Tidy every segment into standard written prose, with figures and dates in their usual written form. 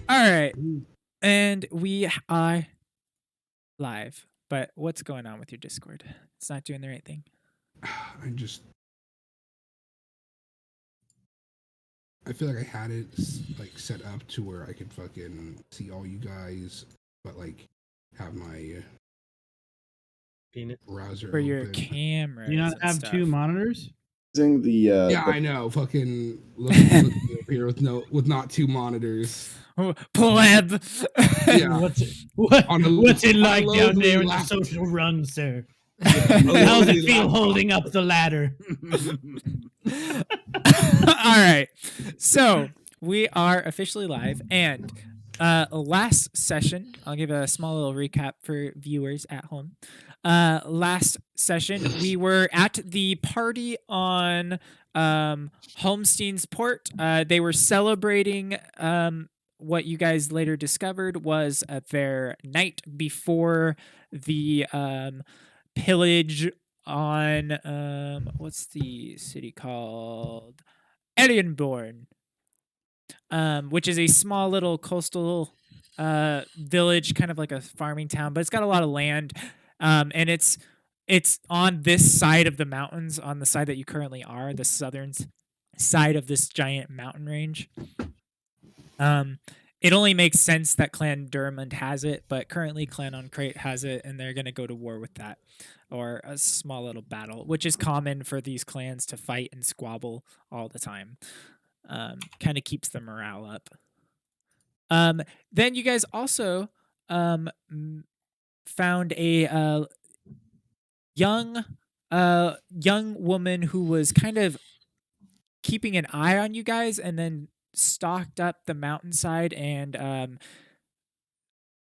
All right. And we are live. But what's going on with your Discord? It's not doing the right thing. I just I feel like I had it like set up to where I could fucking see all you guys, but like have my Penis. browser For your open. cameras Do you not and have stuff. 2 monitors? Using Yeah, I know. Fucking look up here with not 2 monitors. Oh, pleb. Yeah, What's on a, what's it on a like down lonely there in the lap- social run, sir? a How's lonely it feel laptop. holding up the ladder? All right. So we are officially live. And last session, I'll give a small little recap for viewers at home. Last session, we were at the party on Holmstein's Port. They were celebrating what you guys later discovered was their night before the pillage on what's the city called? Elienborn, which is a small little coastal village, kind of like a farming town, but it's got a lot of land, and it's on this side of the mountains, on the side that you currently are, the southern side of this giant mountain range. It only makes sense that Clan Durmond has it, but currently Clan Uncrate has it, and they're going to go to war with that, or a small little battle, which is common for these clans to fight and squabble all the time. Kind of keeps the morale up. Then you guys also found a young woman who was kind of keeping an eye on you guys, and then stalked up the mountainside and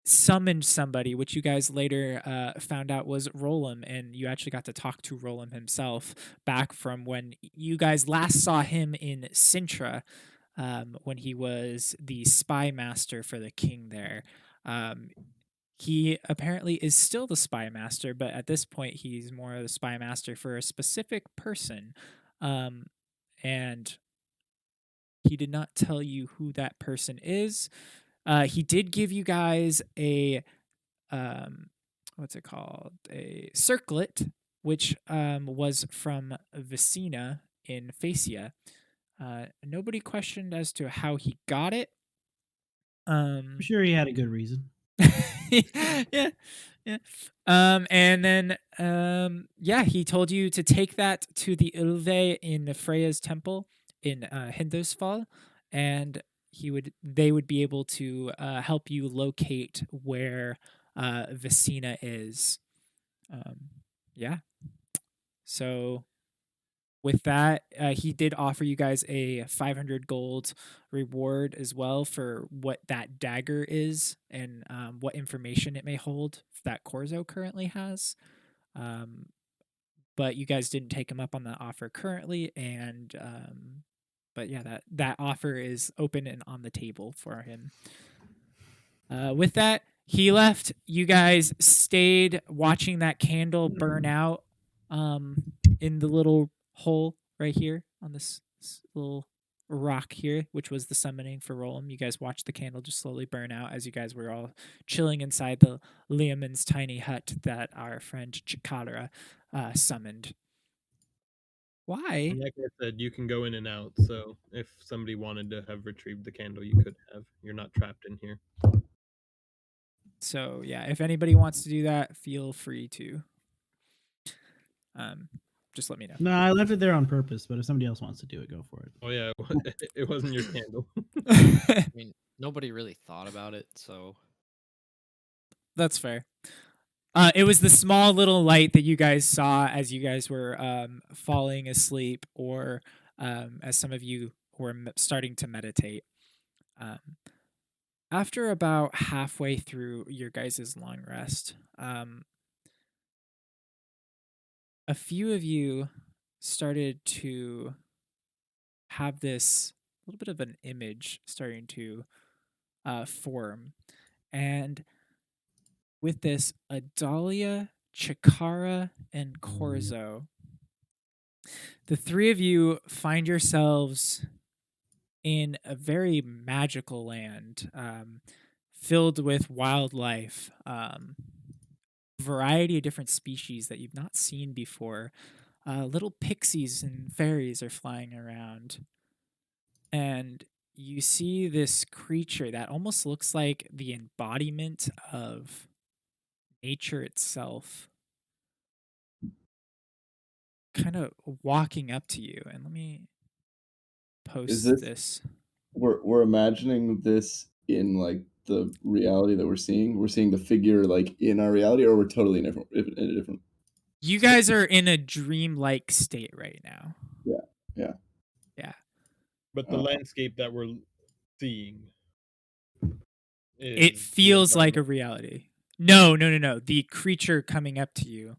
summoned somebody, which you guys later found out was Rolam, and you actually got to talk to Rolam himself back from when you guys last saw him in Sintra, when he was the spy master for the king there. He apparently is still the spy master, but at this point he's more of the spy master for a specific person. And he did not tell you who that person is. He did give you guys a what's it called? A circlet, which was from Vicina in Phasia. Nobody questioned as to how he got it. I'm sure he had a good reason. yeah. And then yeah, he told you to take that to the Ilve in Freya's temple in Hindosfall, and they would be able to help you locate where Vicina is. Yeah. So with that, he did offer you guys a 500 gold reward as well for what that dagger is and what information it may hold that Corzo currently has. But you guys didn't take him up on that offer currently, and but yeah, that offer is open and on the table for him. With that, he left. You guys stayed watching that candle burn out in the little hole right here on this little rock here, which was the summoning for Rolam. You guys watched the candle just slowly burn out as you guys were all chilling inside the Liamon's tiny hut that our friend Chikara summoned. Why? And like I said, you can go in and out. So if somebody wanted to have retrieved the candle, you could have. You're not trapped in here. So yeah, if anybody wants to do that, feel free to. Just let me know. No, I left it there on purpose, but if somebody else wants to do it, go for it. Oh yeah, it wasn't your candle. I mean, nobody really thought about it, so That's fair. It was the small little light that you guys saw as you guys were falling asleep, or as some of you were starting to meditate. After about halfway through your guys' long rest, a few of you started to have this little bit of an image starting to form. And with this, Adalia, Chikara, and Corzo, the three of you find yourselves in a very magical land, filled with wildlife, variety of different species that you've not seen before. Little pixies and fairies are flying around, and you see this creature that almost looks like the embodiment of nature itself, kind of walking up to you. And let me Is post this this. we're imagining this in like the reality that we're seeing? We're seeing the figure like in our reality, or we're totally in a different. You guys are in a dreamlike state right now. Yeah. Yeah. But the landscape that we're seeing It is feels like a reality. No. The creature coming up to you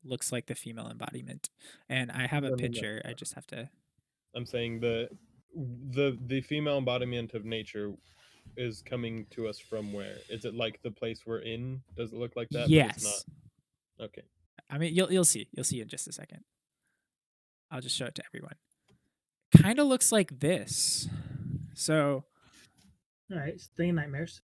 looks like the female embodiment. And I have a No. picture. I just have to. I'm saying the female embodiment of nature is coming to us from where? Is it like the place we're in? Does it look like that? But it's Yes. not. Okay. I mean, you'll see. You'll see in just a second. I'll just show it to everyone. Kind of looks like this. So All right, staying nightmares.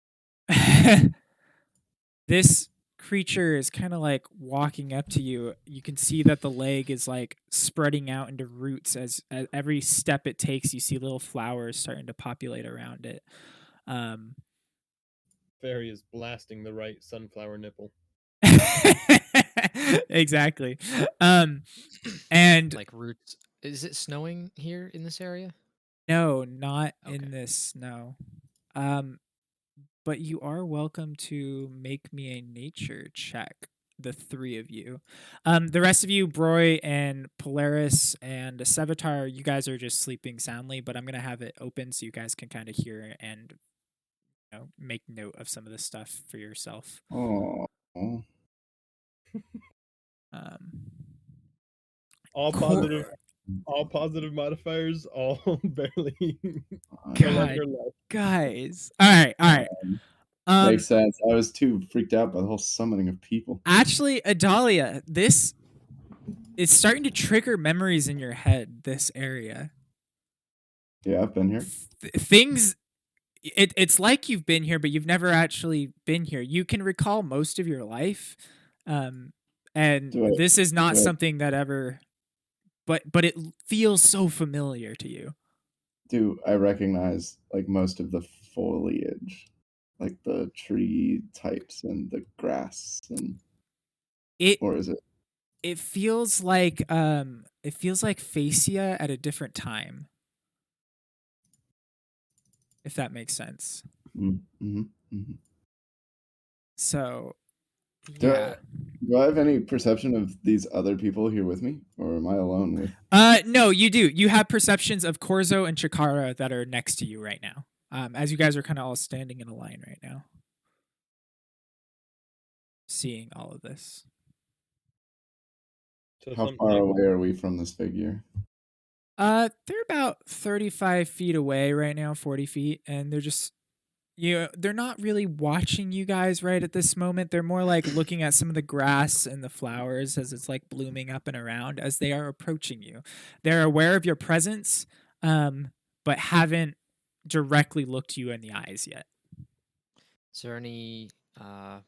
this creature is kind of like walking up to you. You can see that the leg is like spreading out into roots as every step it takes. You see little flowers starting to populate around it. Fairy is blasting the right sunflower nipple. Exactly. And Like roots. Is it snowing here in this area? no, not Okay. in this. No. But you are welcome to make me a nature check. The three of you. The rest of you, Broy and Polaris and Sevatar, you guys are just sleeping soundly, but I'm gonna have it open so you guys can kind of hear and make note of some of this stuff for yourself. Oh. All Cor- positive modifiers, all barely. God, guys. All right. Makes sense. I was too freaked out by the whole summoning of people. Actually, Adalia, this is starting to trigger memories in your head. This area. Yeah, I've been here. Things. It's like you've been here, but you've never actually been here. You can recall most of your life, and this is not something that ever. But it feels so familiar to you. Do I recognize like most of the foliage, like the tree types and the grass and or is it? It feels like Facia at a different time. If that makes sense. Mm-hmm. Mm-hmm. So, yeah. Do I have any perception of these other people here with me, or am I alone with? No, you do. You have perceptions of Corzo and Chikara that are next to you right now. As you guys are kind of all standing in a line right now, seeing all of this. So how far away are we from this figure? They're about 35 feet away right now, 40 feet, and they're just they're not really watching you guys right at this moment. They're more like looking at some of the grass and the flowers as it's like blooming up and around as they are approaching you. They're aware of your presence, but haven't directly looked you in the eyes yet. Is there any, I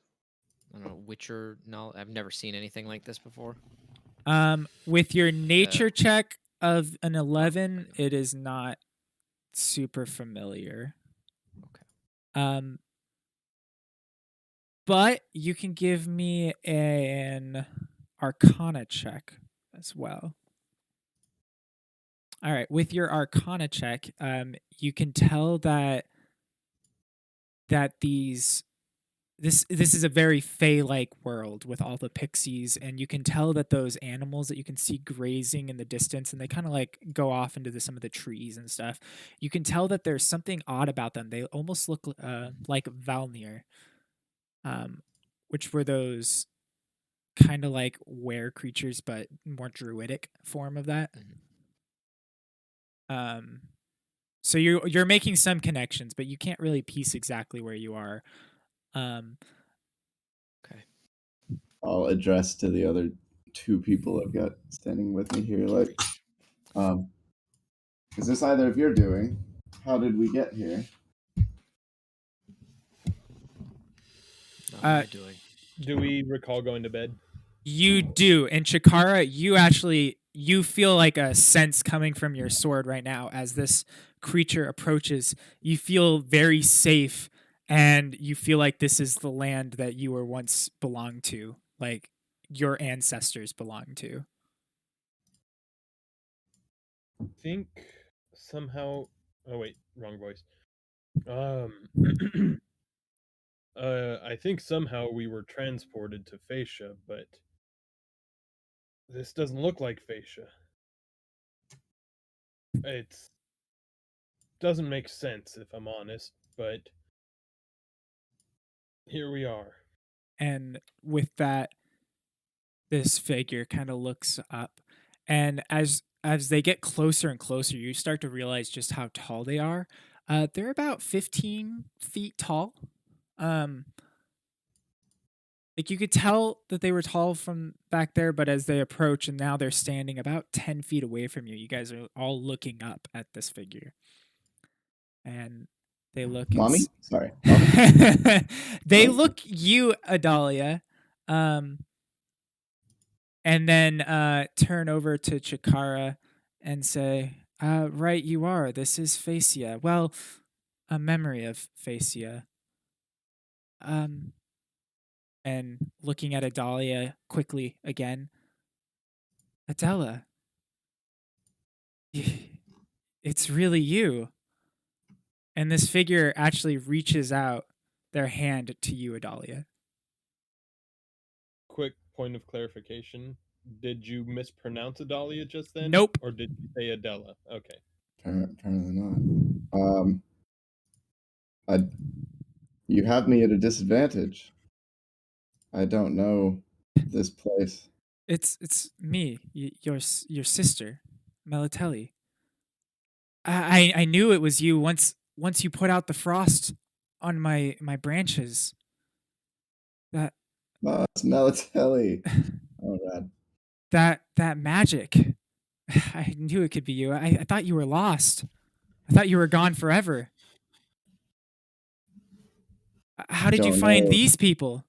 don't know, Witcher? No, I've never seen anything like this before. With your nature check of an 11, it is not super familiar. Okay. But you can give me an Arcana check as well. All right, with your Arcana check, you can tell that this is a very Fey-like world with all the pixies, and you can tell that those animals that you can see grazing in the distance, and they kind of like go off into some of the trees and stuff. You can tell that there's something odd about them. They almost look like Valnir, which were those kind of like were creatures, but more druidic form of that. So you're making some connections, but you can't really piece exactly where you are. Okay. I'll address to the other two people I've got standing with me here, like, is this either of your doing? how did we get here? Not my doing. Do we recall going to bed? You do. And Chikara, you feel like a sense coming from your sword right now as this creature approaches. You feel very safe, and you feel like this is the land that you were once belonged to, like your ancestors belonged to. I think somehow. Oh wait, wrong voice. I think somehow we were transported to Phaecia, but this doesn't look like Phaecia. It doesn't make sense if I'm honest, but here we are. And with that, this figure kind of looks up, and as they get closer and closer, you start to realize just how tall they are. They're about 15 feet tall. Like you could tell that they were tall from back there, but as they approach and now they're standing about 10 feet away from you, you guys are all looking up at this figure. And they look Mommy? Sorry. they look you, Adalia, and then turn over to Chikara and say, right, you are. This is Phaecia. Well, a memory of Phaecia. And looking at Adalia quickly again. Adela, it's really you. And this figure actually reaches out their hand to you, Adalia. Quick point of clarification. Did you mispronounce Adalia just then? Nope. Or did you say Adela? Okay. Apparently not. You have me at a disadvantage. I don't know this place. It's me, your sister, Melatelli. I knew it was you once you put out the frost on my branches. That Oh, it's Melatelli. Oh, rad. that magic. I knew it could be you. I thought you were lost. I thought you were gone forever. How did you Don't find know. these people?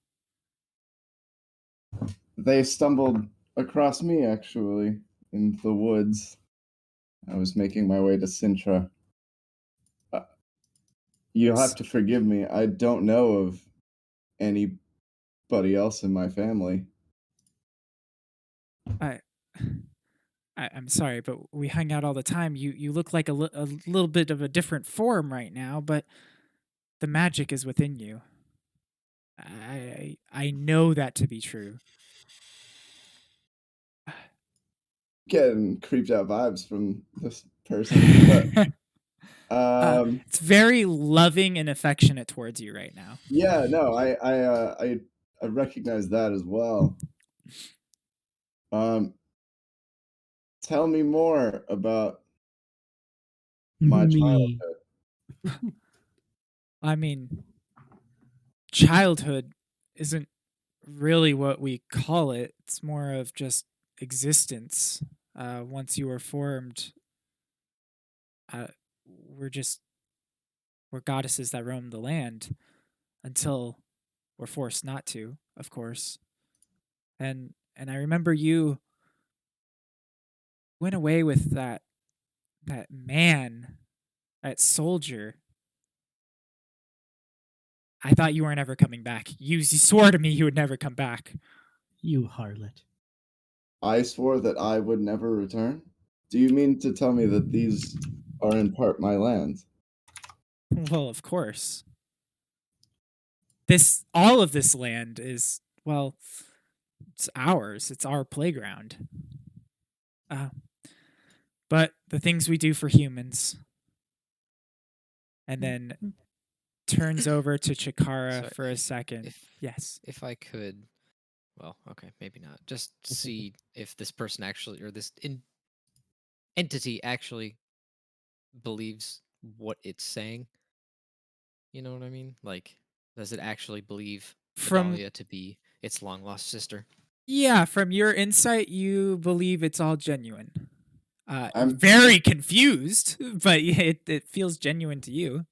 They stumbled across me, actually, in the woods. I was making my way to Sintra. You'll have to forgive me. I don't know of anybody else in my family. I'm sorry, but we hung out all the time. You look like a little bit of a different form right now, but the magic is within you. I know that to be true. Getting creeped out vibes from this person, but It's very loving and affectionate towards you right now. yeah, no, I recognize that as well. Tell me more about my Me. childhood. I mean, childhood isn't really what we call it. It's more of just existence. Once you were formed, uh, we're goddesses that roam the land until we're forced not to, of course. And I remember you went away with that man, that soldier. I thought you weren't ever coming back. You swore to me you would never come back. You harlot. I swore that I would never return. Do you mean to tell me that these are in part my lands? Well, of course. All of this land is, well, it's ours. It's our playground. But the things we do for humans. And then turns over to Chikara Sorry, for a second. Yes. If I could, well, okay, maybe not. Just see if this person actually, or this entity actually believes what it's saying. You know what I mean? Like, does it actually believe From Adalia to be its long lost sister? Yeah, from your insight, you believe it's all genuine. I'm very confused, but yeah, it feels genuine to you.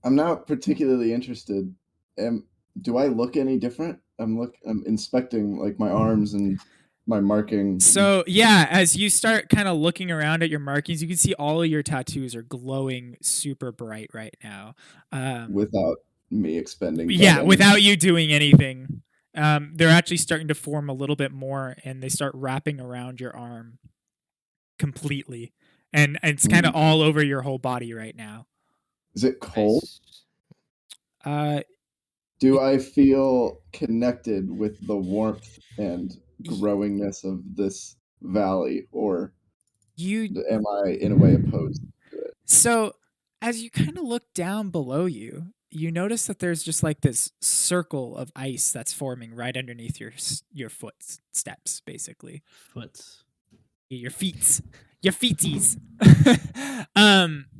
I'm not particularly interested. Do I look any different? I'm inspecting like my arms and my marking So yeah, as you start kind of looking around at your markings, you can see all of your tattoos are glowing super bright right now. without me expending Yeah, blood without you doing anything. They're actually starting to form a little bit more, and they start wrapping around your arm completely, and it's kind of all over your whole body right now. Is it cold? Nice. Uh, Do I feel connected with the warmth and growingness of this valley, or you am I in a way opposed to it? So, as you kind of look down below you, you notice that there's just like this circle of ice that's forming right underneath your footsteps, basically. Foots. Your feet, your feeties.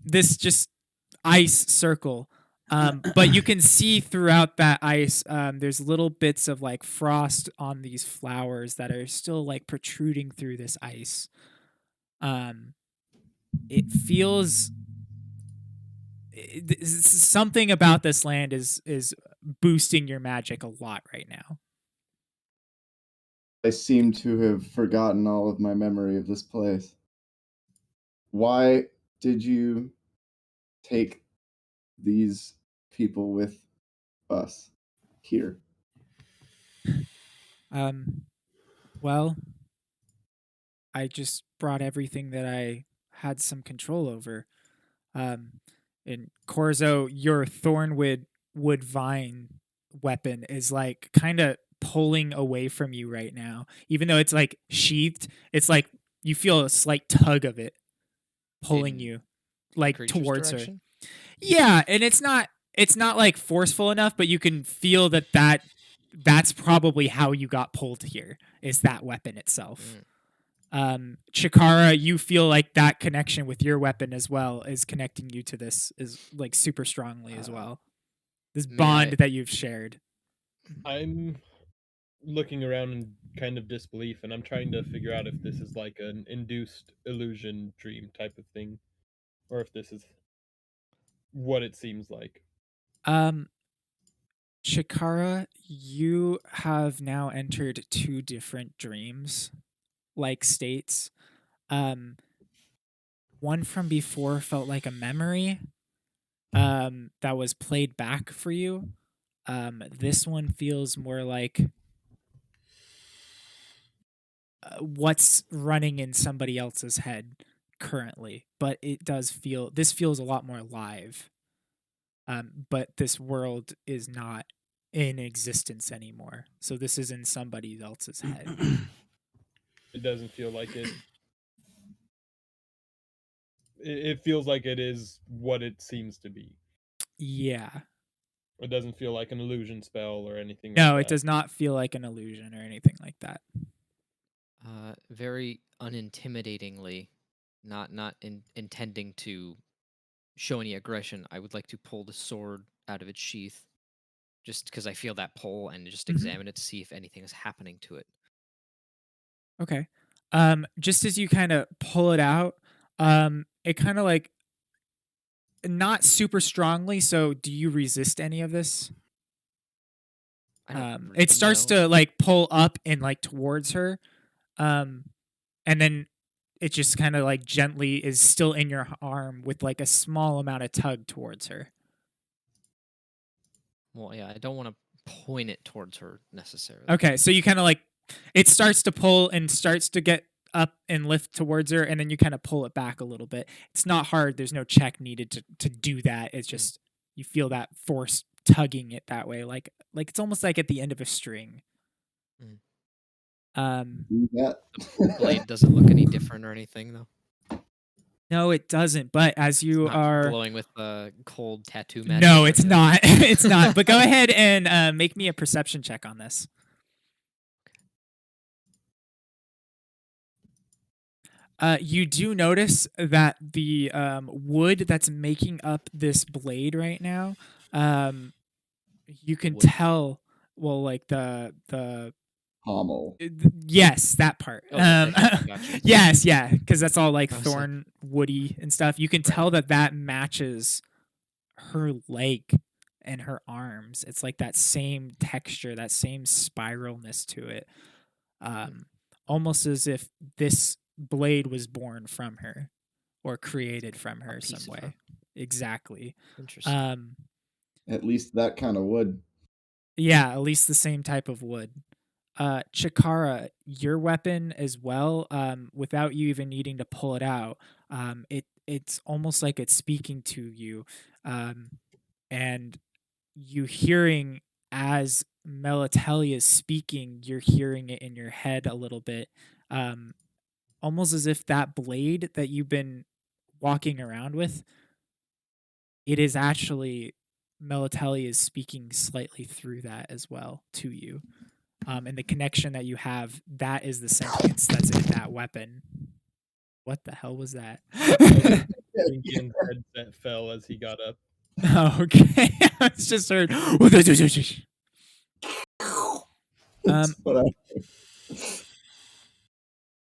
This just ice circle. But you can see throughout that ice, there's little bits of like frost on these flowers that are still like protruding through this ice. It feels something about this land is boosting your magic a lot right now. I seem to have forgotten all of my memory of this place. Why did you take these people with us here? Well, I just brought everything that I had some control over. And Corzo, your thornwood wood vine weapon is like kind of pulling away from you right now. Even though it's like sheathed, it's like you feel a slight tug of it pulling In you like creature's towards her. direction? Yeah, and it's not like forceful enough, but you can feel that's probably how you got pulled here, is that weapon itself. Chikara, you feel like that connection with your weapon as well is connecting you to this is like super strongly as well. This may bond I- that you've shared. I'm looking around in kind of disbelief, and I'm trying to figure out if this is like an induced illusion dream type of thing, or if this is what it seems like. Um Chikara, you have now entered two different dreams like states. Um one from before felt like a memory that was played back for you. This one feels more like what's running in somebody else's head currently, but this feels a lot more live. But this world is not in existence anymore, so this is in somebody else's head. It doesn't feel like it. It feels like it is what it seems to be. Yeah. It doesn't feel like an illusion spell or anything No, like it that. does not feel like an illusion or anything like that. Very unintimidatingly, not intending to show any aggression. I would like to pull the sword out of its sheath, just because I feel that pull, and just examine it to see if anything is happening to it. Okay. Just as you kind of pull it out, it kind of like not super strongly. So, do you resist any of this? I don't. It starts to like pull up and like towards her, and then it just kind of like gently is still in your arm with like a small amount of tug towards her. Well, yeah, I don't want to point it towards her necessarily. Okay, so you kind of like it starts to pull and starts to get up and lift towards her, and then you kind of pull it back a little bit. It's not hard. There's no check needed to do that. It's just you feel that force tugging it that way, like it's almost like at the end of a string. That Blade doesn't look any different or anything, though. No, it doesn't. But as you It's not are glowing with cold tattoo magic. no, or it's anything? not. It's not. But go ahead and make me a perception check on this. You do notice that the wood that's making up this blade right now, you can Wood. tell. Well, like the pommel. Yes, that part. Oh, the hip, gotcha. Yes, yeah, because that's all like I was like- thorn woody and stuff. You can Right. tell that matches her leg and her arms. It's like that same texture, that same spiralness to it. Almost as if this blade was born from her or created from her piece some of way. her. Exactly. Interesting. At least that kind of wood. Yeah, at least the same type of wood. Chikara, your weapon as well, without you even needing to pull it out, it's almost like it's speaking to you, and you hearing as Melatelia is speaking, you're hearing it in your head a little bit, almost as if that blade that you've been walking around with, it is actually Melatelia is speaking slightly through that as well to you. And the connection that you have, that is the sentience that's in that weapon. What the hell was that? Ian's headset fell as he got up. Oh, okay. I just heard. That's what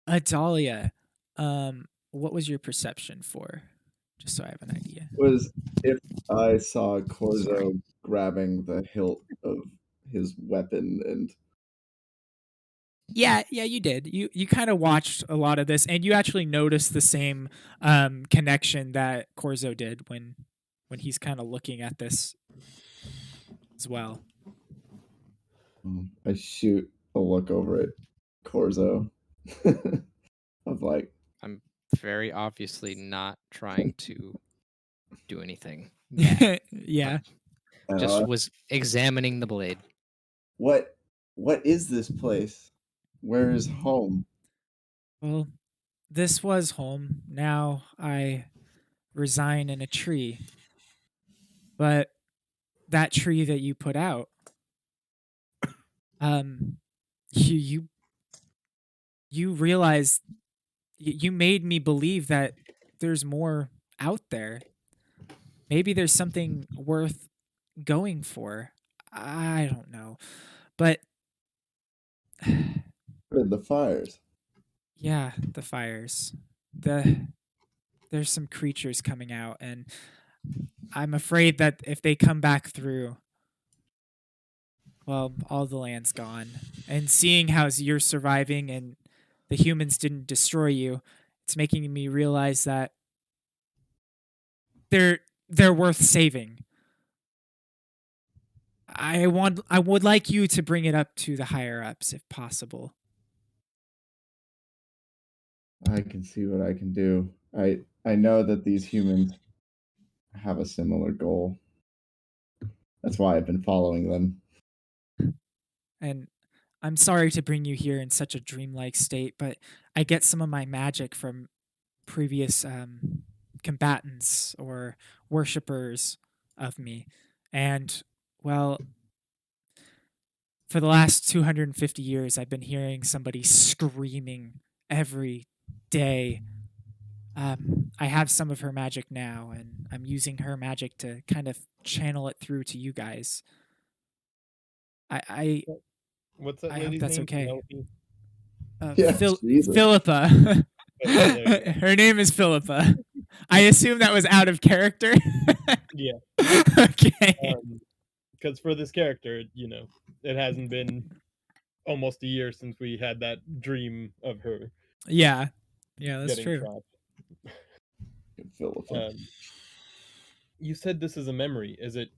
Adalia, what was your perception for? Just so I have an idea. was if I saw Corzo Sorry. grabbing the hilt of his weapon and Yeah, you did. You kind of watched a lot of this, and you actually noticed the same connection that Corzo did when he's kind of looking at this as well. I shoot a look over at Corzo of like, I'm very obviously not trying to do anything. yet. Yeah. Just was examining the blade. what is this place? Where is home? Well, this was home. Now I resign in a tree. But that tree that you put out, you realize you made me believe that there's more out there. Maybe there's something worth going for. I don't know. But What are the fires? yeah, the fires. There's some creatures coming out, and I'm afraid that if they come back through, well, all the land's gone. And seeing how you're surviving and the humans didn't destroy you, it's making me realize that they're worth saving. I would like you to bring it up to the higher ups if possible. I can see what I can do. I know that these humans have a similar goal. That's why I've been following them. And I'm sorry to bring you here in such a dreamlike state, but I get some of my magic from previous combatants or worshippers of me. And, well, for the last 250 years, I've been hearing somebody screaming every day. I have some of her magic now, and I'm using her magic to kind of channel it through to you guys. I What's that I hope lady's that's name? okay. Penelope? Yeah, Jesus. Philippa. there you go. Her name is Philippa. I assume that was out of character. Yeah. Okay. Because for this character, it hasn't been almost a year since we had that dream of her Yeah, that's getting true. shot. Philippa. You said this is a memory. Is it?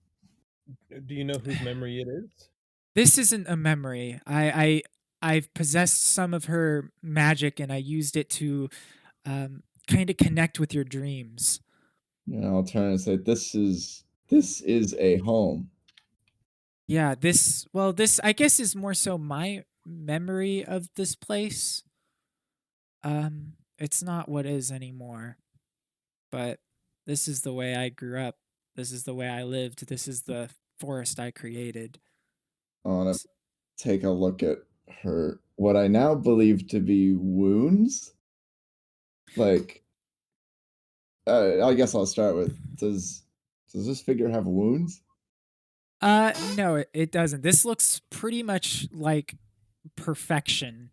Do you know whose memory it is? This isn't a memory. I've possessed some of her magic, and I used it to kind of connect with your dreams. I'll turn and say, this is a home. Yeah, this I guess is more so my memory of this place. It's not what is anymore. But this is the way I grew up. This is the way I lived. This is the forest I created. I want to take a look at her, what I now believe to be wounds. Like, I guess I'll start with, does this figure have wounds? No, it doesn't. This looks pretty much like perfection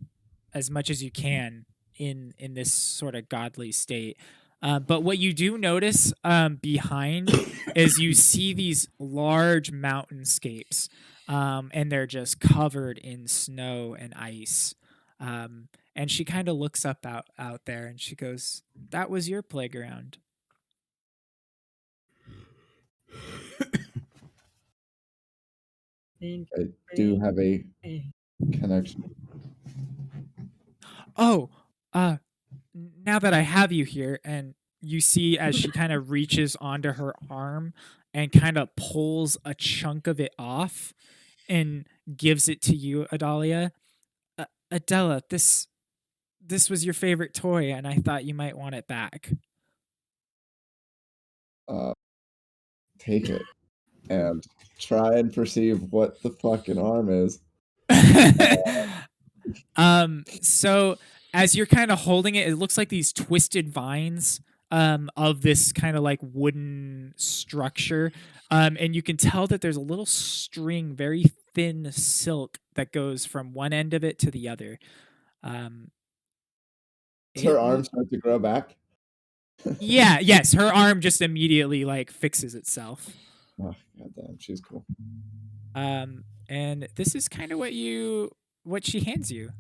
as much as you can in this sort of godly state. But what you do notice behind is you see these large mountainscapes, and they're just covered in snow and ice. And she kind of looks up out there and she goes, "That was your playground." I do have a connection. Oh, now that I have you here, and you see as she kind of reaches onto her arm and kind of pulls a chunk of it off and gives it to you, Adalia. Adela, this was your favorite toy, and I thought you might want it back. Take it and try and perceive what the fucking arm is. So as you're kind of holding it, it looks like these twisted vines of this kind of like wooden structure. And you can tell that there's a little string, very thin silk that goes from one end of it to the other. Does her It- arm start to grow back? yeah, yes, her arm just immediately like fixes itself. Oh, goddamn, she's cool. And this is kind of what she hands you.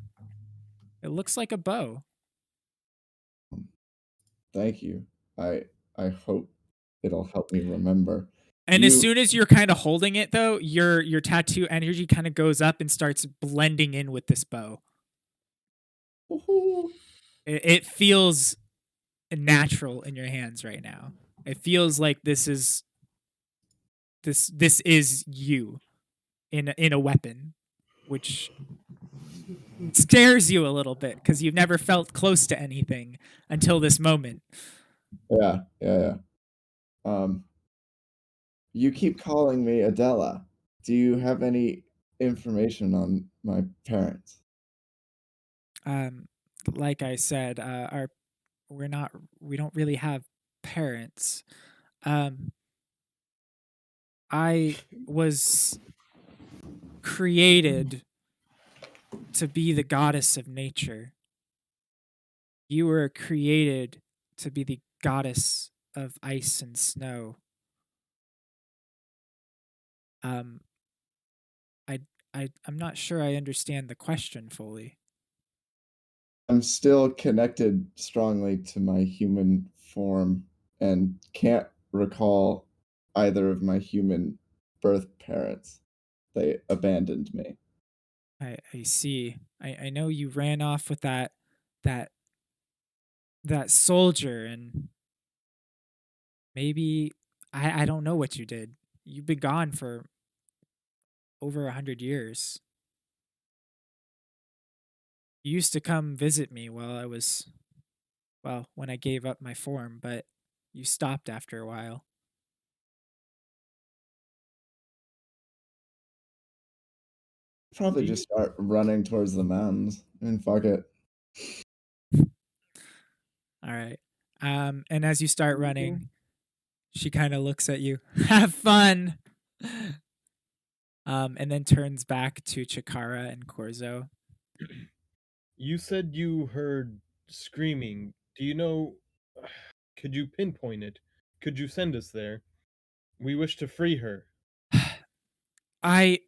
It looks like a bow. Thank you. I hope it'll help me remember. And as You- soon as you're kind of holding it, though, your tattoo energy kind of goes up and starts blending in with this bow. Woohoo. It feels natural in your hands right now. It feels like this is you in a weapon, which scares you a little bit because you've never felt close to anything until this moment. Yeah. You keep calling me Adela. Do you have any information on my parents? Like I said, we don't really have parents. I was created to be the goddess of nature. You were created to be the goddess of ice and snow. Um, I'm not sure I understand the question fully. I'm still connected strongly to my human form and can't recall either of my human birth parents. They abandoned me. I see. I know you ran off with that that soldier, and maybe I don't know what you did. You've been gone for over 100 years. You used to come visit me when I gave up my form, but you stopped after a while. Probably just start running towards the mountains. I mean, fuck it. All right. And as you start running, she kind of looks at you. Have fun. And then turns back to Chikara and Corzo. You said you heard screaming. Do you know? Could you pinpoint it? Could you send us there? We wish to free her. I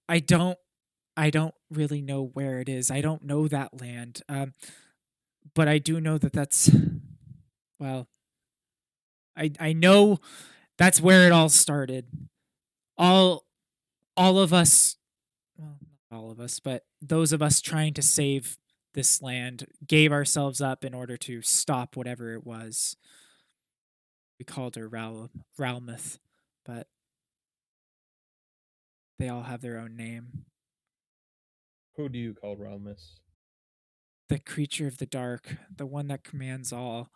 I don't really know where it is. I don't know that land. But I do know that that's well. I know that's where it all started. All of us, well, not all of us, but those of us trying to save this land gave ourselves up in order to stop whatever it was. We called her Ralmuth, but they all have their own name. Who do you call Ralmus? The creature of the dark, the one that commands all.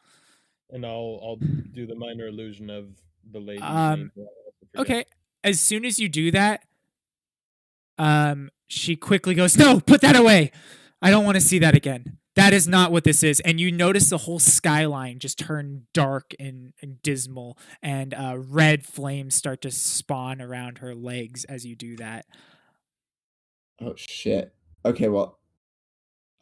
And I'll do the minor illusion of the lady's Um, name. who I also forget. Okay, as soon as you do that, she quickly goes, "No, put that away. I don't want to see that again. That is not what this is." And you notice the whole skyline just turn dark and dismal, and red flames start to spawn around her legs as you do that. Oh shit. Okay, well,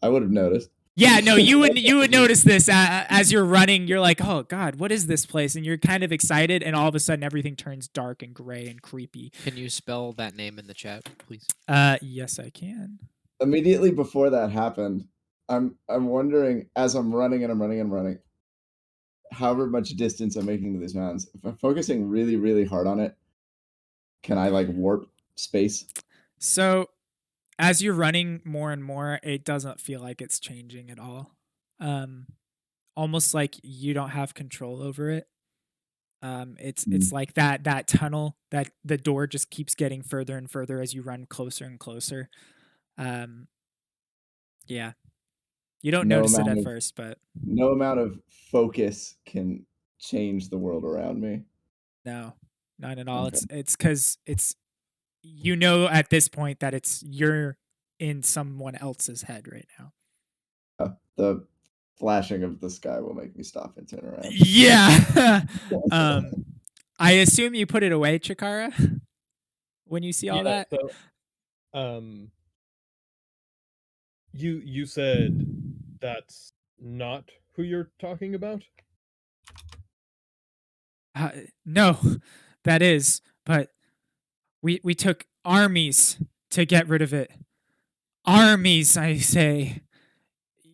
I would have noticed. Yeah, no, you would notice this as you're running. You're like, oh God, what is this place? And you're kind of excited, and all of a sudden everything turns dark and gray and creepy. Can you spell that name in the chat, please? Yes, I can. Immediately before that happened, I'm wondering as I'm running and I'm running, however much distance I'm making to these mountains, if I'm focusing really, really hard on it, can I like warp space? So as you're running more and more, it doesn't feel like it's changing at all. Almost like you don't have control over it. It's like that tunnel, that the door just keeps getting further and further as you run closer and closer. Yeah, you don't No notice it amount at of first, but no amount of focus can change the world around me. no, not at all. Okay. It's because it's, you know, at this point that you're in someone else's head right now. The flashing of the sky will make me stop and turn around. Yeah. I assume you put it away, Chikara, when you see all that. So, you said that's not who you're talking about? No, that is, but we took armies to get rid of it. Armies, I say.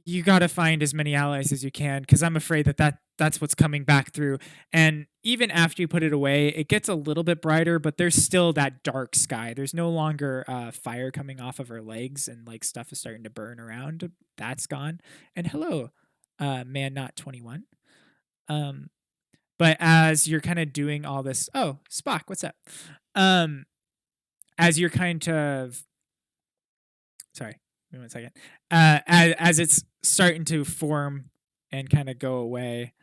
You got to find as many allies as you can, because I'm afraid that's what's coming back through. And even after you put it away, it gets a little bit brighter, but there's still that dark sky. There's no longer fire coming off of her legs, and like stuff is starting to burn around. That's gone. And hello, man, not 21. But as you're kind of doing all this, oh, Spock, what's up? As you're kind of, sorry, give me 1 second. As it's starting to form and kind of go away,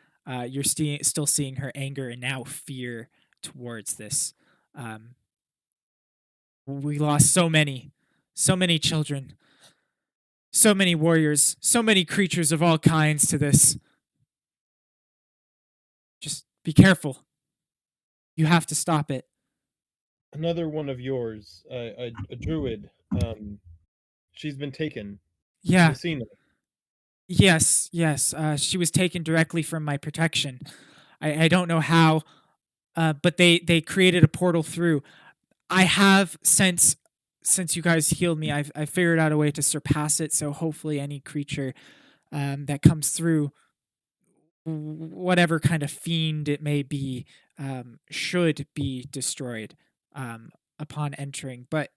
you're still seeing her anger and now fear towards this. We lost so many children, so many warriors, so many creatures of all kinds to this. Just be careful. You have to stop it. Another one of yours, a druid. She's been taken. Yeah. Messina. Yes. She was taken directly from my protection. I don't know how, but they created a portal through. I have since you guys healed me, I've figured out a way to surpass it. So hopefully, any creature that comes through, whatever kind of fiend it may be, should be destroyed upon entering. But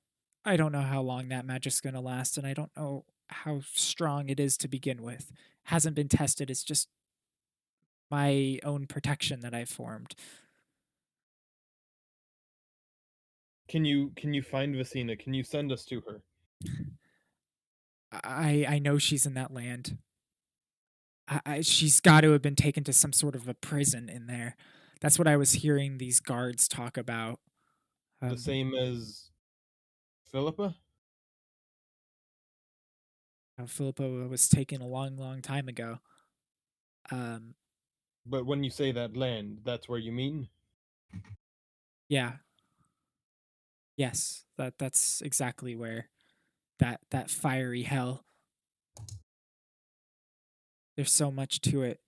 I don't know how long that magic's going to last, and I don't know how strong it is to begin with. Hasn't been tested. It's just my own protection that I've formed. Can you find Messina? Can you send us to her? I know she's in that land. She's got to have been taken to some sort of a prison in there. That's what I was hearing these guards talk about. The same as Philippa? Philippa was taken a long time ago. But when you say that land, that's where you mean? Yeah. Yes, that's exactly where that fiery hell. There's so much to it.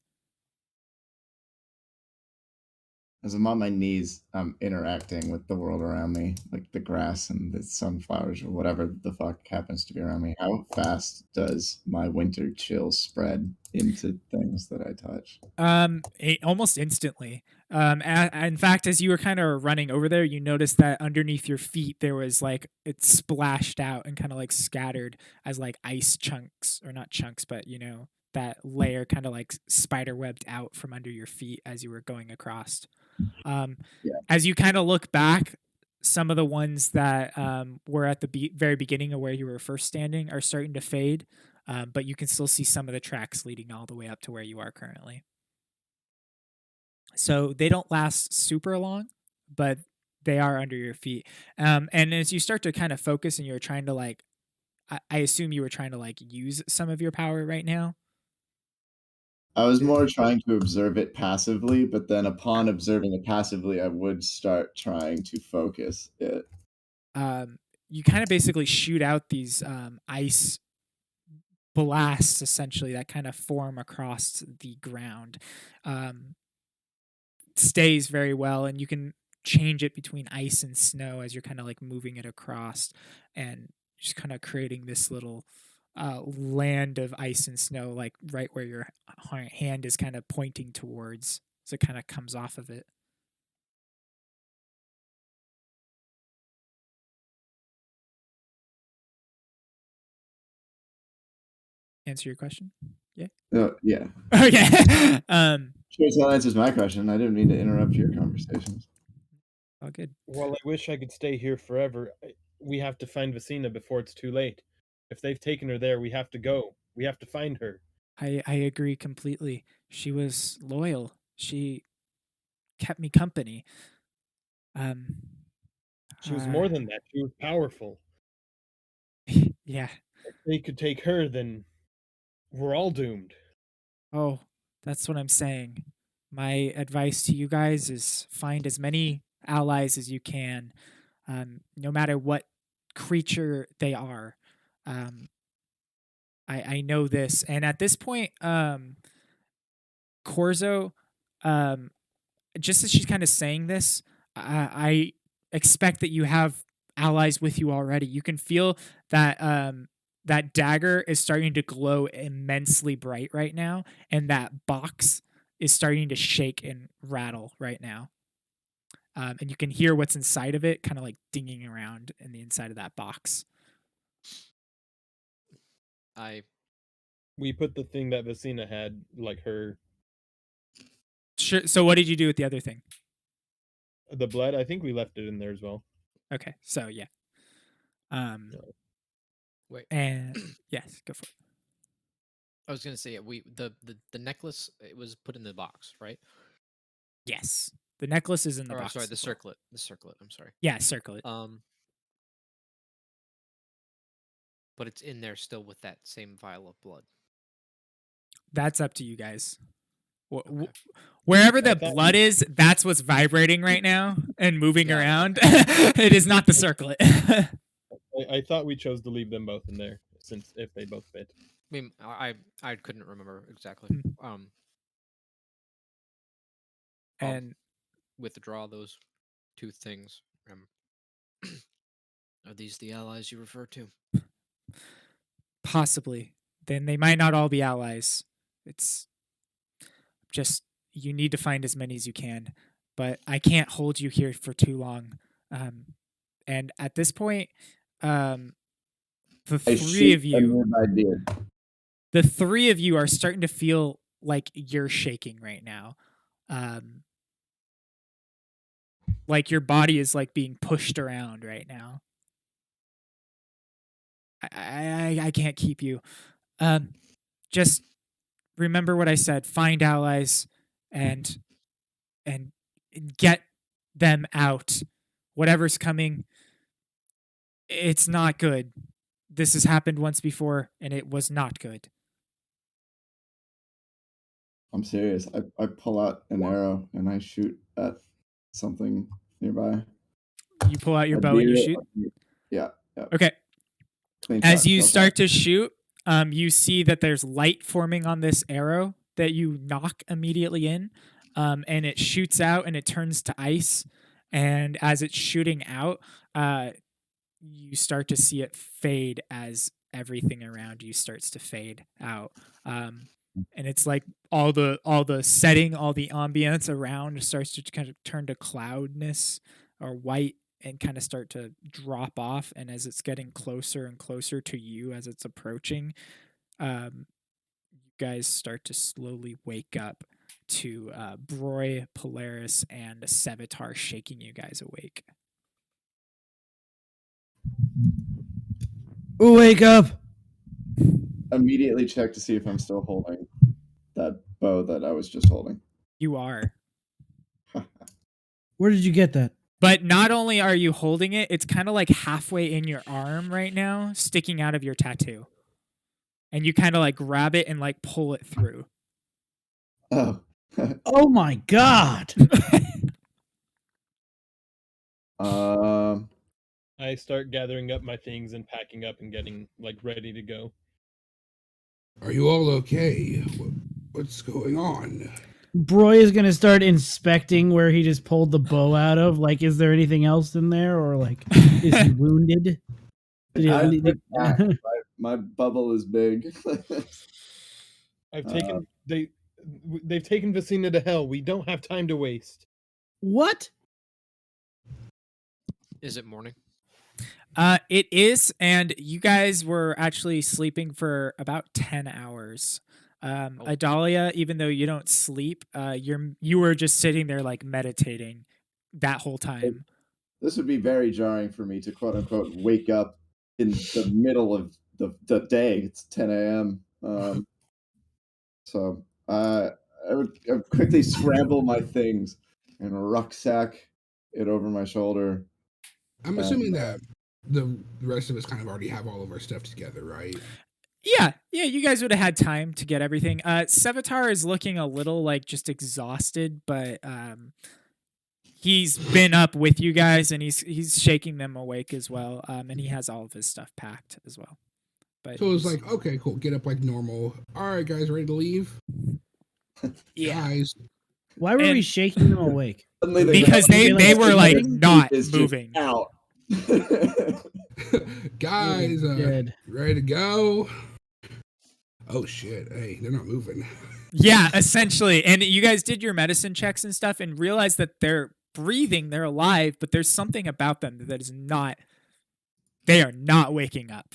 As I'm on my knees, I'm interacting with the world around me, like the grass and the sunflowers or whatever the fuck happens to be around me. How fast does my winter chill spread into things that I touch? Almost instantly. In fact, as you were kind of running over there, you noticed that underneath your feet there was like it splashed out and kind of like scattered as like ice chunks, or not chunks, but you know, that layer kind of like spider webbed out from under your feet as you were going across. As you kind of look back, some of the ones that were at the very beginning of where you were first standing are starting to fade, but you can still see some of the tracks leading all the way up to where you are currently. So they don't last super long, but they are under your feet. And as you start to kind of focus and you're trying to like, I assume you were trying to like use some of your power right now. I was more trying to observe it passively, but then upon observing it passively, I would start trying to focus it. you kind of basically shoot out these ice blasts essentially that kind of form across the ground. Stays very well, and you can change it between ice and snow as you're kind of like moving it across and just kind of creating this little land of ice and snow, like right where your hand is kind of pointing towards. So it kind of comes off of it. Answer your question? Yeah. Yeah. Okay. Sure, so that answers my question. I didn't mean to interrupt your conversations. All good. While I wish I could stay here forever, we have to find Vicina before it's too late. If they've taken her there, we have to go. We have to find her. I agree completely. She was loyal. She kept me company. She was more than that. She was powerful. Yeah. If they could take her, then we're all doomed. Oh, that's what I'm saying. My advice to you guys is find as many allies as you can, no matter what creature they are. I know this, and at this point, Corzo, just as she's kind of saying this, I expect that you have allies with you already. You can feel that that dagger is starting to glow immensely bright right now, and that box is starting to shake and rattle right now. And you can hear what's inside of it, kind of like dinging around in the inside of that box. We put the thing that Vicina had, like her, Sure. So, what did you do with the other thing? the blood. I think we left it in there as well. Okay. So, yeah. Wait. And yes, go for it. I was gonna say the necklace, it was put in the box, right? Yes. The necklace is in the Or box. sorry, the as well. circlet. The circlet. I'm sorry. Yeah, circle it. But it's in there still with that same vial of blood. That's up to you guys. Okay. Wherever the blood is, that's what's vibrating right now and moving around. It is not the circlet. I thought we chose to leave them both in there, since if they both fit. I mean, I couldn't remember exactly. And withdraw those two things. Are these the allies you refer to? possibly. Then they might not all be allies. It's just you need to find as many as you can. But I can't hold you here for too long. And at this point, the three of you, the three of you are starting to feel like you're shaking right now. Like your body is like being pushed around right now. I can't keep you. Just remember what I said. Find allies and get them out. Whatever's coming, it's not good. This has happened once before, and it was not good. I'm serious. I pull out an arrow and I shoot at something nearby. You pull out your bow and you shoot? Yeah. Okay. As you start to shoot, you see that there's light forming on this arrow that you knock immediately in, and it shoots out and it turns to ice. And as it's shooting out, you start to see it fade as everything around you starts to fade out. And it's like all the setting, all the ambience around starts to kind of turn to cloudness or white and kind of start to drop off. And as it's getting closer and closer to you as it's approaching, you guys start to slowly wake up to Broy, Polaris, and Sevitar shaking you guys awake. Wake up! Immediately check to see if I'm still holding that bow that I was just holding. You are. Where did you get that? But not only are you holding it, it's kind of like halfway in your arm right now, sticking out of your tattoo. And you kind of like grab it and like pull it through. Oh. Oh my god! I start gathering up my things and packing up and getting like ready to go. Are you all okay? What's going on? Broy is gonna start inspecting where he just pulled the bow out of. Like, is there anything else in there, or like, is he wounded? My bubble is big. I've taken they've taken Vicina to hell. We don't have time to waste. What? Is it morning? It is, and you guys were actually sleeping for about 10 hours. Oh. Adalia, even though you don't sleep, you were just sitting there like meditating that whole time. This would be very jarring for me to quote unquote wake up in the middle of the day. It's 10 a.m. So I would quickly scramble my things and rucksack it over my shoulder. I'm assuming that the rest of us kind of already have all of our stuff together, right? Yeah, you guys would have had time to get everything. Sevatar is looking a little like just exhausted, but he's been up with you guys and he's shaking them awake as well. And he has all of his stuff packed as well. But So it was like, okay, cool, get up like normal. All right, guys, ready to leave? yeah, Guys, Why were we And- shaking them awake? Suddenly the because They they like were like sleeping? not is just moving. out. guys, Dead. ready to go? Oh shit! Hey, they're not moving. Yeah, essentially. And you guys did your medicine checks and stuff and realized that they're breathing, they're alive, but there's something about them that is not. They are not waking up.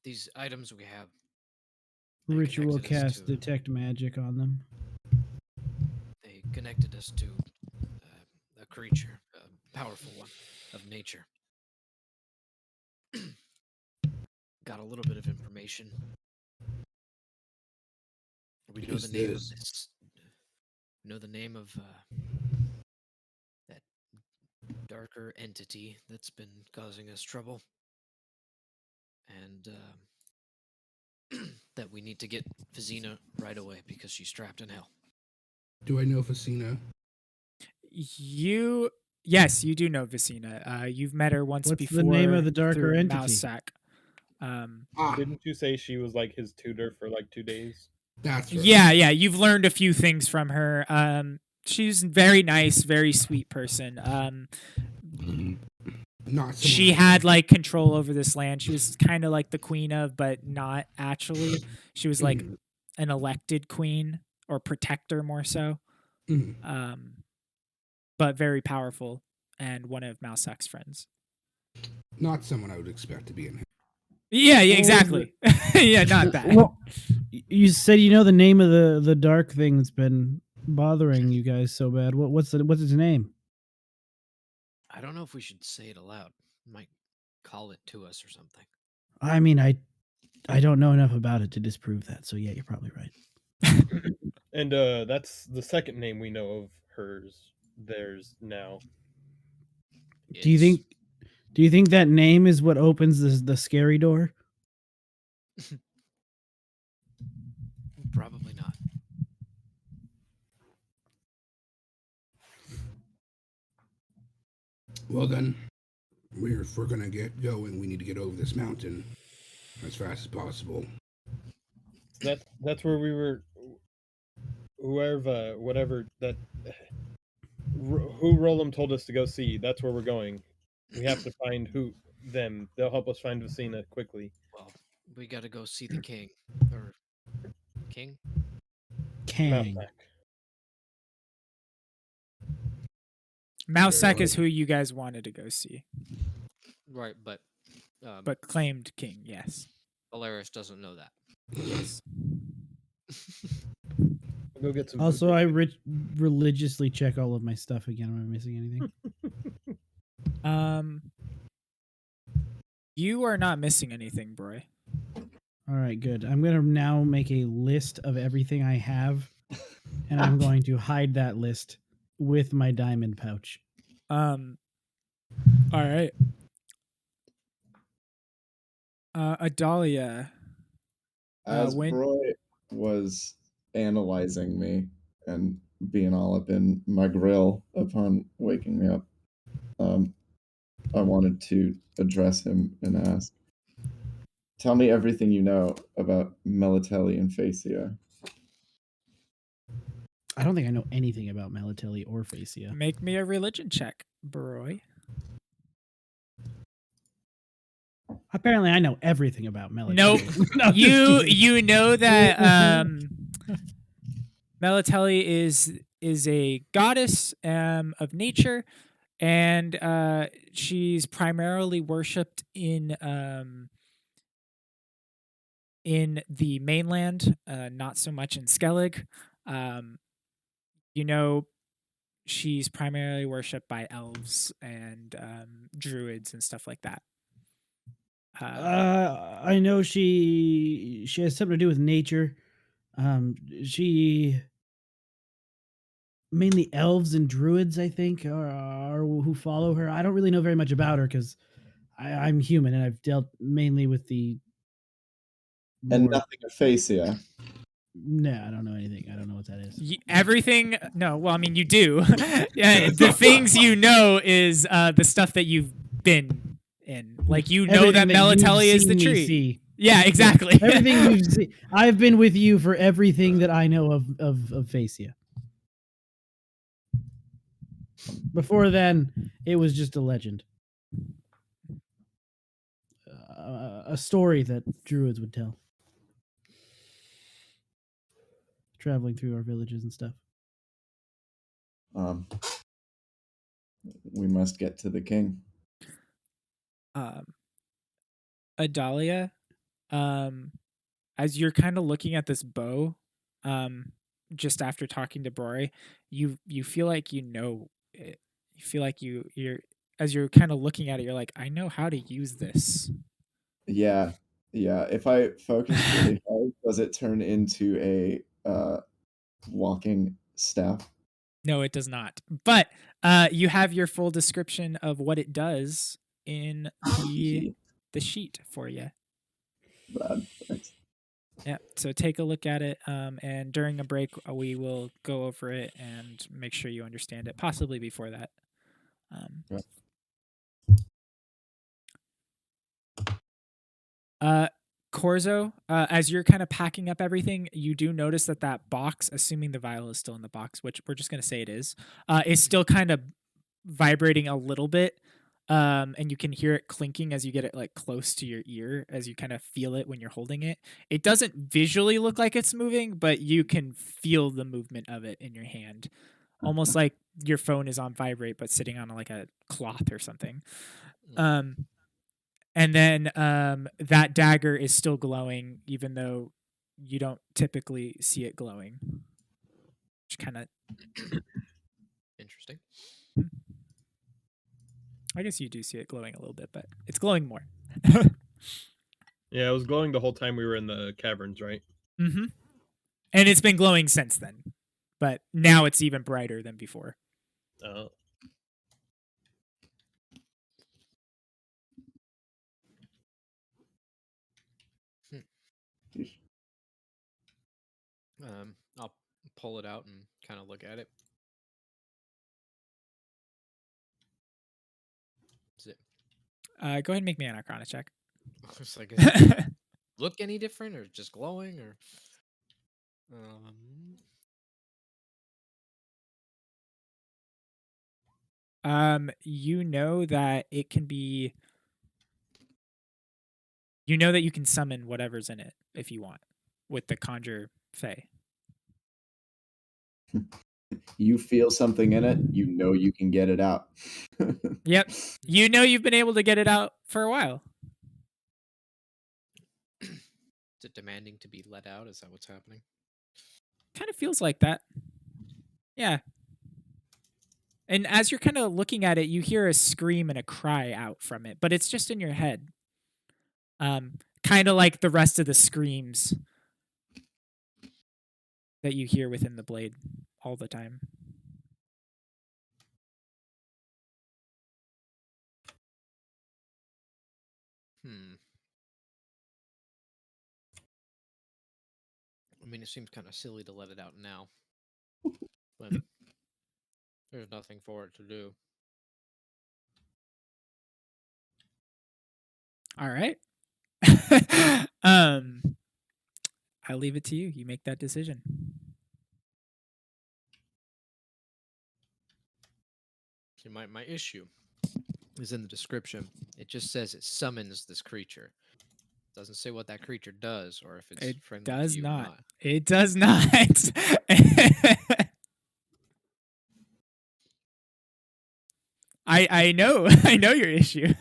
These items we have. Ritual connected us cast to- detect magic on them. They connected us to a creature, a powerful one of nature. Got a little bit of information. We know Who's the name this? of this. We know the name of that darker entity that's been causing us trouble, and that we need to get Vizina right away because she's trapped in hell. Do I know Facina? Yes, you do know Vicina. You've met her once What's before. the name of the darker through entity? Mousesack. Didn't you say she was like his tutor for like 2 days? That's right. Yeah, you've learned a few things from her. She's very nice, very sweet person. Not someone She I- had like control over this land. She was kind of like the queen of, but not actually. She was like Mhm, an elected queen or protector more so. mhm. But very powerful and one of Mousesack's friends. Not someone I would expect to be in here. Yeah, What was exactly. Yeah, not that. Well, you said you know the name of the dark thing that's been bothering you guys so bad. What's its name? I don't know if we should say it aloud. Might call it to us or something. I mean, I don't know enough about it to disprove that. So yeah, you're probably right. And that's the second name we know of hers. Theirs now. Do you think that name is what opens the scary door? Probably not. Well then, if we're gonna get going, we need to get over this mountain as fast as possible. That's where we were. Whoever, whatever that, who Roland told us to go see. That's where we're going. We have to find them. They'll help us find Vicina quickly. Well, we got to go see the king or king. Kang. Mousesack. Mousesack is who you guys wanted to go see, Right, but but claimed king. Yes. Valeris doesn't know that. Yes. I'll go get some. Also, food I real quick. religiously check all of my stuff again. Am I missing anything? You are not missing anything, Broy. All right, good. I'm gonna now make a list of everything I have, and I'm going to hide that list with my diamond pouch. All right. Adalia. As when- Roy was analyzing me and being all up in my grill upon waking me up. I wanted to address him and ask, tell me everything you know about Melatelli and Facia. I don't think I know anything about Melatelli or Facia. Make me a religion check, Baroy. Apparently, I know everything about Melatelli. Nope. No, I'm just kidding. You know that Melatelli is a goddess of nature, and she's primarily worshipped in the mainland, not so much in Skellig. You know, she's primarily worshipped by elves and druids and stuff like that. I know she has something to do with nature. She mainly elves and druids, I think, are who follow her. I don't really know very much about her because I'm human and I've dealt mainly with the. And more- nothing of Facia. No, I don't know anything. I don't know what that is. Everything. No, well, I mean, you do. Yeah, the things you know is the stuff that you've been in. Like you know that Everything you've Melatelli is the seen me tree. see. Yeah, exactly. Everything you've seen. I've been with you for everything that I know of Facia. Before then, it was just a legend. A story that druids would tell. Traveling through our villages and stuff. We must get to the king. Adalia, as you're kind of looking at this bow, just after talking to Brory, you feel like you know it. You feel like you're as you're kind of looking at it, you're like, I know how to use this. Yeah. If I focus really hard, does it turn into a walking staff? No, it does not. But you have your full description of what it does in the sheet for you. Bad. Thanks. Yeah. So take a look at it, and during a break, we will go over it and make sure you understand it. Possibly before that. Right. Corzo, as you're kind of packing up everything, you do notice that box, assuming the vial is still in the box, which we're just going to say it is still kind of vibrating a little bit. And you can hear it clinking as you get it like close to your ear, as you kind of feel it when you're holding it. It doesn't visually look like it's moving, but you can feel the movement of it in your hand, almost like your phone is on vibrate, but sitting on like a cloth or something. And then that dagger is still glowing, even though you don't typically see it glowing. Which kind of Interesting. I guess you do see it glowing a little bit, but it's glowing more. Yeah, it was glowing the whole time we were in the caverns, right? Mm-hmm. And it's been glowing since then, but now it's even brighter than before. Oh. I'll pull it out and kind of look at it. Is it? Go ahead and make me an Arcana check. It's like, does it look any different, or just glowing, or? You know that it can be. You know that you can summon whatever's in it if you want, with the Conjure Fae. You feel something in it, you know you can get it out. Yep. You know you've been able to get it out for a while. Is it demanding to be let out? Is that what's happening? Kind of feels like that. Yeah. And as you're kind of looking at it, you hear a scream and a cry out from it, but it's just in your head. Kind of like the rest of the screams that you hear within the blade all the time. I mean, it seems kind of silly to let it out now. But there's nothing for it to do. All right. I'll leave it to you. You make that decision. See, my issue is in the description. It just says it summons this creature. It doesn't say what that creature does or if it's It friendly does to you or not. not. It does not. I know. I know your issue.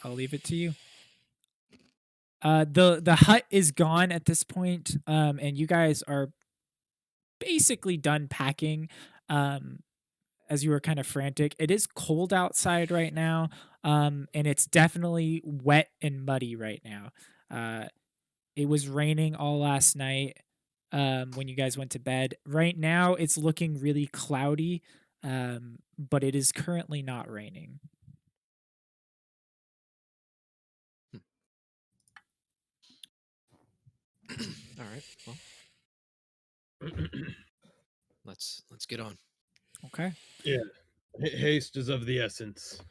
I'll leave it to you. The hut is gone at this point, and you guys are basically done packing. As you were kind of frantic, it is cold outside right now, and it's definitely wet and muddy right now. It was raining all last night when you guys went to bed. Right now, it's looking really cloudy, but it is currently not raining. All right. Well, let's get on. Okay. Yeah. Haste is of the essence.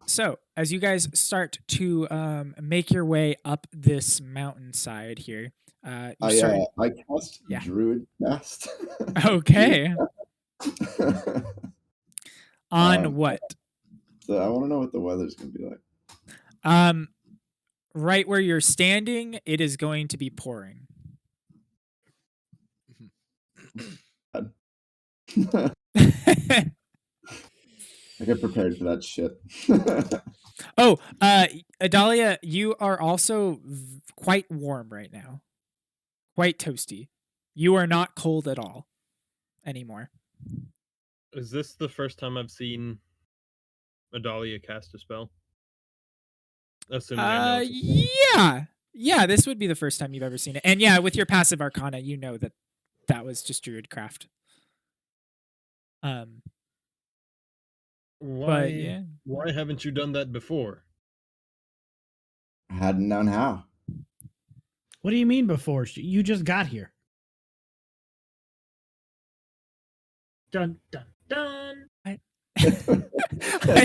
So, as you guys start to make your way up this mountainside here, you start. I cast Yeah. Druid Cast. Okay. On what? So I want to know what the weather's gonna be like. Right where you're standing, it is going to be pouring. I get prepared for that shit. Oh, Adalia, you are also quite warm right now. Quite toasty. You are not cold at all anymore. Is this the first time I've seen Adalia cast a spell? Assuming I know. Yeah, this would be the first time you've ever seen it. And yeah, with your passive arcana, you know that was just druidcraft. But yeah. Why haven't you done that before? I hadn't known how. What do you mean before? You just got here. Dun dun dun. I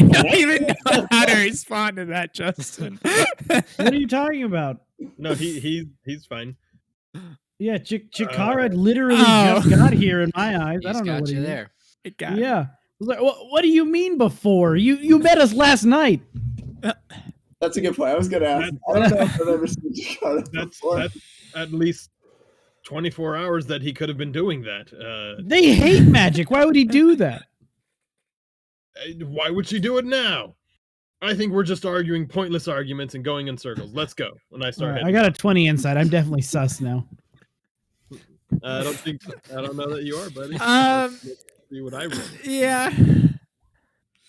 don't even know how to respond to that, Justin. What are you talking about? No, he's fine. Yeah, Chikara literally just got here in my eyes. I don't know what you he there. Yeah. What do you mean before? You met us last night. That's a good point. I was gonna ask. I don't know if I've ever seen Chikara before. That's at least 24 hours that he could have been doing that. They hate magic. Why would he do that? Why would she do it now? I think we're just arguing pointless arguments and going in circles. Let's go. When I start, I got a 20 inside. I'm definitely sus now. I don't think. I don't know that you are, buddy. Let's see what I roll. Yeah.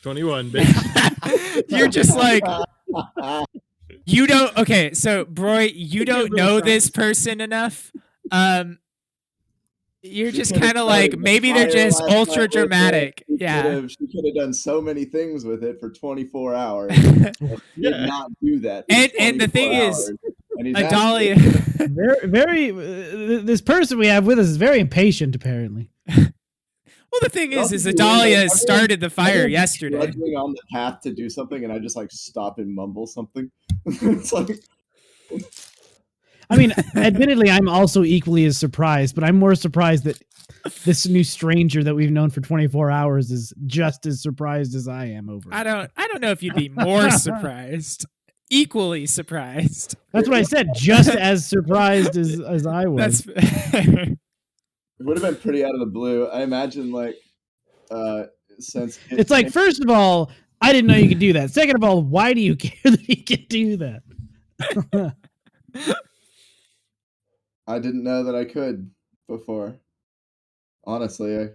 21, bitch. You're just like you don't. Okay, so Broy, you don't know this person enough. You're just kind of like maybe they're just ultra dramatic. Yeah. She could have done so many things with it for 24 hours. Did not do that. And the thing is, Adalia. very this person we have with us is very impatient, apparently. Well, the thing is Adalia started the fire yesterday. On the path to do something, and I just like stop and mumble something. It's like. I mean, admittedly, I'm also equally as surprised, but I'm more surprised that this new stranger that we've known for 24 hours is just as surprised as I am over it. I don't know if you'd be more surprised. Equally surprised. That's what I said. Just as surprised as I was. It would have been pretty out of the blue. I imagine, like, since it's like, first of all, I didn't know you could do that. Second of all, why do you care that he can do that? I didn't know that I could before. Honestly, I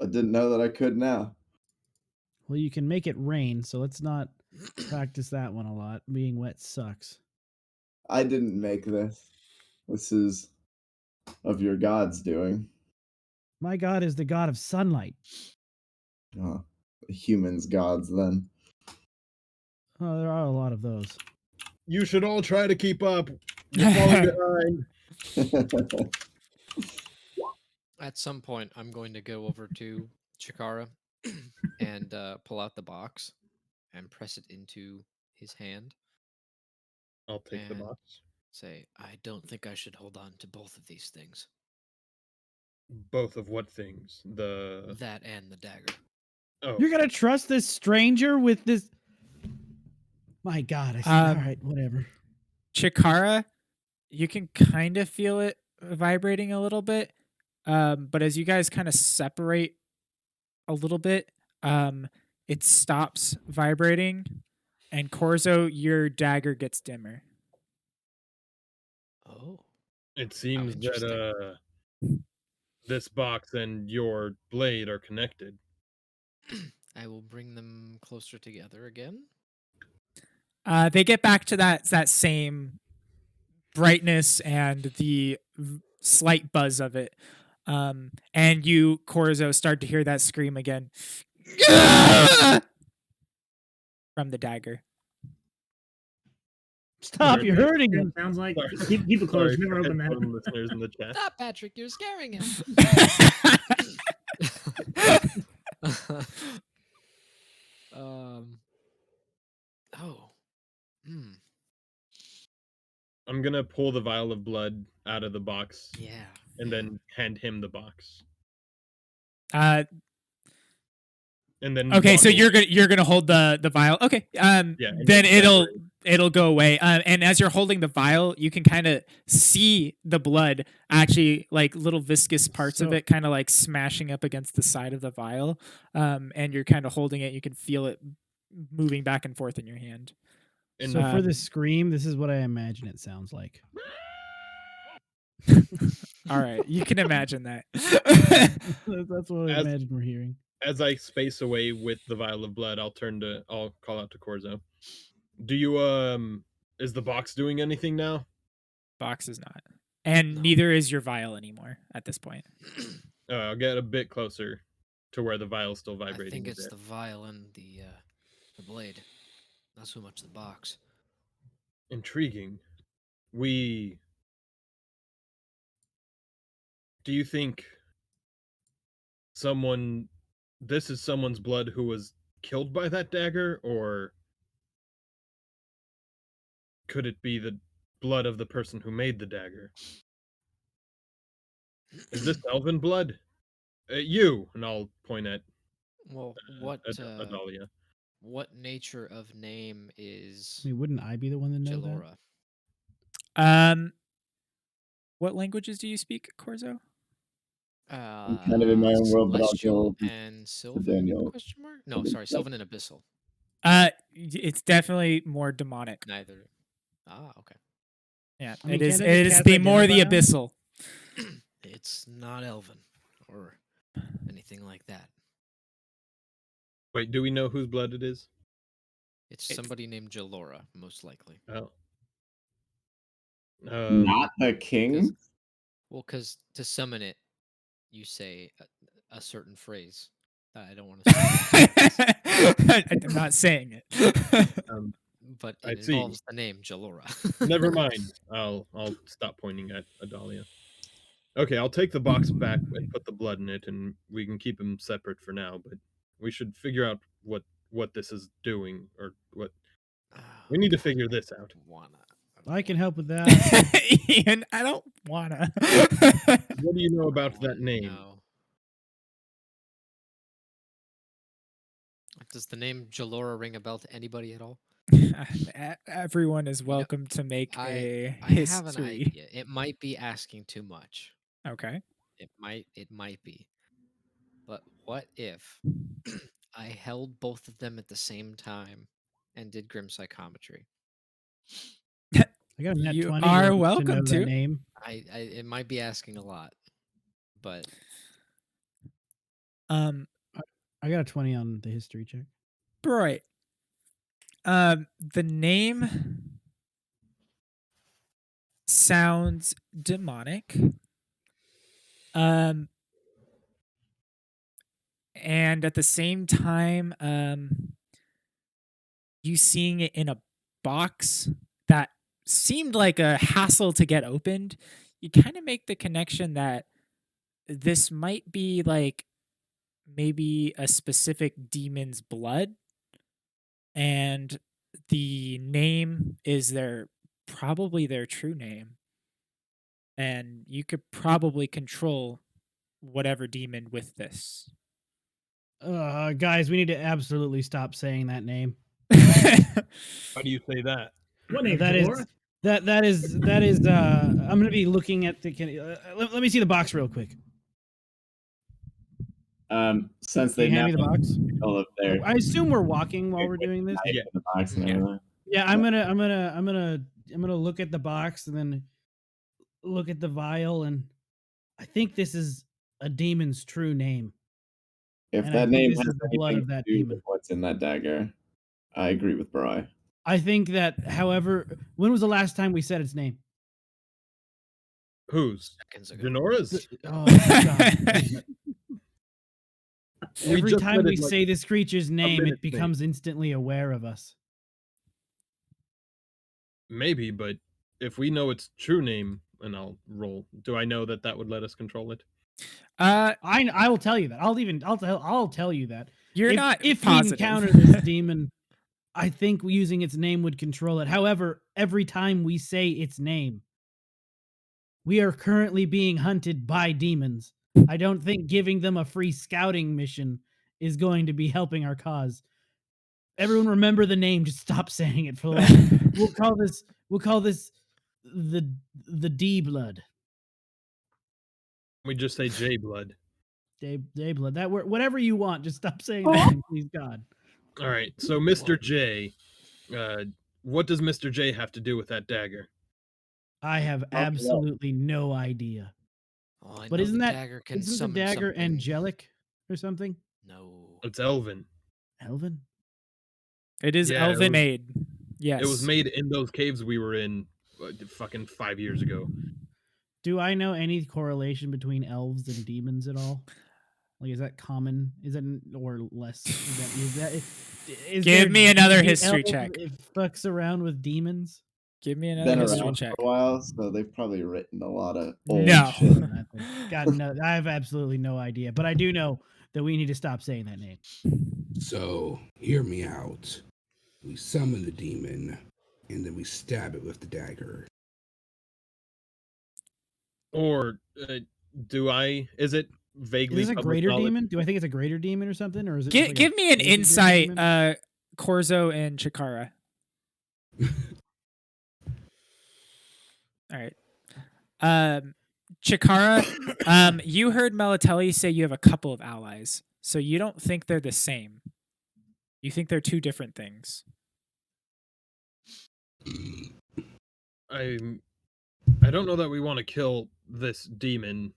didn't know that I could now. Well, you can make it rain, so let's not practice that one a lot. Being wet sucks. I didn't make this. This is of your god's doing. My god is the god of sunlight. Oh, humans' gods, then. Oh, there are a lot of those. You should all try to keep up. You're falling behind. At some point, I'm going to go over to Chikara and pull out the box and press it into his hand. I'll take the And box. say, I don't think I should hold on to both of these things. Both of what things? The That and the dagger. oh, You're gonna trust this stranger with this? My God! I see. All right, whatever. Chikara, you can kind of feel it vibrating a little bit, but as you guys kind of separate a little bit, it stops vibrating, and Corzo, your dagger gets dimmer. Oh. it seems that interesting. this box and your blade are connected. I will bring them closer together again. They get back to that same brightness and the slight buzz of it. And you, Corzo, start to hear that scream again from the dagger. Stop! Sorry. You're hurting him. Sounds like Sorry. keep it closed. Sorry Never for open that. headphone listeners in the chat. Stop, Patrick! You're scaring him. Oh. Hmm. I'm gonna pull the vial of blood out of the box Yeah. and then hand him the box. And then Okay, walk so away. you're gonna hold the vial. Okay. Yeah, and Then just it'll go away. And as you're holding the vial, you can kind of see the blood, actually, like little viscous parts of So- it, kind of like smashing up against the side of the vial. And you're kind of holding it. You can feel it moving back and forth in your hand. And So for Um, the scream, this is what I imagine it sounds like. All right, you can imagine that. That's what I As- imagine we're hearing. as I space away with the vial of blood, I'll call out to Corzo. Do you is the box doing anything now? Box is not, and No. neither is your vial anymore at this point. I'll get a bit closer to where the vial's still I vibrating. think a it's bit. the vial and the blade. Not so much the box. Intriguing. Do you think this is someone's blood who was killed by that dagger, or could it be the blood of the person who made the dagger? Is this elven blood? You, and I'll point at Well, what Adalia. what nature of name is I mean, wouldn't I be the one to know that? Jalora? What languages do you speak, Corzo? I'm kind of in my own world, but I'll Celestial go and Sylvan? Daniel. Question mark? No, think sorry, so. Sylvan and Abyssal. It's definitely more demonic. Neither. Ah, okay. Yeah, I mean, it is. can't It the is cats the more the identify 'em? abyssal. It's not Elven or anything like that. Wait, do we know whose blood it is? It's It's- somebody named Jalora, most likely. Oh. Not the king. Well, because to summon it, you say a certain phrase. I don't want to say, I'm not saying it. but I it see. involves the name Jalora. Never mind. I'll stop pointing at Adalia. Okay, I'll take the box back and put the blood in it, and we can keep them separate for now. But we should figure out what this is doing, or what we need to figure this out. I can help with that. Ian, I don't wanna. What do you know about that name? No. Does the name Jalora ring a bell to anybody at all? Everyone is welcome to make I a have an history. idea. It might be asking too much. Okay. It might be. But what if I held both of them at the same time and did grim psychometry? I got a net You 20 are to welcome know to. that name. I it might be asking a lot, but I got a 20 on the history check. right. The name sounds demonic. And at the same time, you seeing it in a box that seemed like a hassle to get opened, you kind of make the connection that this might be like maybe a specific demon's blood, and the name is probably their true name, and you could probably control whatever demon with this. Guys, we need to absolutely stop saying that name. How do you say that? What name? That is Flora? that is. I'm gonna be looking at the. Let me see the box real quick. Since Can they you hand me the now box? all up there. I assume we're walking while we're doing this. Yeah. The box and Yeah. everything. Yeah, I'm gonna look at the box and then look at the vial, and I think this is a demon's true name. If And I that think name this has is the blood anything of that to do demon. with what's in that dagger, I agree with Bri. I think that, however, when was the last time we said its name? Whose? Seconds ago. Janora's? Oh, God. We Every just time said we it, like, say this creature's name, minute it becomes instantly aware of us. Maybe, but if we know its true name, and I'll roll, do I know that that would let us control it? I will tell you that. I'll tell you that. You're not if positive. we encounter this demon, I think using its name would control it. However, every time we say its name, we are currently being hunted by demons. I don't think giving them a free scouting mission is going to be helping our cause. Everyone remember the name, just stop saying it for the love. We'll call this the D blood. We just say J blood. Day blood. That word, whatever you want, just stop saying that name, please God. All right. So Mr. J, what does Mr. J have to do with that dagger? I have absolutely no idea. Oh, I But know isn't the that dagger can isn't the summon dagger something. angelic or something? No. It's Elven. Elven? It is Yeah, it elven was- made. Yes. It was made in those caves we were in fucking 5 years ago. Do I know any correlation between elves and demons at all? Like, is that common? Is that or less? Is Give there- me another do history elves check. Fucks around with demons. Give me Been another history around check. for a while, so they've probably written a lot of old No. shit. God, no, I have absolutely no idea. But I do know that we need to stop saying that name. So, hear me out. We summon the demon, and then we stab it with the dagger. Or is it vaguely Is this a public greater knowledge? demon? Do I think it's a greater demon or something? Or is it just like a Give me an basic insight, demon? Corzo and Chikara. All right. Chikara, you heard Melatelli say you have a couple of allies, so you don't think they're the same. You think they're two different things. I don't know that we want to kill this demon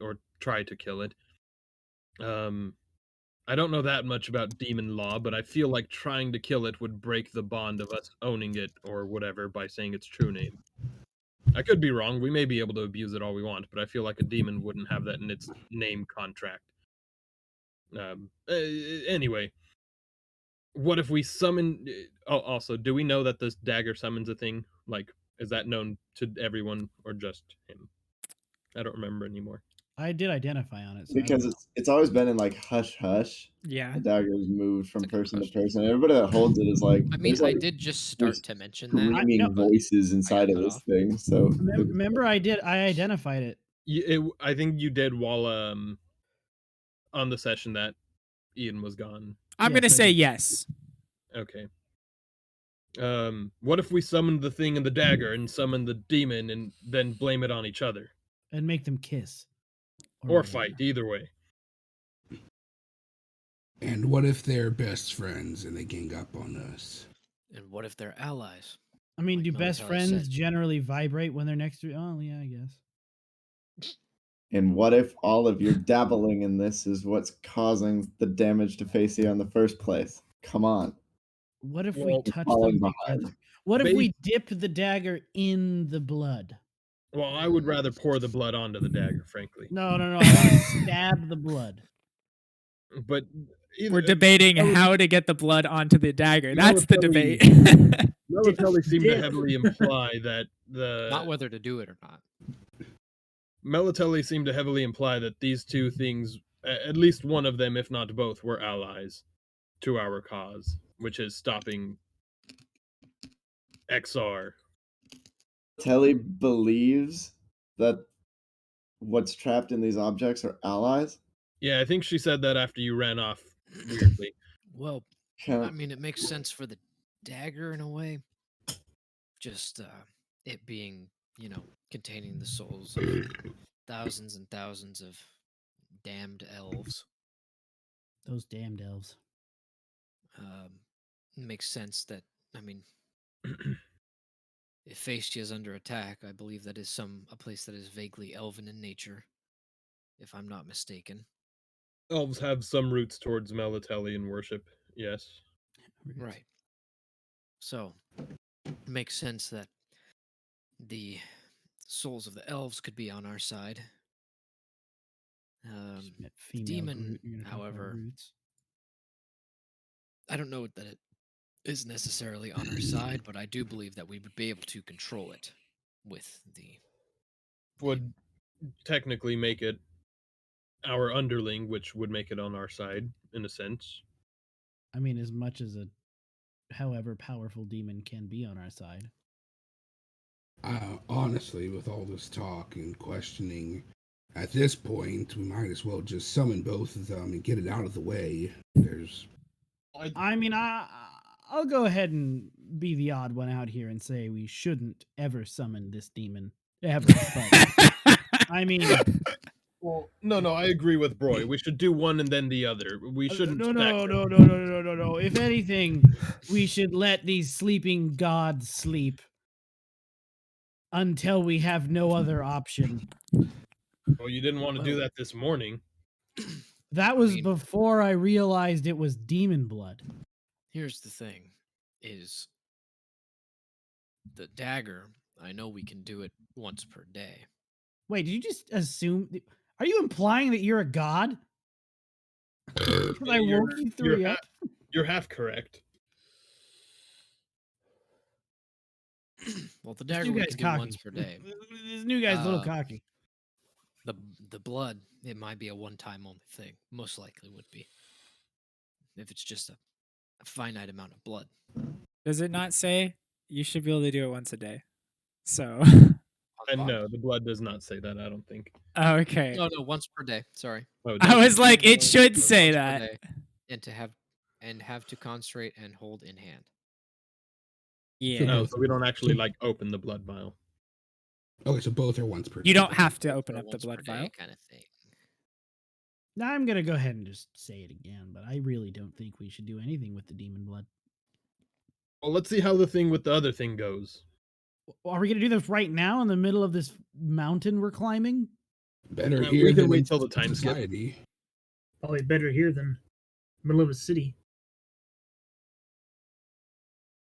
or try to kill it. I don't know that much about demon law, but I feel like trying to kill it would break the bond of us owning it or whatever by saying its true name. I could be wrong. We may be able to abuse it all we want, but I feel like a demon wouldn't have that in its name contract. Anyway, what if we summon? Also, do we know that this dagger summons a thing? Like, is that known to everyone or just him? I don't remember anymore. I did identify on it. So I Because don't know. it's always been in like hush hush. Yeah. The dagger is moved from That's a good person to question. person. Everybody that holds it is like, I mean, there's, I like, did just there's start to mention that. screaming no, but voices inside of cut this off. thing. So Remember, I identified it. I think you did while on the session that Ian was gone. I'm Yes, gonna I say did. yes. Okay. What if we summoned the thing and the dagger and summon the demon and then blame it on each other And make them kiss. or whatever. fight? Either way. And what if they're best friends and they gang up on us? And what if they're allies? I mean, Like do best Melatelli friends said. generally vibrate when they're next to? Oh, yeah, I guess. and what if all of your dabbling in this is what's causing the damage to Facey in the first place? Come on. What if Well, we touch falling them behind. together? What if Bas- we dip the dagger in the blood? Well, I would rather pour the blood onto the dagger, frankly. No. I want to stab the blood. But either, We're debating that would- how to get the blood onto the dagger. You know That's what's the really- debate. Melatelli seemed to Dip. heavily imply that Not whether to do it or not. Melatelli seemed to heavily imply that these two things, at least one of them, if not both, were allies to our cause, which is stopping XR. Telly believes that what's trapped in these objects are allies. Yeah, I think she said that after you ran off weirdly. Well, Can I mean, it makes sense for the dagger in a way. Just it being, containing the souls of thousands and thousands of damned elves. Those damned elves. Makes sense that, I mean, if Phaestia is under attack, I believe that is a place that is vaguely elven in nature, if I'm not mistaken. Elves have some roots towards Melatellian worship, yes. Right. So, it makes sense that the souls of the elves could be on our side. Met female demon, Groot, you're gonna talk about however, roots. I don't know that it is necessarily on our side, but I do believe that we would be able to control it with the. Would technically make it our underling, which would make it on our side, in a sense. I mean, as much as a however powerful demon can be on our side. Honestly, with all this talk and questioning, at this point, we might as well just summon both of them and get it out of the way. There's. I mean, I'll go ahead and be the odd one out here and say we shouldn't ever summon this demon ever. But I mean, Well, no, I agree with Broy. We should do one and then the other. We shouldn't. No. If anything, we should let these sleeping gods sleep until we have no other option. Well, you didn't want to do that this morning. That was mean- before I realized it was demon blood. Here's the thing: is the dagger. I know we can do it once per day. Wait, did you just assume? Are you implying that you're a god? Because I You're- woke you three you're up. You're half correct. Well, the This dagger new we guy's can do cocky. once per day. This new guy's a little Uh, cocky. The blood, it might be a one-time only thing. Most likely would be. If it's just a finite amount of blood. Does it not say you should be able to do it once a day? So, And no, the blood does not say that, I don't think. okay. No, once per day. Sorry. Oh, I was like, it should say Once per that. day, and have to concentrate and hold in hand. Yeah. No, so we don't actually open the blood vial. Okay, so both are once per. You don't have to open Or up the once per blood day vial. kind of thing. Now I'm gonna go ahead and just say it again, but I really don't think we should do anything with the demon blood. Well, let's see how the thing with the other thing goes. Are we gonna do this right now in the middle of this mountain we're climbing? Better We here can than wait in till the time skip. society. Probably better here than middle of a city.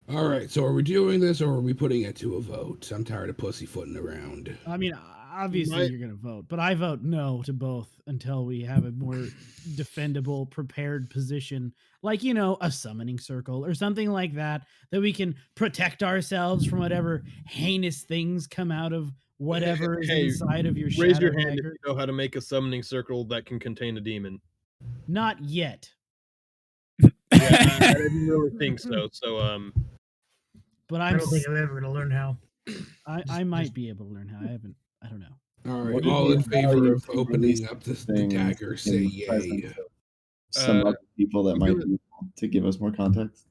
All right, so are we doing this or are we putting it to a vote? I'm tired of pussyfooting around. I mean, obviously My- you're gonna vote, but I vote no to both until we have a more defendable, prepared position, like a summoning circle or something like that, that we can protect ourselves from whatever heinous things come out of whatever is Hey, inside of your Raise shadow your hand dagger. if you know how to make a summoning circle that can contain a demon. Not yet, Yeah, I didn't really think so. So, but I I'm. don't think I'm ever gonna learn how. I might be able to learn how. I don't know. All right, What would all be in a favor value of to opening release up the things dagger, in say the yay. presence of some other people that might be able to give us more context?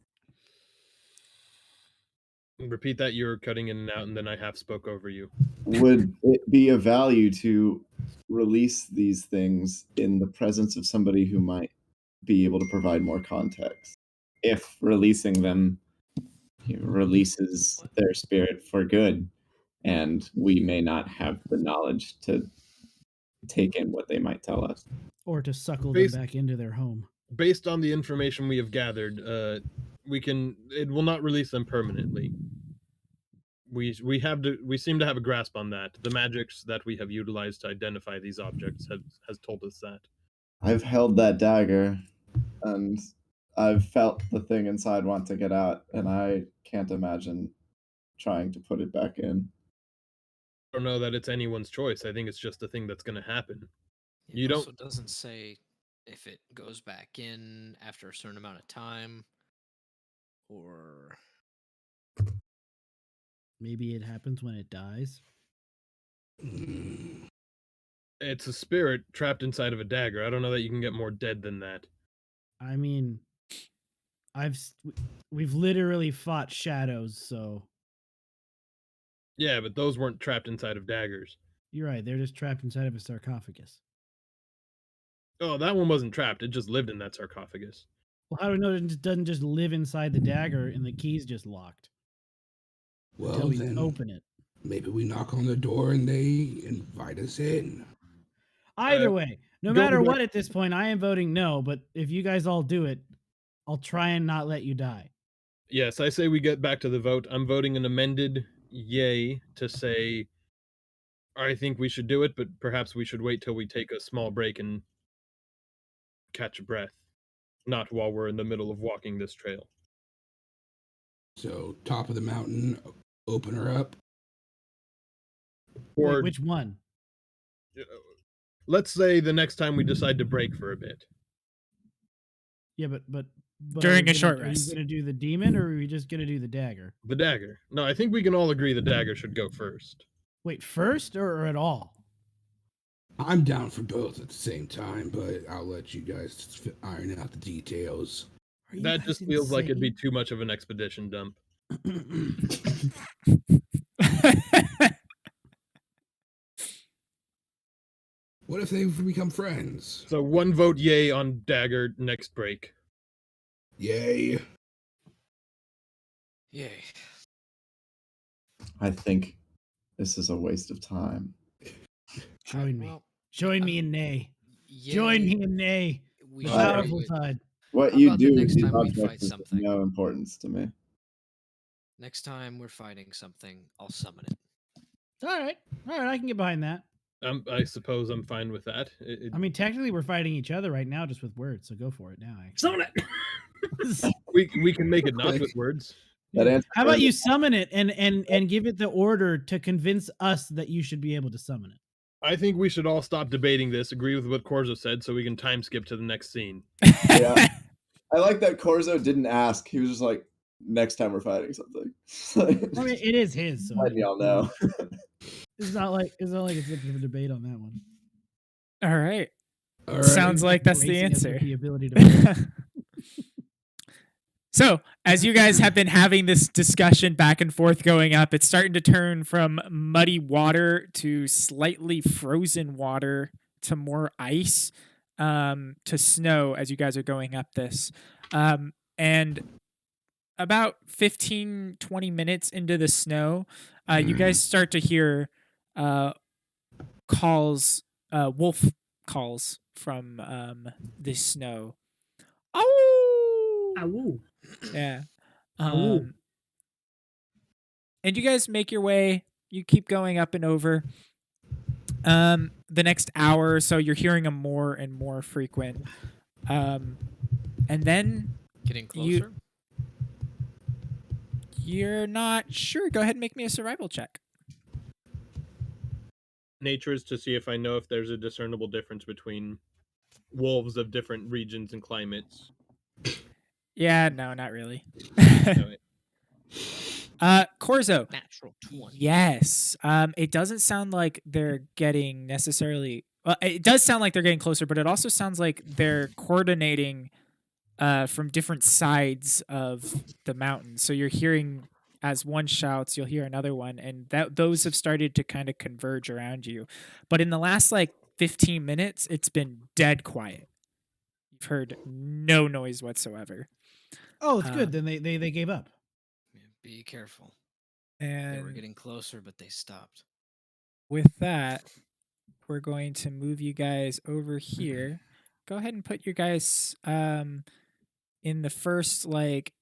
repeat that. You're cutting in and out, and then I half spoke over you. Would it be of value to release these things in the presence of somebody who might be able to provide more context? If releasing them releases their spirit for good, and we may not have the knowledge to take in what they might tell us. Or to suckle Bas- them back into their home. Based on the information we have gathered, it will not release them permanently. We seem to have a grasp on that. The magics that we have utilized to identify these objects has told us that. I've held that dagger, and I've felt the thing inside want to get out, and I can't imagine trying to put it back in. I don't know that it's anyone's choice. I think it's just a thing that's going to happen. It You don't- also doesn't say if it goes back in after a certain amount of time, or Maybe it happens when it dies. It's a spirit trapped inside of a dagger. I don't know that you can get more dead than that. I mean, we've literally fought shadows, so Yeah, but those weren't trapped inside of daggers. you're right. They're just trapped inside of a sarcophagus. Oh, that one wasn't trapped. It just lived in that sarcophagus. Well, how do we know it doesn't just live inside the dagger and the key's just locked Well, until we then open it? maybe we knock on the door and they invite us in. Either way, no go matter back- what, at this point, I am voting no. But if you guys all do it, I'll try and not let you die. Yes, I say we get back to the vote. I'm voting an amended yay to say I think we should do it, but perhaps we should wait till we take a small break and catch a breath. Not while we're in the middle of walking this trail. So, top of the mountain, open her up. Wait, Or which one? let's say the next time we decide to break for a bit. Yeah, but During are a we short gonna- Are rest. you gonna do the demon, or are we just gonna do the dagger? The dagger. No, I think we can all agree the dagger should go first. Wait, first or at all? I'm down for both at the same time, but I'll let you guys iron out the details. Are you That guys just feels like it'd be insane? too much of an expedition dump. What if they become friends? So one vote yay on dagger next break. Yay. yay. I think this is a waste of time. Join me. Well, Join me in nay. yay, Join me in nay. We The should do powerful it. tide. What How you about the do next with these time we fight objects is of something? no importance to me. Next time we're fighting something, I'll summon it. All right, I can get behind that. I suppose I'm fine with that. I mean, technically, we're fighting each other right now, just with words. So go for it now. Actually, Summon it. we can make it not with words. That Yeah. answer How about you summon it and give it the order to convince us that you should be able to summon it? I think we should all stop debating this, agree with what Corzo said, so we can time skip to the next scene. Yeah. I like that Corzo didn't ask. He was just like, next time we're fighting something. I mean, it is his. So I Let mean, y'all know. it's not like it's up for debate on that one. All right. All right. Sounds like that's the Gracing us with answer. The ability to vote. So, as you guys have been having this discussion back and forth going up, it's starting to turn from muddy water to slightly frozen water to more ice to snow as you guys are going up this. And about 15, 20 minutes into the snow, you guys start to hear calls, wolf calls from the snow. Oh! Ow. Yeah. Ooh. And you guys make your way. You keep going up and over. The next hour or so, you're hearing them more and more frequent. And then Getting You- closer. you're not sure. Go ahead and make me a survival check. Nature is to see if I know if there's a discernible difference between wolves of different regions and climates. Yeah, no, not really. No, Corzo. Natural 20. Yes. It doesn't sound like they're getting necessarily. Well, it does sound like they're getting closer, but it also sounds like they're coordinating from different sides of the mountain. So you're hearing as one shouts, you'll hear another one, and those have started to kind of converge around you. But in the last like 15 minutes, it's been dead quiet. You've heard no noise whatsoever. Oh, it's good. Then they gave up. Yeah, be careful. They were And getting closer, but they stopped. with that, we're going to move you guys over here. Go ahead and put your guys in the first like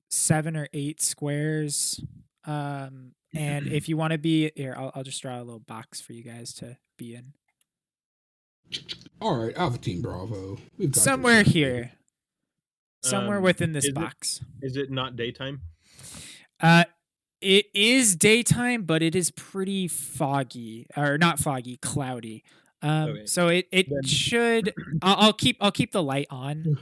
7 or 8 squares. And if you want to be here, I'll just draw a little box for you guys to be in. All right, Alpha Team Bravo. We've got this. Somewhere here. somewhere within this is box. Is it not daytime? It is daytime, but it is pretty foggy, or not foggy, cloudy. Okay. So it Then- should. I'll keep the light on.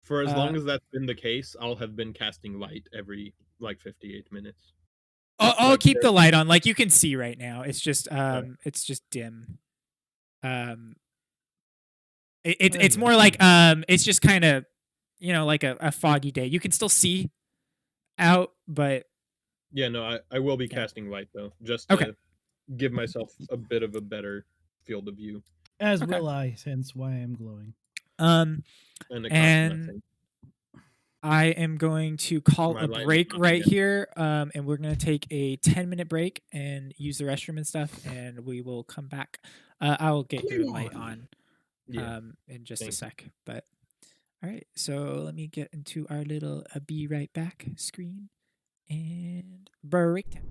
For as Uh, long as that's been the case, I'll have been casting light every like 58 minutes. I'll Like, keep the there- light on. Like you can see right now, it's just Right. it's just dim. It's Alright, more like it's just kind of, like a foggy day. You can still see out, but Yeah, no, I will be Yeah. casting light though, just Okay. to give myself a bit of a better field of view As Okay. will I, hence why I'm glowing. and it costs And nothing. I am going to call My a light is break not right again. here, and we're going to take a 10-minute break and use the restroom and stuff, and we will come back. I'll get your light on Yeah. in just a Thank you. sec. But all right, so let me get into our little be right back screen and break time.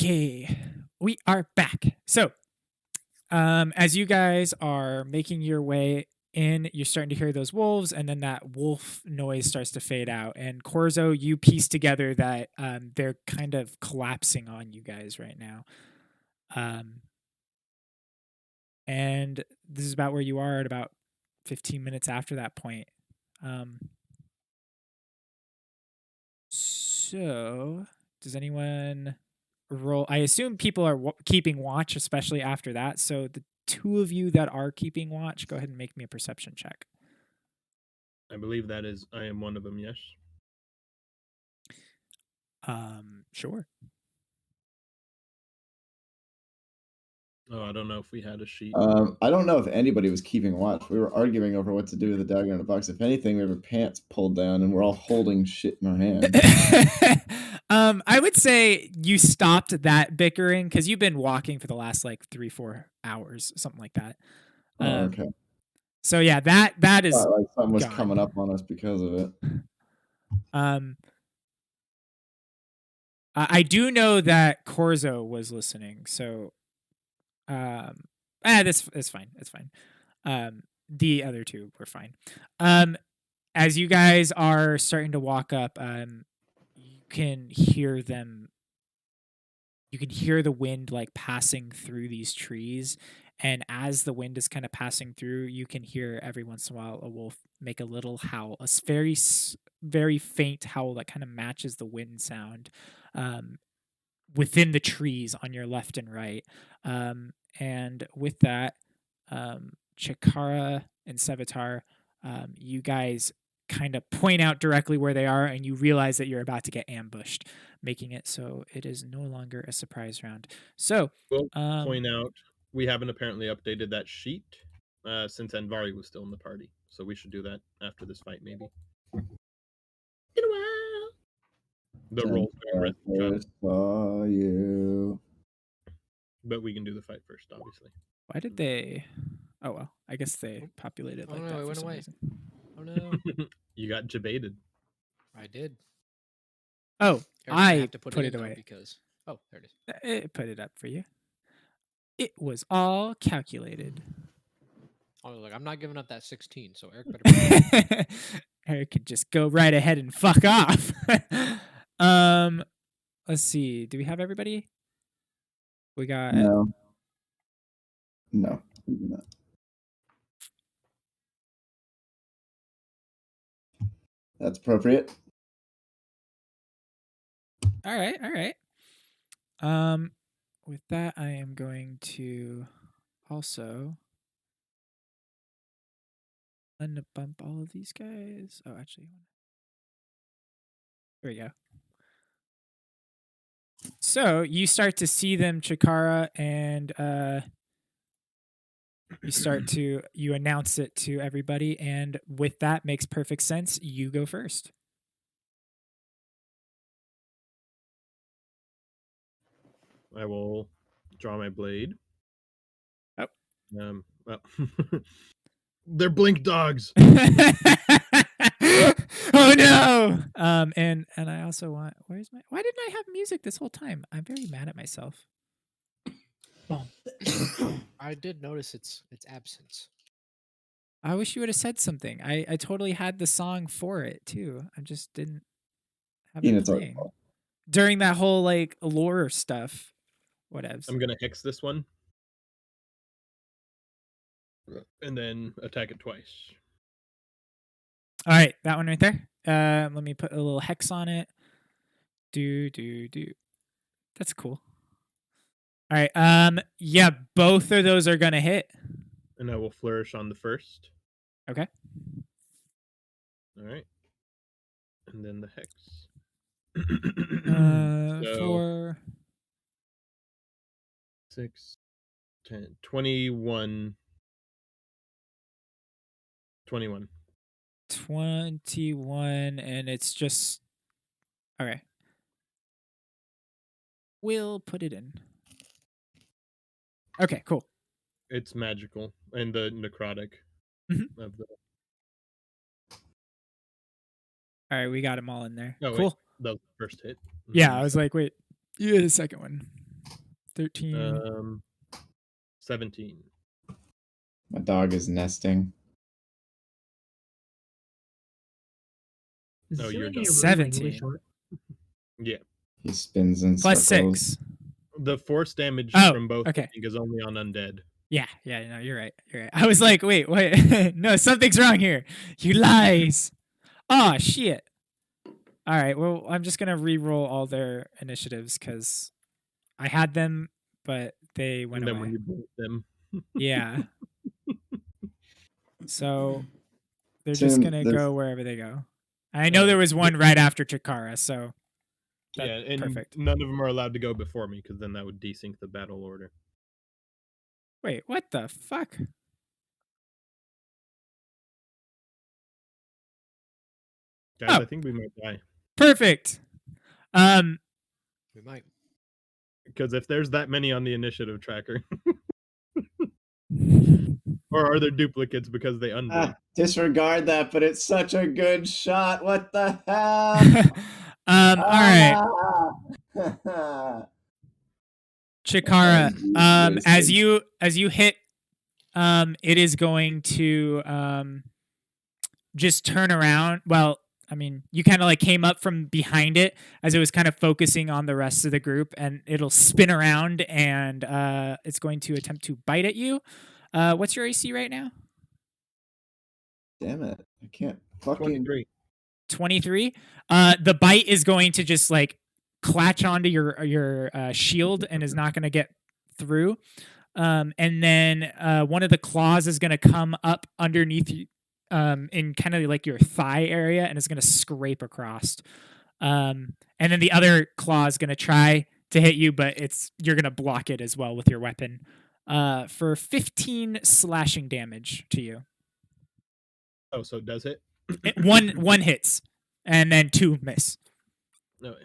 Okay, we are back. So, as you guys are making your way in, you're starting to hear those wolves, and then that wolf noise starts to fade out. And Corzo, you piece together that they're kind of collapsing on you guys right now. And this is about where you are at about 15 minutes after that point. So, does anyone roll? I assume people are keeping watch, especially after that. So, the two of you that are keeping watch, go ahead and make me a perception check. I believe that is. I am one of them. Yes. Sure. Oh, I don't know if we had a sheet. I don't know if anybody was keeping watch. We were arguing over what to do with the dagger in the box. If anything, we have our pants pulled down and we're all holding shit in our hands. I would say you stopped that bickering because you've been walking for the last like 3-4 hours, something like that. Oh, okay. So yeah, that is Thought like something was gone. coming up on us because of it. I do know that Corzo was listening, so this is fine. It's fine. The other two were fine. As you guys are starting to walk up, you can hear them. You can hear the wind like passing through these trees, and as the wind is kind of passing through, you can hear every once in a while a wolf make a little howl, a very faint howl that kind of matches the wind sound. Within the trees on your left and right. And with that, Chikara and Sevatar, you guys kind of point out directly where they are, and you realize that you're about to get ambushed, making it so it is no longer a surprise round. So, We'll point out we haven't apparently updated that sheet since Anvari was still in the party, so we should do that after this fight, maybe. In a while. The roll, Saw you. but we can do the fight first, obviously. Why did they? Oh well, I guess they populated like that for some reason. Oh no, You got debated. I did. Oh, I I have to put put it in though away. because there it is. It put it up for you. It was all calculated. Oh, look, I'm not giving up that 16, so Eric better. Eric could just go right ahead and fuck off. Let's see. Do we have everybody? We got No. No, we do not. That's appropriate. all right, all right. With that, I am going to also unbump all of these guys. Oh, actually, there we go. So you start to see them, Chikara, and you announce it to everybody, and with that makes perfect sense. You go first. I will draw my blade. Oh. Well, they're blink dogs. Oh no. And I also want. Why didn't I have music this whole time? I'm very mad at myself. I did notice its absence. I wish you would have said something. I totally had the song for it too. I just didn't have it playing during that whole like lore stuff. Whatevs. I'm gonna hex this one, and then attack it twice. All right, that one right there. Let me put a little hex on it. Do. That's cool. All right. Yeah, both of those are gonna hit. And I will flourish on the first. Okay. All right. And then the hex. For 6, 10, 21. 21. 21, and it's just okay. We'll put it in. Okay, cool. It's magical and the necrotic of the. All right, we got them all in there. Oh, cool. Wait, that was the first hit. Yeah, I was like, wait, you had a second one. 13. 17. My dog is nesting. Is the No, you're ceiling in done. your room like really 17. short? Yeah. He spins in Plus circles. 6. The force damage Oh, from both I okay. think is only on undead. Yeah, no, you're right. You're right. I was like, wait. No, something's wrong here. You lies. Oh, shit. All right, well, I'm just going to re-roll all their initiatives because I had them, but they went And then away. when you blink them. Yeah. So they're Tim, just going to there's- go wherever they go. I know there was one right after Chikara, so that's Yeah, and perfect. none of them are allowed to go before me because then that would desync the battle order. Wait, what the fuck? Guys, Oh. I think we might die. Perfect. We might. Because if there's that many on the initiative tracker, or are there duplicates because they unblink? Disregard that, but it's such a good shot. What the hell? All right. Chikara, as you hit, it is going to just turn around. Well, I mean, you kind of like came up from behind it as it was kind of focusing on the rest of the group, and it'll spin around and it's going to attempt to bite at you. What's your AC right now? Damn it. I can't fucking 23. 23. The bite is going to just like clatch onto your shield and is not going to get through. And then one of the claws is going to come up underneath you, in kind of like your thigh area, and it's going to scrape across. And then the other claw is going to try to hit you, but you're going to block it as well with your weapon. For 15 slashing damage to you. Oh, so does it? One hits, and then 2 miss. No.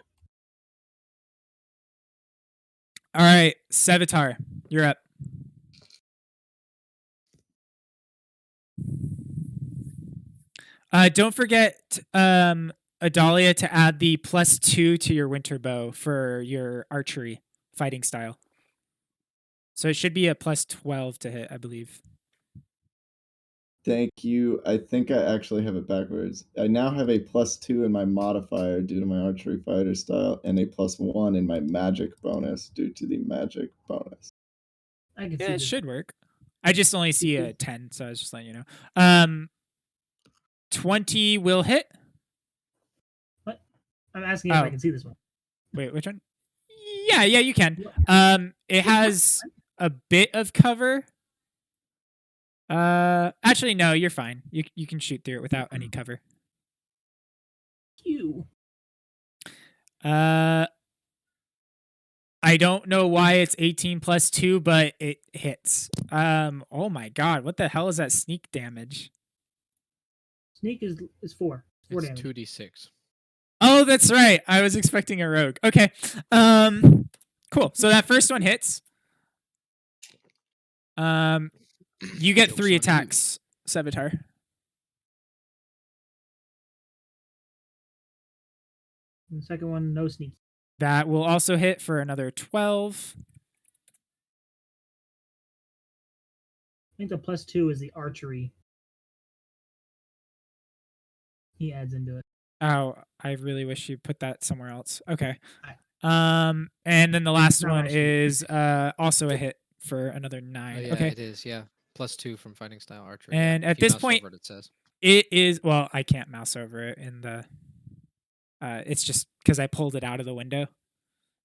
All right, Sevatar, you're up. Don't forget, Adalia, to add the +2 to your winter bow for your archery fighting style. So it should be a +12 to hit, I believe. Thank you. I think I actually have it backwards. I now have a +2 in my modifier due to my archery fighter style, and a +1 in my magic bonus due to the magic bonus. I can see Yeah, it this. should work. I just only see a 10, so I was just letting you know. 20 will hit. What? I'm asking if Oh. I can see this one. Wait, which one? Yeah, you can. It has a bit of cover. Actually, no, you're fine. You can shoot through it without any cover. You. I don't know why it's 18 plus 2, but it hits. Oh my god, what the hell is that sneak damage? Sneak is 4. 4 It's damage. 2d6. Oh, that's right. I was expecting a rogue. Okay. Cool. So that first one hits. You get Joke's 3 on you. attacks, Sevatar. And the second one, no sneak. That will also hit for another 12. I think the +2 is the archery. He adds into it. Oh, I really wish you put that somewhere else. Okay. Alright. And then the last Not one my sheet. is also a hit for another 9. Oh, yeah, Okay. it is. Yeah, +2 from fighting style archery. And yeah. at If you this mouse point, over it, it says. it is, well, I can't mouse over it in the it's just because I pulled it out of the window.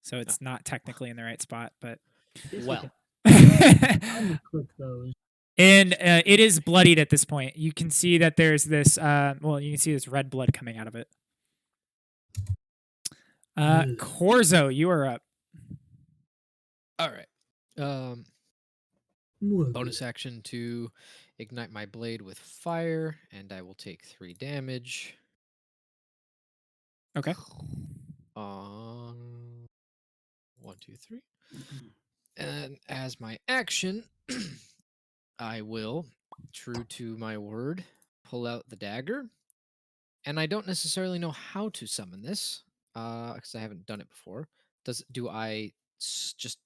So it's not technically in the right spot, but Yes, we Well. can. I'm click those. and it is bloodied at this point. You can see that there's this you can see this red blood coming out of it. Ugh. Corzo, you are up. All right. More Bonus good. action to ignite my blade with fire, and I will take 3 damage. Okay. 1, 2, 3. And as my action, I will, true to my word, pull out the dagger. And I don't necessarily know how to summon this, because I haven't done it before. Do I just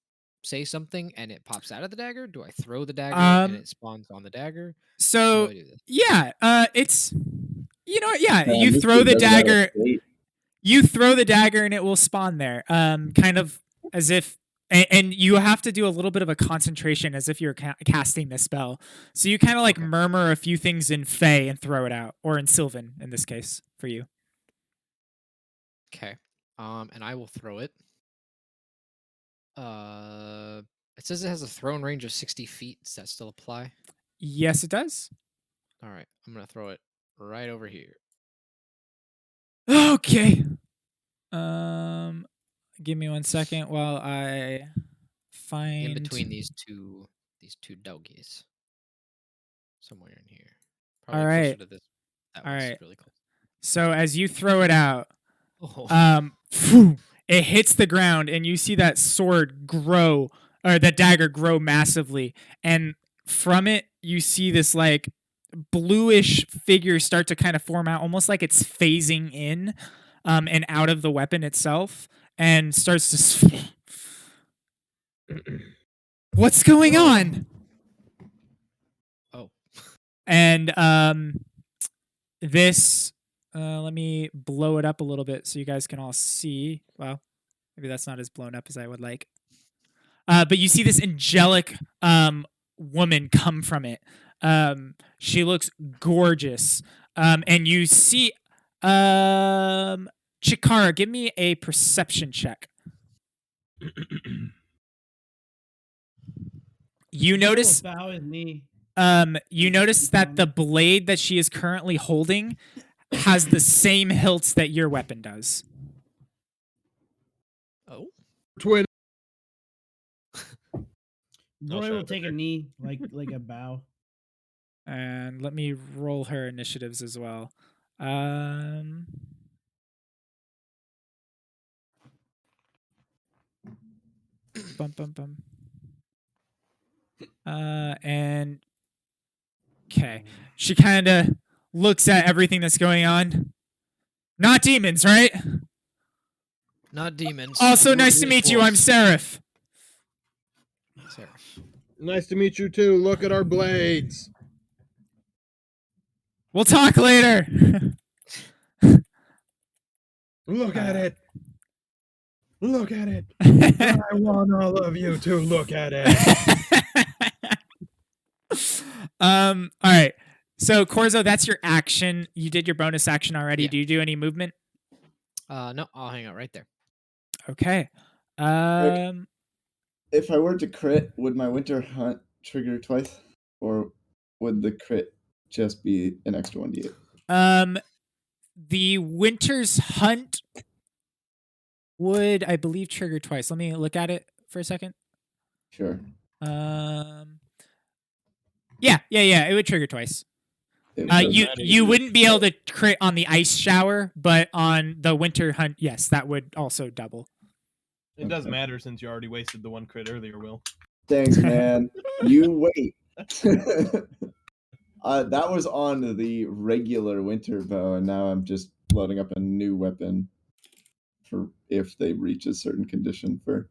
say something and it pops out of the dagger? Do I throw the dagger and it spawns on the dagger? How So do I do this? yeah, it's yeah. Man, You this throw dude the doesn't have a dagger. fate. You throw the dagger and it will spawn there. Kind of as if. And you have to do a little bit of a concentration as if you're casting the spell. So you kind of like murmur a few things in Fey and throw it out, or in Sylvan in this case for you. Okay. And I will throw it. It says it has a thrown range of 60 feet. Does that still apply? Yes, it does. All right. I'm gonna throw it right over here. Okay. Give me 1 second while I find In between these two doggies. Somewhere in here. Probably All closer right. to this. That All one's right. really close. So as you throw it out, Oh. it hits the ground, and you see that sword grow, or that dagger grow massively, and from it you see this like bluish figure start to kind of form out, almost like it's phasing in, and out of the weapon itself, and starts to. What's going on? Oh. And this. Let me blow it up a little bit so you guys can all see. Well, maybe that's not as blown up as I would like. But you see this angelic woman come from it. She looks gorgeous. And you see Chikara, give me a perception check. You notice Bow his knee. you notice that the blade that she is currently holding has the same hilts that your weapon does. Oh. Twin. Roy will take a knee like a bow. And let me roll her initiatives as well. Bum, bum, bum. And okay, she kind of looks at everything that's going on. Not demons, right? Not demons. Also, We're nice to really meet you. I'm close. Seraph. Seraph. Nice to meet you too. Look at our blades. We'll talk later. Look at it. Look at it. I want all of you to look at it. All right. So Corzo, that's your action. You did your bonus action already. Yeah. Do you do any movement? No, I'll hang out right there. Okay. If I were to crit, would my winter hunt trigger twice, or would the crit just be an extra 1d8? The winter's hunt would, I believe, trigger twice. Let me look at it for a second. Sure. Yeah, it would trigger twice. You wouldn't be able to crit on the ice shower, but on the winter hunt, yes, that would also double. It does matter since you already wasted the one crit earlier, Will. Thanks, man. You wait. That was on the regular winter bow, and now I'm just loading up a new weapon for if they reach a certain condition for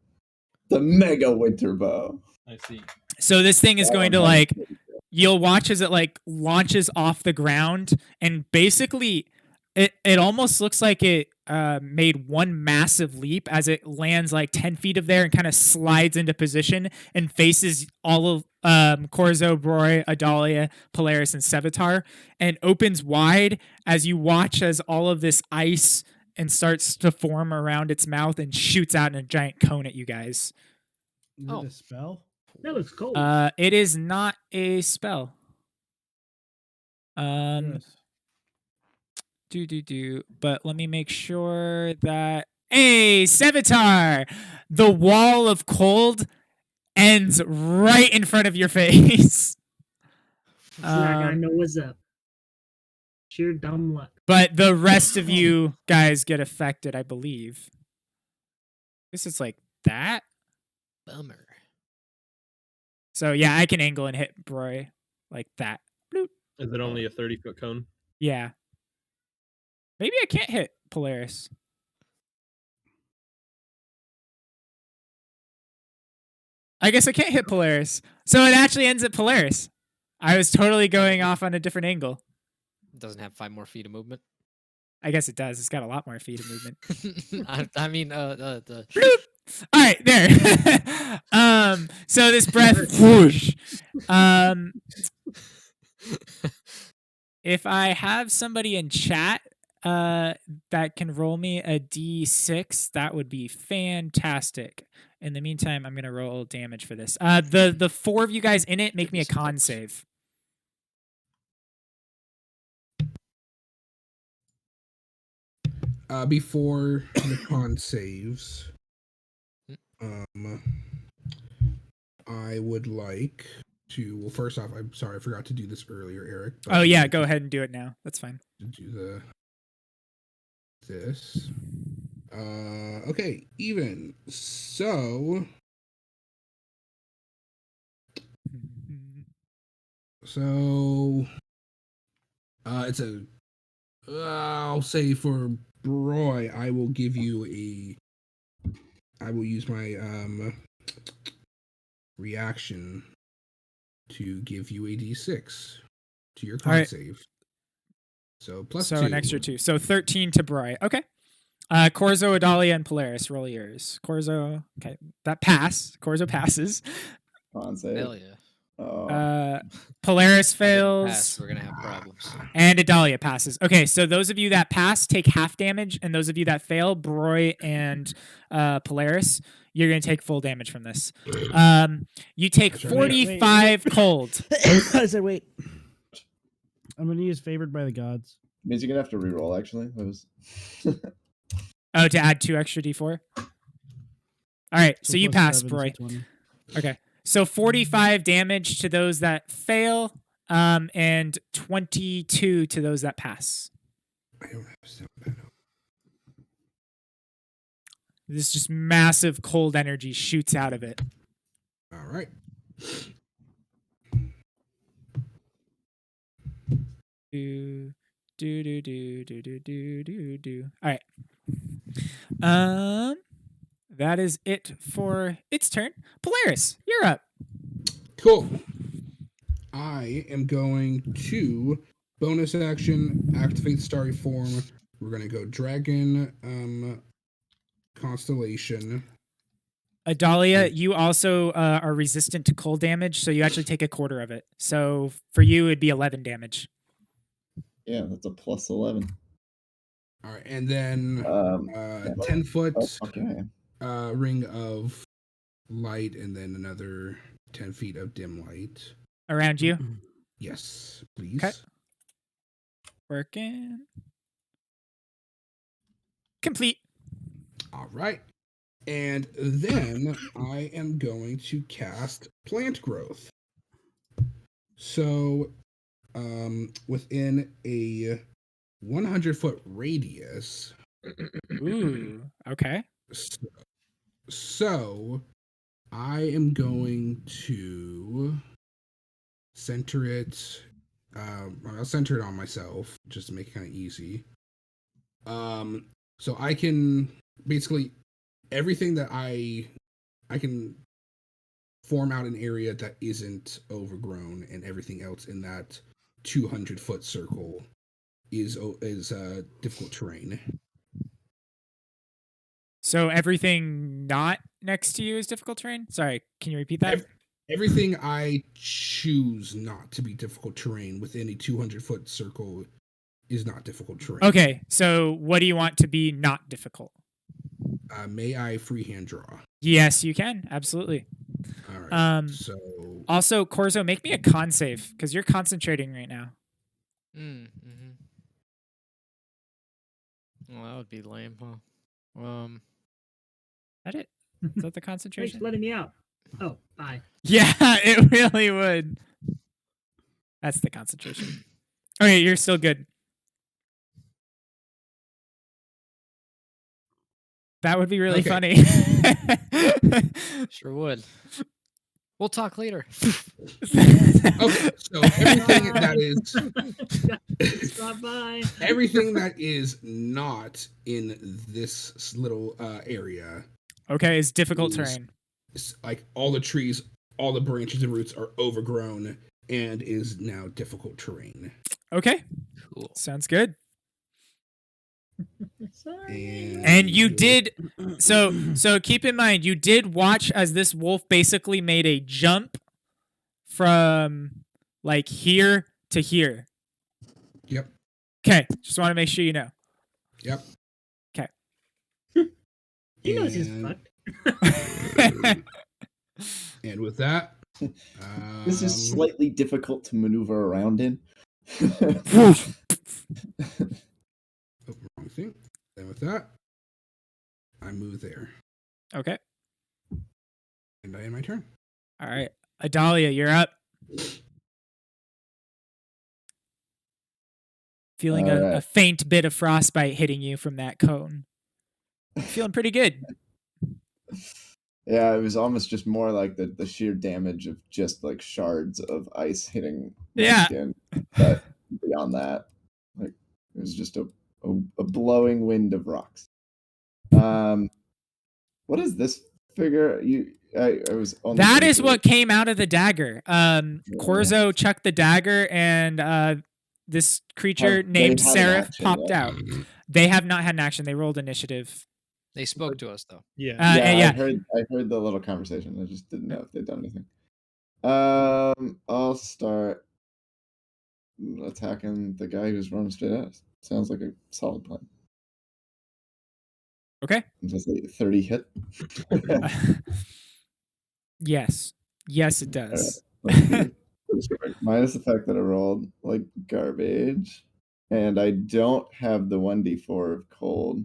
the mega winter bow. I see. So this thing is That going one to has like, pretty good. you'll watch as it like launches off the ground, and basically it almost looks like it made one massive leap as it lands like 10 feet of there and kind of slides into position and faces all of Corzo, Roy, Adalia, Polaris, and Sevatar, and opens wide as you watch as all of this ice and starts to form around its mouth and shoots out in a giant cone at you guys. Is Oh. it a spell? That looks cool. It is not a spell. Yes. But let me make sure that. Hey, Sevatar! The wall of cold ends right in front of your face. It's not gonna know what's up. Sheer dumb luck. But the rest of you guys get affected, I believe. This is like that. Bummer. So yeah, I can angle and hit Roy like that. Bloop. Is it only a 30-foot cone? Yeah. Maybe I can't hit Polaris. I guess I can't hit Polaris. So it actually ends at Polaris. I was totally going off on a different angle. It doesn't have 5 more feet of movement. I guess it does. It's got a lot more feet of movement. I mean, the All right, there. So this breath, whoosh. If I have somebody in chat that can roll me a d6, that would be fantastic. In the meantime, I'm gonna roll damage for this. The 4 of you guys in it, make me a con save. Before the con saves, I would like to. Well, first off, I'm sorry I forgot to do this earlier, Eric. Oh yeah, go ahead and do it now. That's fine. To do this. Okay, even so. It's a. I'll say for Broy, I will give you a. I will use my reaction to give you a d6 to your con Alright. save. So plus So 2. an extra 2. So 13 to Bry. Okay. Corzo, Adalia, and Polaris, roll yours. Corzo, okay, that pass. Corzo passes. Con save. hell yeah. Oh. Polaris If I didn't fails. pass, we're gonna have problems. And Adalia passes. Okay, so those of you that pass take half damage, and those of you that fail, Broy and Polaris, you're going to take full damage from this. You take 45 cold. I said, wait. I'm going to use favored by the gods. Means you're gonna have to re-roll. Actually, that was. Oh, to add 2 extra d4? All right, so you plus pass, 7, so Broy. 20. Okay, so 45 damage to those that fail, and 22 to those that pass. I don't have sound bad. This just massive cold energy shoots out of it. All right. Do do do do do do do do do. All right. That is it for its turn. Polaris, you're up. Cool. I am going to bonus action activate starry form. We're gonna go dragon constellation. Adalia, you also are resistant to cold damage, so you actually take a quarter of it. So for you, it'd be 11 damage. Yeah, that's a plus 11. All right, and then Yeah, 10-foot okay. ring of light, and then another 10 feet of dim light. Around you, Yes, please. Okay. Working. Complete. All right. And then I am going to cast plant growth. So within a 100-foot radius. Ooh. Okay. So I am going to center it. I'll center it on myself just to make it kind of easy. So I can basically everything that I can form out an area that isn't overgrown, and everything else in that 200-foot circle is difficult terrain. So everything not next to you is difficult terrain? Sorry, can you repeat that? Everything I choose not to be difficult terrain within a 200-foot circle is not difficult terrain. Okay, so what do you want to be not difficult? May I freehand draw? Yes, you can. Absolutely. All right. So also, Corzo, make me a con save because you're concentrating right now. Mm-hmm. Well, that would be lame, huh? Is that it? Is that the Thanks concentration? for letting me out. Oh, bye. Yeah, it really would. That's the concentration. Okay, you're still good. That would be really funny. Sure would. We'll talk later. Okay, so everything that is Stop by. everything that is not in this little area Okay, it's difficult Is- terrain. like all the trees, all the branches and roots are overgrown and is now difficult terrain. Okay, Cool. sounds good. Sorry. And you did so keep in mind you did watch as this wolf basically made a jump from like here to here. Yep. Okay, just want to make sure you know. Yep. Okay. He knows he's And- fucked. And with that, This is slightly difficult to maneuver around in. oh, wrong thing. And with that, I move there. Okay. And I end my turn. All right. Adalia, you're up. Feeling All a right. faint bit of frostbite hitting you from that cone. Feeling pretty good. Yeah, it was almost just more like the sheer damage of just like shards of ice hitting my Yeah. skin. But beyond that, like it was just a blowing wind of rocks. What is this figure? I was on That is what came out of the dagger. Corzo Yeah. chucked the dagger and this creature Have they named had an Seraph action popped yet? out. They have not had an action. They rolled initiative. They spoke to us though. Yeah. Yeah. I heard the little conversation. I just didn't know if they'd done anything. I'll start attacking the guy who's running straight at us. Sounds like a solid plan. Okay. Does a 30 hit? Yes. Yes, it does. Minus the fact that I rolled like garbage, and I don't have the 1d4 of cold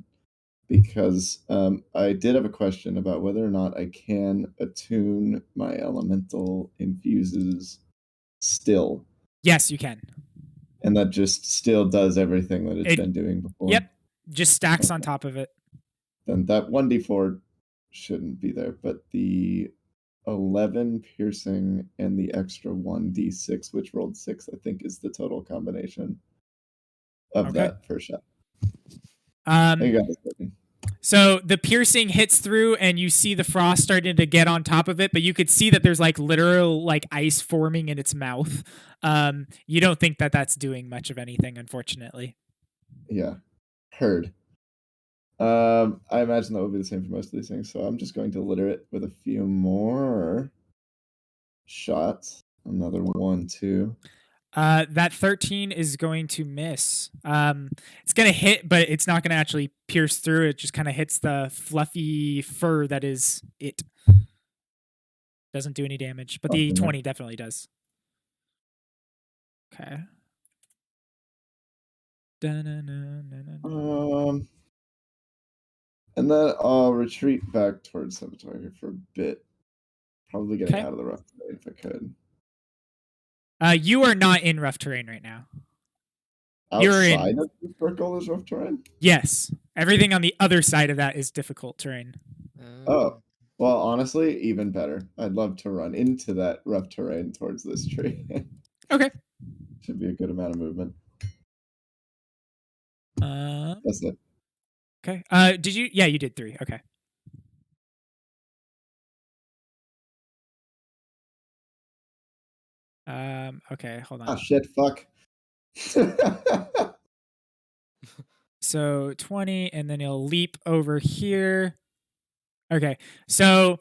because I did have a question about whether or not I can attune my elemental infuses still, Yes, you can. and that just still does everything that it's It- been doing before. Yep. Just stacks on top of it. Then that 1d4 shouldn't be there, but the 11 piercing and the extra 1d6, which rolled 6, I think is the total combination of Okay. that first shot. I got this working. So the piercing hits through and you see the frost starting to get on top of it, but you could see that there's like literal like ice forming in its mouth. You don't think that that's doing much of anything, unfortunately. Yeah, heard. I imagine that would be the same for most of these things, so I'm just going to litter it with a few more shots. Another 1, 2. That 13 is going to miss. It's going to hit, but it's not going to actually pierce through. It just kind of hits the fluffy fur that is it. Doesn't do any damage, but the Okay. 20 definitely does. Okay. And then I'll retreat back towards Cemetery here for a bit. Probably getting Okay. out of the rough terrain if I could. You are not in rough terrain right now. You're in- Outside of the circle is rough terrain? Yes. Everything on the other side of that is difficult terrain. Oh. Well, honestly, even better. I'd love to run into that rough terrain towards this tree. Okay. Should be a good amount of movement. That's it. Okay. Did you? Yeah, you did 3. Okay. Okay, hold on. Ah, shit, fuck. So 20, and then he'll leap over here. Okay, so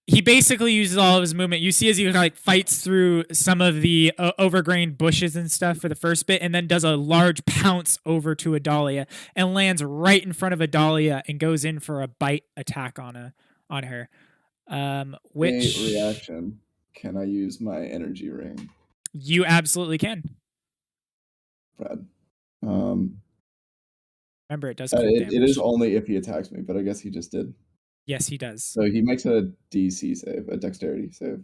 he basically uses all of his movement. You see as he like fights through some of the overgrown bushes and stuff for the first bit, and then does a large pounce over to Adalia and lands right in front of Adalia and goes in for a bite attack on her. Which A reaction. Can I use my energy ring, you absolutely can. Brad? Remember, it does cold damage. It is only if he attacks me, but I guess he just did. Yes, he does. So he makes a DC save, a dexterity save.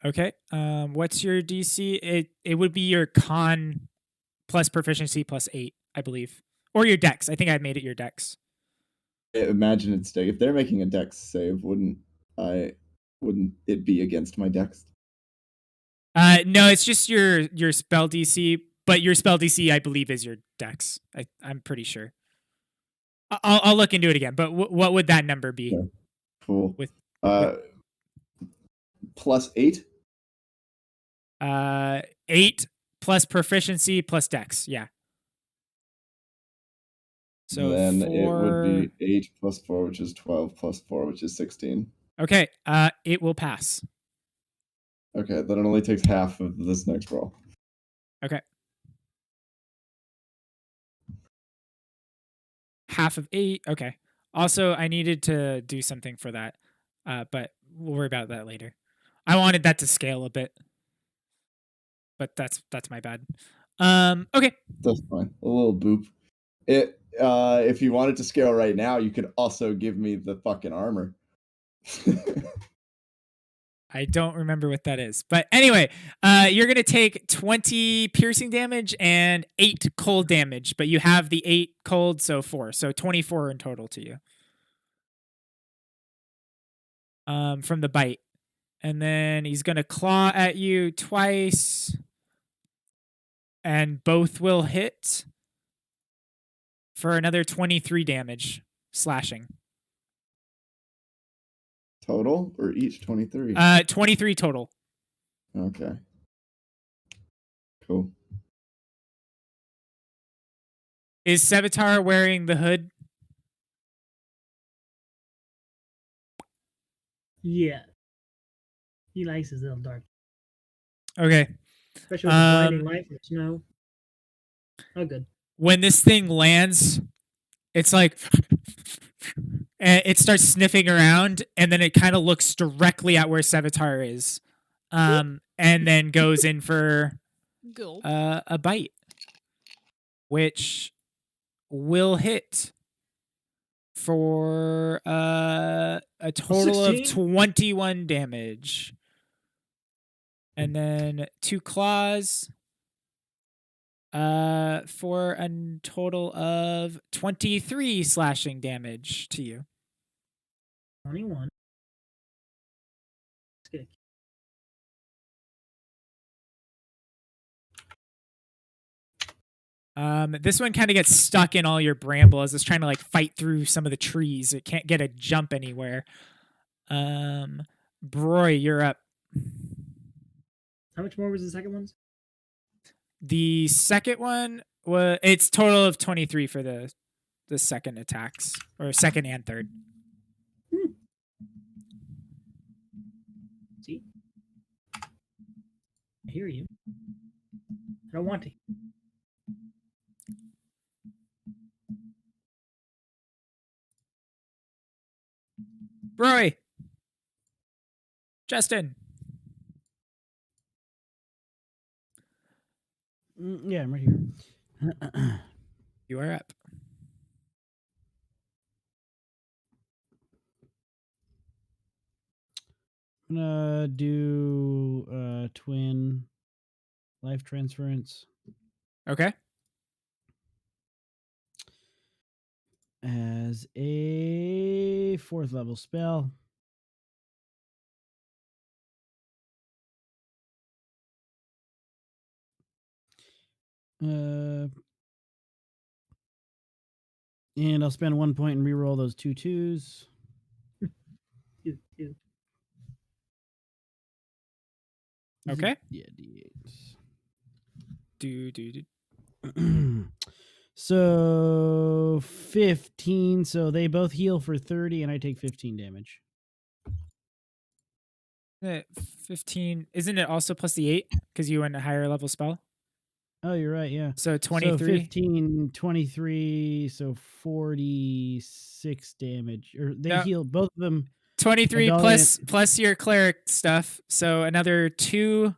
Okay. What's your DC? It would be your con plus proficiency plus 8, I believe, or your dex. I think I made it your dex. Imagine it's dex. If they're making a dex save, wouldn't it be against my dex? No, it's just your spell DC, but your spell DC, I believe, is your dex. I'm pretty sure. I'll look into it again. But what would that number be? Yeah. Cool. With- plus 8. 8 plus proficiency plus dex. Yeah. So then 4. it would be 8 plus 4, which is 12, plus 4, which is 16. Okay. It will pass. Okay, then it only takes half of this next roll. Okay. Half of 8. Okay. Also, I needed to do something for that, but we'll worry about that later. I wanted that to scale a bit, but that's my bad. Okay. That's fine. A little boop. If you wanted to scale right now, you could also give me the fucking armor. I don't remember what that is, but anyway, you're gonna take 20 piercing damage and 8 cold damage, but you have the 8 cold, so 4, so 24 in total to you. From the bite, and then he's gonna claw at you twice, and both will hit for another 23 damage slashing. Total or each 23? 23 total. Okay. Cool. Is Sevatar wearing the hood? Yeah. He likes his little dark. Okay. Especially with the blinding light from the snow. Oh, good. When this thing lands, it's like and it starts sniffing around, and then it kind of looks directly at where Sevatar is, and then goes in for Gulp. a bite, which will hit for a total of 16? 21 damage, and then 2 claws for a total of 23 slashing damage to you. 21. Good. This one kind of gets stuck in all your bramble as it's trying to like fight through some of the trees. It can't get a jump anywhere. Broy, you're up. How much more was the second one's? The second one was it's total of 23 for the second attacks, or second and third. See? I hear you. I don't want to. Broy. Justin. Yeah, I'm right here. You are up. I'm gonna do twin life transference Okay. as a 4th level spell. And I'll spend 1 point and reroll those 2 2s. Two. Okay. Yeah, D8s. Do. So 15. So they both heal for 30, and I take 15 damage. 15. Isn't it also plus the 8 because you went a higher level spell? Oh, you're right. Yeah. So So 23. 15, 23, so 46 damage. Or they No. heal both of them. 23 Adalia- plus your cleric stuff. So another 2.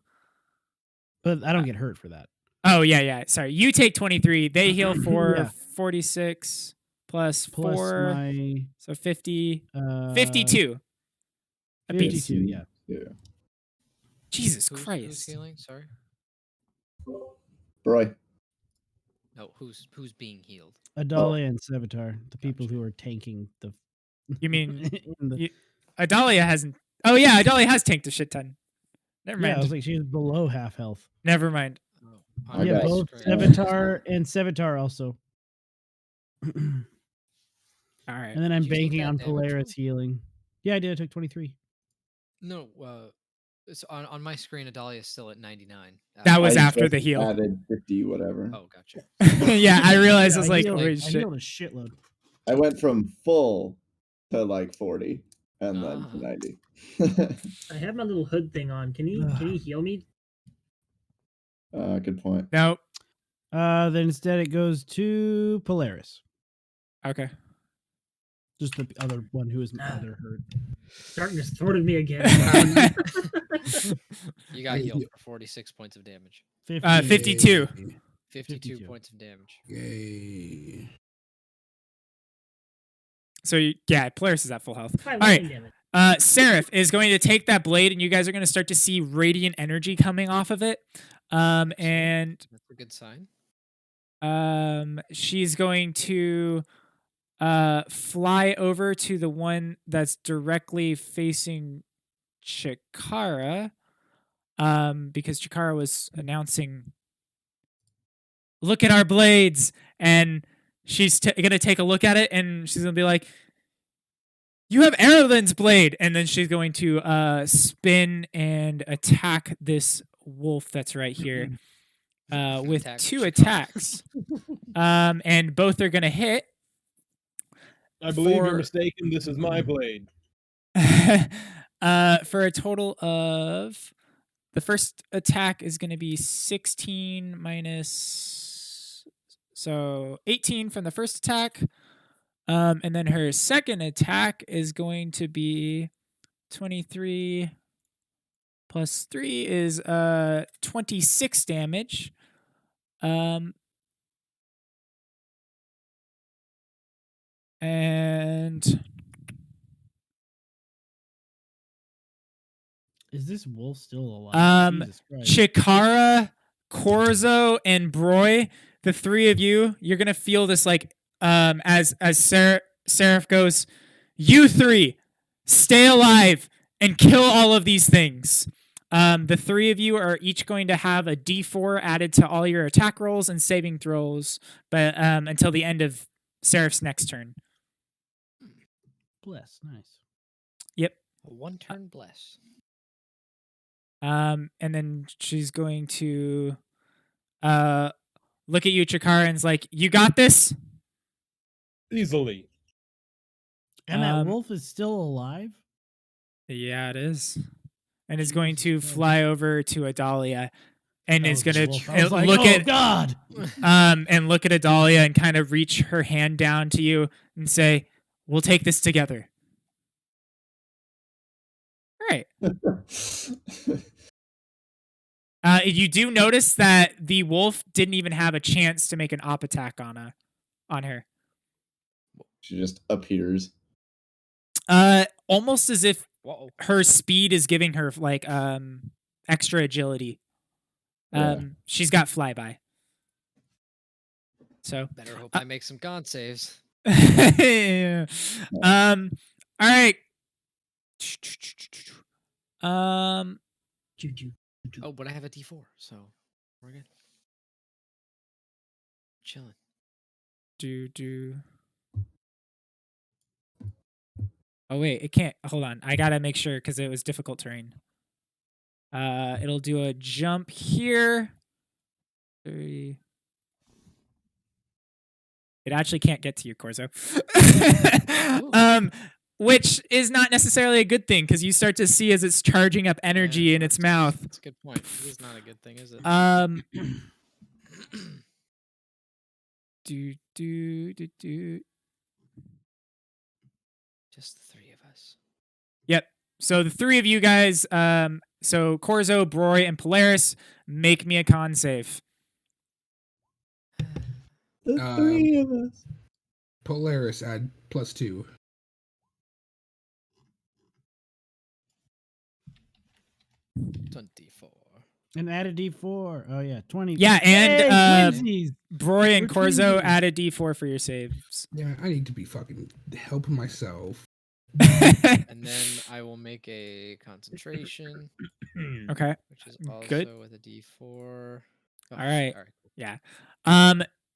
But I don't get hurt for that. Oh, yeah. Sorry. You take 23. They heal for Yeah. 46 plus Plus 4. my So 50. 52. 52. Apiece. 52, yeah. Yeah. Jesus Who's Christ. healing? Sorry. Roy. No, who's being healed? Adalia and Sevatar, the people Gotcha. who are tanking the. You mean in the Adalia hasn't. Oh, yeah. Adalia has tanked a shit ton. Never yeah, I mind. was like, she's below half health. Never mind. Oh, I Yeah, got both straight. Sevatar and Sevatar also. All right. And then I'm Did you take banking that on damage Polaris roll? healing. Yeah, I did. I took 23. No, So on my screen, Adalia is still at 99. That was I after just the heal. added 50, whatever. Oh, gotcha. Yeah, I realized. I Yeah, was like, healed, holy I shit. healed a shitload. I went from full to like 40 and then to Ah. 90. I have my little hood thing on. Can you heal me? Good point. No. Then instead it goes to Polaris. Okay. Just the other one who is my other herd. Darkness thwarted me again. You got healed for 46 points of damage. 52. 52 52. points of damage. Yay. So yeah, Polaris is at full health. All All right. Damn it. Seraph is going to take that blade, and you guys are going to start to see radiant energy coming off of it. And That's a good sign. she's going to fly over to the one that's directly facing Chikara. Because Chikara was announcing, "Look at our blades," and she's gonna take a look at it, and she's gonna be like, "You have Erlin's blade," and then she's going to spin and attack this wolf that's right here with Attack 2 Chikara. attacks, and both are gonna hit. I believe For- you're mistaken. This is my blade. For a total of, the first attack is going to be 16 minus, so 18 from the first attack. And then her second attack is going to be 23 plus 3 is 26 damage. And Is this wolf still alive? Jesus Christ. Chikara, Corzo, and Broy, the 3 of you, you're gonna feel this like as Seraph goes, "You 3, stay alive and kill all of these things." The 3 of you are each going to have a D4 added to all your attack rolls and saving throws, but until the end of Seraph's next turn. Bless. Nice. Yep. A 1-turn bless. And then she's going to look at you, Chikara, and's like, "You got this?" Easily. And that wolf is still alive? Yeah, it is. And is going to Jesus Christ. fly over to Adalia and That is was going the wolf. to I was like, look oh, at God. and look at Adalia and kind of reach her hand down to you and say, "We'll take this together." All right. You do notice that the wolf didn't even have a chance to make an op attack on her. She just appears. Almost as if Whoa. her speed is giving her like extra agility. Yeah. She's got flyby. So Better hope I make some con saves. all right. Choo-choo. Oh, but I have a D4, so we're good. Chilling. do. Oh wait, it can't. Hold on, I gotta make sure because it was difficult terrain. It'll do a jump here. 30. It actually can't get to you, Corzo. Which is not necessarily a good thing because you start to see as it's charging up energy Yeah, in its that's- mouth. That's a good point. It is not a good thing, is it? Do. Just the 3 of us. Yep. So the 3 of you guys, so Corzo, Broy, and Polaris, make me a con save. The Um, 3 of us. Polaris add +2. $24. And add a D4. Oh, yeah. 20. Yeah, and Yay, twinsies. Broy and We're Corzo twinsies. add a D4 for your saves. Yeah, I need to be fucking helping myself. And then I will make a concentration, Okay. which is also Good. with a D4. Oh, All shit, right. All right. Yeah.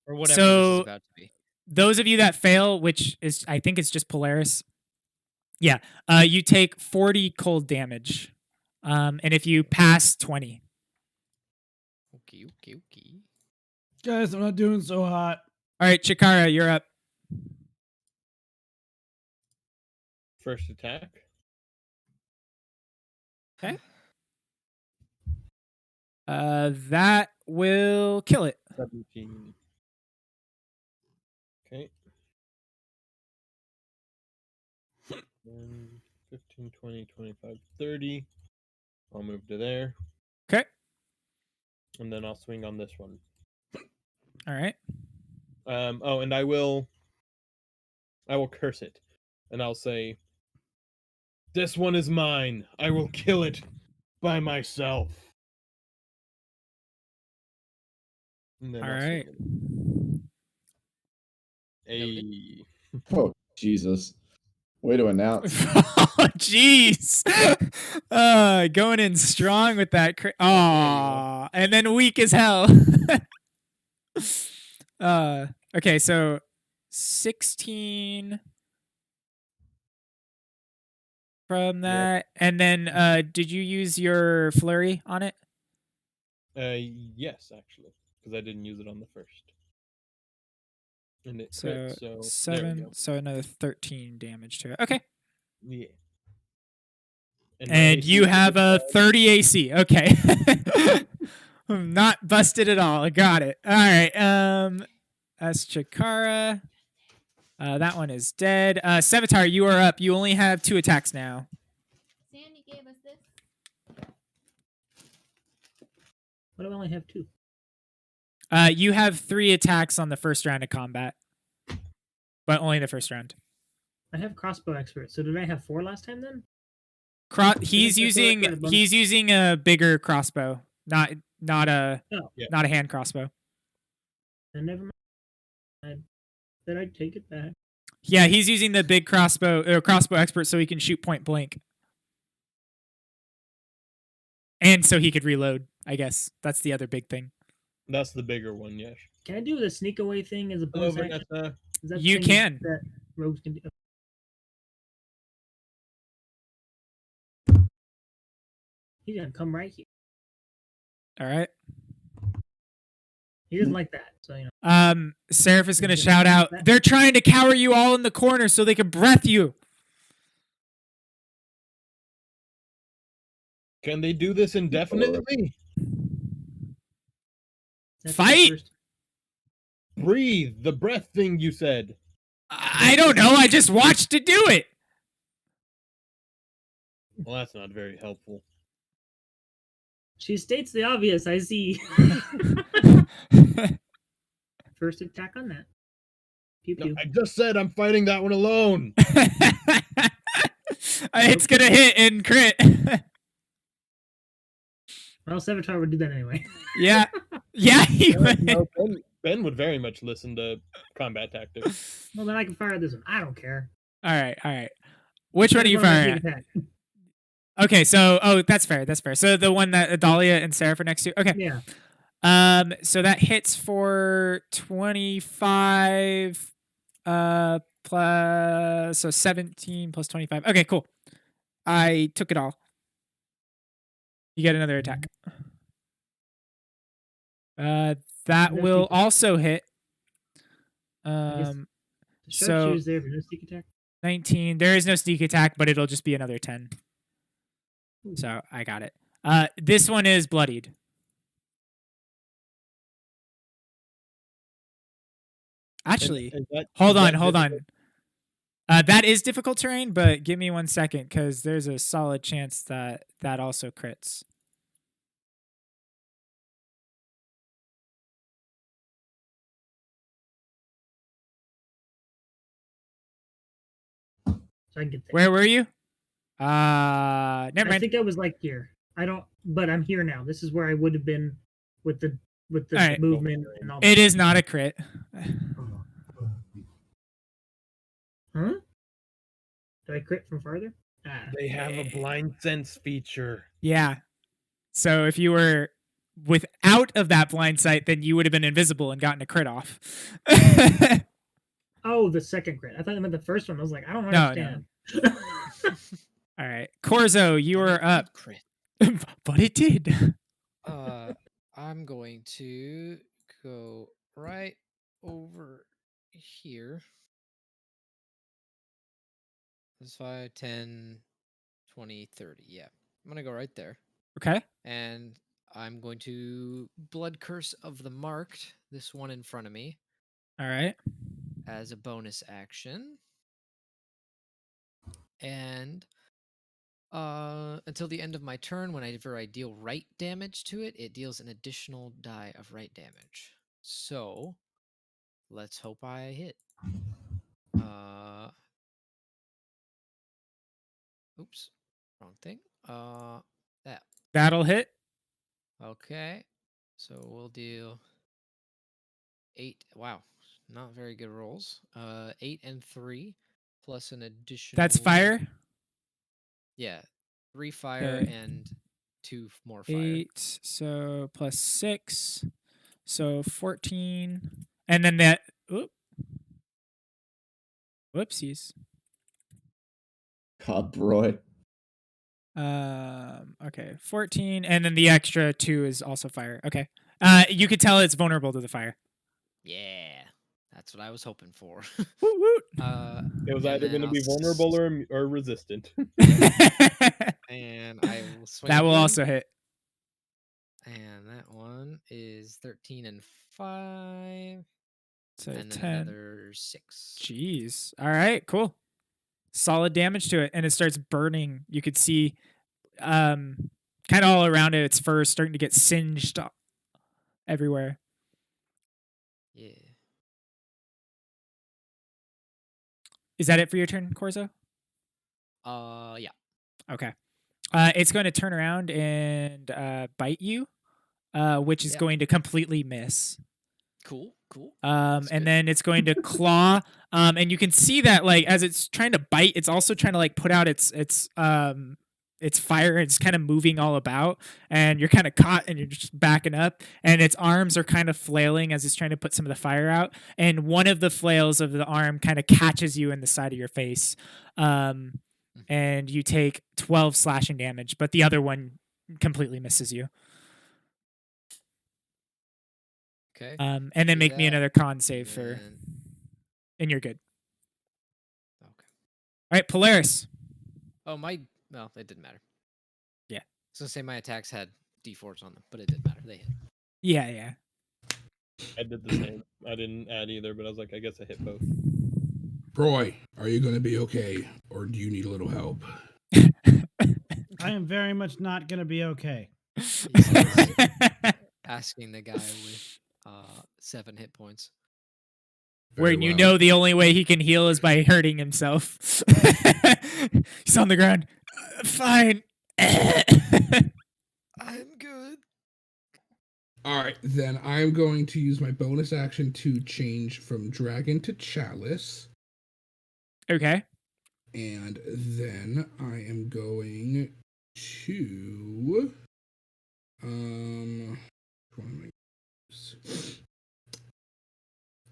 Or whatever this So- is about to be. Those of you that fail, which is, I think it's just Polaris. Yeah. You take 40 cold damage And if you pass 20. Okay. Guys, I'm not doing so hot. All right, Chikara, you're up. First attack. Okay. That will kill it. 17. Okay. 15, 20, 25, 30. I'll move to there. Okay. And then I'll swing on this one. All right. Oh, and I will curse it. And I'll say, this one is mine. I will kill it by myself. And then All I'll right. swing it. Oh, Jesus. Way to announce. Oh, jeez. Going in strong with that. Aw. And then weak as hell. Okay, so 16 from that. Yep. And then did you use your flurry on it? Yes, actually, because I didn't use it on the first. And it crit, so 7, so another 13 damage to it. Okay. Yeah. And you have a 30 AC. Okay. Not busted at all. I got it. All right. That's Chikara. That one is dead. Sevatar, you are up. You only have 2 attacks now. Sandy gave us this. What do I only have 2? You have 3 attacks on the first round of combat, but only the first round. I have crossbow expert. So did I have 4 last time then? He's using a bigger crossbow, not a hand crossbow. Then never mind. Then I'd take it back. Yeah, he's using the big crossbow expert so he can shoot point blank. And so he could reload, I guess. That's the other big thing. That's the bigger one, yes. Can I do the sneak away thing as a bonus action? Is that you can. That rogues can do? He's gonna come right here. All right. He doesn't like that, so you know. Seraph is gonna shout out, "They're trying to cower you all in the corner so they can breath you." Can they do this indefinitely? Fight! Breathe, the breath thing you said. I don't know, I just watched it do it. Well, that's not very helpful. She states the obvious, I see. First attack on that. Pew pew. No, I just said I'm fighting that one alone. It's gonna hit and crit. Well, Sevatar would do that anyway. Yeah. Yeah, he would. No, Ben would very much listen to combat tactics. Well, then I can fire this one. I don't care. All right. Which one are you firing at? Okay, so that's fair. So the one that Adalia and Seraph are next to. Okay. Yeah. So that hits for 25 plus, so 17 plus 25. Okay, cool. I took it all. You get another attack. That will also hit. So there for no sneak attack? 19. There is no sneak attack, but it'll just be another 10. Ooh. So I got it. This one is bloodied. Actually, hold on. That is difficult terrain, but give me 1 second because there's a solid chance that also crits. So I can get there. Where were you? Never mind. I think I was like here. But I'm here now. This is where I would have been with the right. movement and all that. It is not a crit. Huh? Did I crit from farther? They have a blind sense feature. Yeah. So if you were without of that blind sight, then you would have been invisible and gotten a crit off. Oh, the second crit. I thought I meant the first one. I was like, I don't understand. No. All right. Corzo, you are up. Crit. But it did. I'm going to go right over here. That's 5, 10, 20, 30. Yeah. I'm going to go right there. Okay. And I'm going to Blood Curse of the Marked, this one in front of me, All right. as a bonus action. And until the end of my turn, whenever I deal right damage to it, it deals an additional die of right damage. So let's hope I hit. Oops, wrong thing. That. That'll hit. Okay. So we'll deal 8. Wow, not very good rolls. 8 and 3 plus an additional. That's fire. Yeah, 3 fire Okay. and 2 more fire. 8. So plus 6. So 14. And then that. Whoopsies. God, Broy. Okay. 14. And then the extra 2 is also fire. Okay. You could tell it's vulnerable to the fire. Yeah, that's what I was hoping for. Woot woot. It was and either then going to I'll be vulnerable or resistant. And I will swing. That will again. also hit. And that one is 13 and 5. So And then 10. another 6. Jeez. All right, cool. Solid damage to it. And it starts burning. You could see kind of all around it, its fur is starting to get singed everywhere. Yeah. Is that it for your turn, Corzo? Yeah. Okay. It's going to turn around and bite you, which is Yeah. going to completely miss. Cool. And good. then it's going to claw. And you can see that, like, as it's trying to bite, it's also trying to like put out its fire. It's kind of moving all about, and you're kind of caught, and you're just backing up. And its arms are kind of flailing as it's trying to put some of the fire out. And one of the flails of the arm kind of catches you in the side of your face, and you take 12 slashing damage. But the other one completely misses you. Okay. And then Do make me that, another con save then- and you're good. Okay. All right, Polaris. Oh, well, it didn't matter. Yeah. I was gonna say my attacks had D4s on them, but it didn't matter. They hit. Yeah. I did the same. I didn't add either, but I was like, I guess I hit both. Roy, are you going to be okay, or do you need a little help? I am very much not going to be okay. Asking the guy with 7 hit points. Very When you well. know the only way he can heal is by hurting himself. He's on the ground. Fine. I'm good. All right, then I'm going to use my bonus action to change from dragon to chalice. Okay. And then I am going to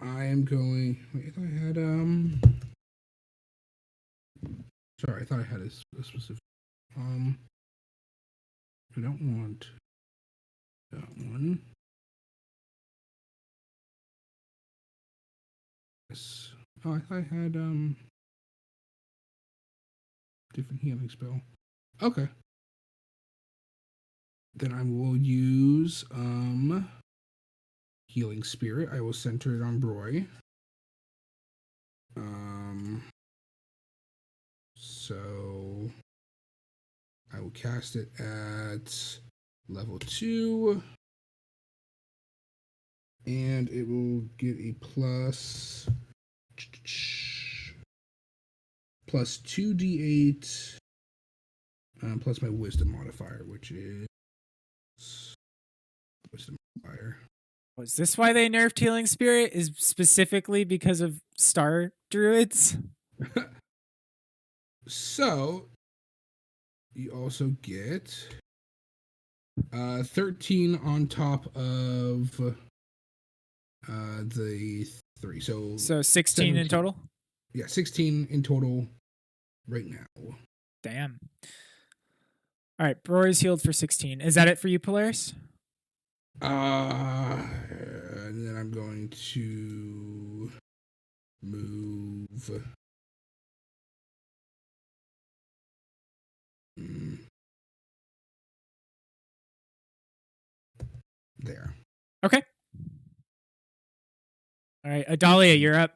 I am going wait, I thought I had sorry, I thought I had a specific I don't want that one. Yes. Oh, I thought I had different healing spell. Okay. Then I will use healing spirit. I will center it on Broy. So I will cast it at level 2. And it will get a plus 2d8 plus my wisdom modifier, which is wisdom modifier. Was this why they nerfed healing spirit? Is specifically because of star druids? So you also get 13 on top of the 3. So 16 in 17. total? Yeah, 16 in total right now. Damn. All right, Rory's healed for 16. Is that it for you, Polaris? And then I'm going to move. There. Okay. All right, Adalia, you're up.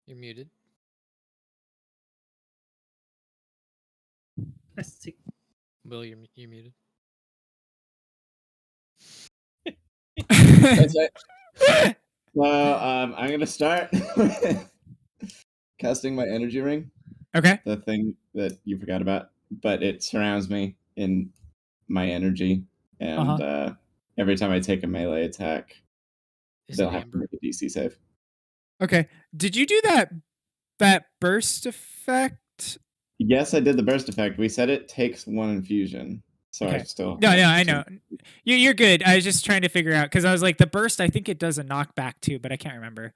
You're muted. Will, you're muted. Well, I'm gonna start casting my energy ring. Okay. The thing that you forgot about, but it surrounds me in my energy, and every time I take a melee attack, they'll have to make a DC save. Okay. Did you do that burst effect? Yes, I did the burst effect. We said it takes 1 infusion, so I still. No, I know. You're good. I was just trying to figure out because I was like the burst. I think it does a knockback too, but I can't remember.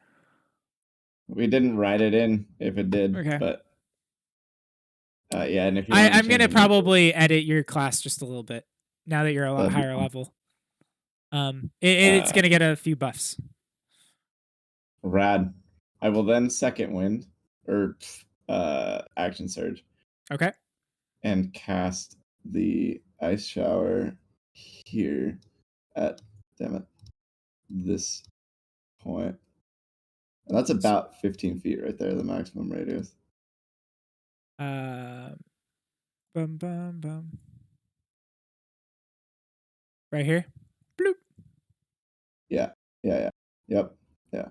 We didn't write it in if it did, Okay. but yeah. And if you I'm gonna probably edit your class just a little bit now that you're a lot higher level. It's gonna get a few buffs. Rad. I will then second wind or action surge. Okay. And cast the ice shower here at this point. And that's about 15 feet right there, the maximum radius. Bum bum bum. Right here. Bloop. Yeah. Yep. Yeah.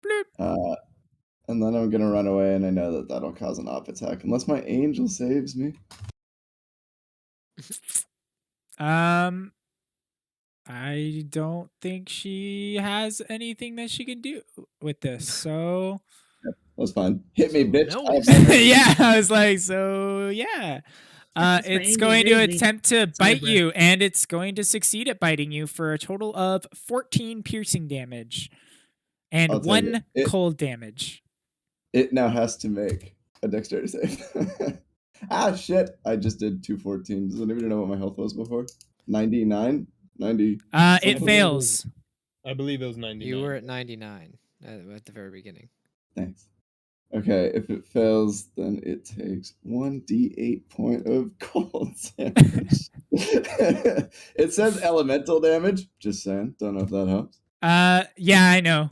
Bloop. And then I'm gonna run away, and I know that that'll cause an op attack unless my angel saves me. I don't think she has anything that she can do with this. So That's fine. Hit me, bitch. No. Yeah, I was like, so yeah. It's going to attempt to bite you, and it's going to succeed at biting you for a total of 14 piercing damage and 1 cold damage. It now has to make a dexterity save. Ah, shit. I just did 214. Does anybody know what my health was before? 99? 90? It fails. I believe it was 99. You were at 99 at the very beginning. Thanks. Okay, if it fails, then it takes 1d8 point of cold damage. It says elemental damage. Just saying. Don't know if that helps. Yeah, I know.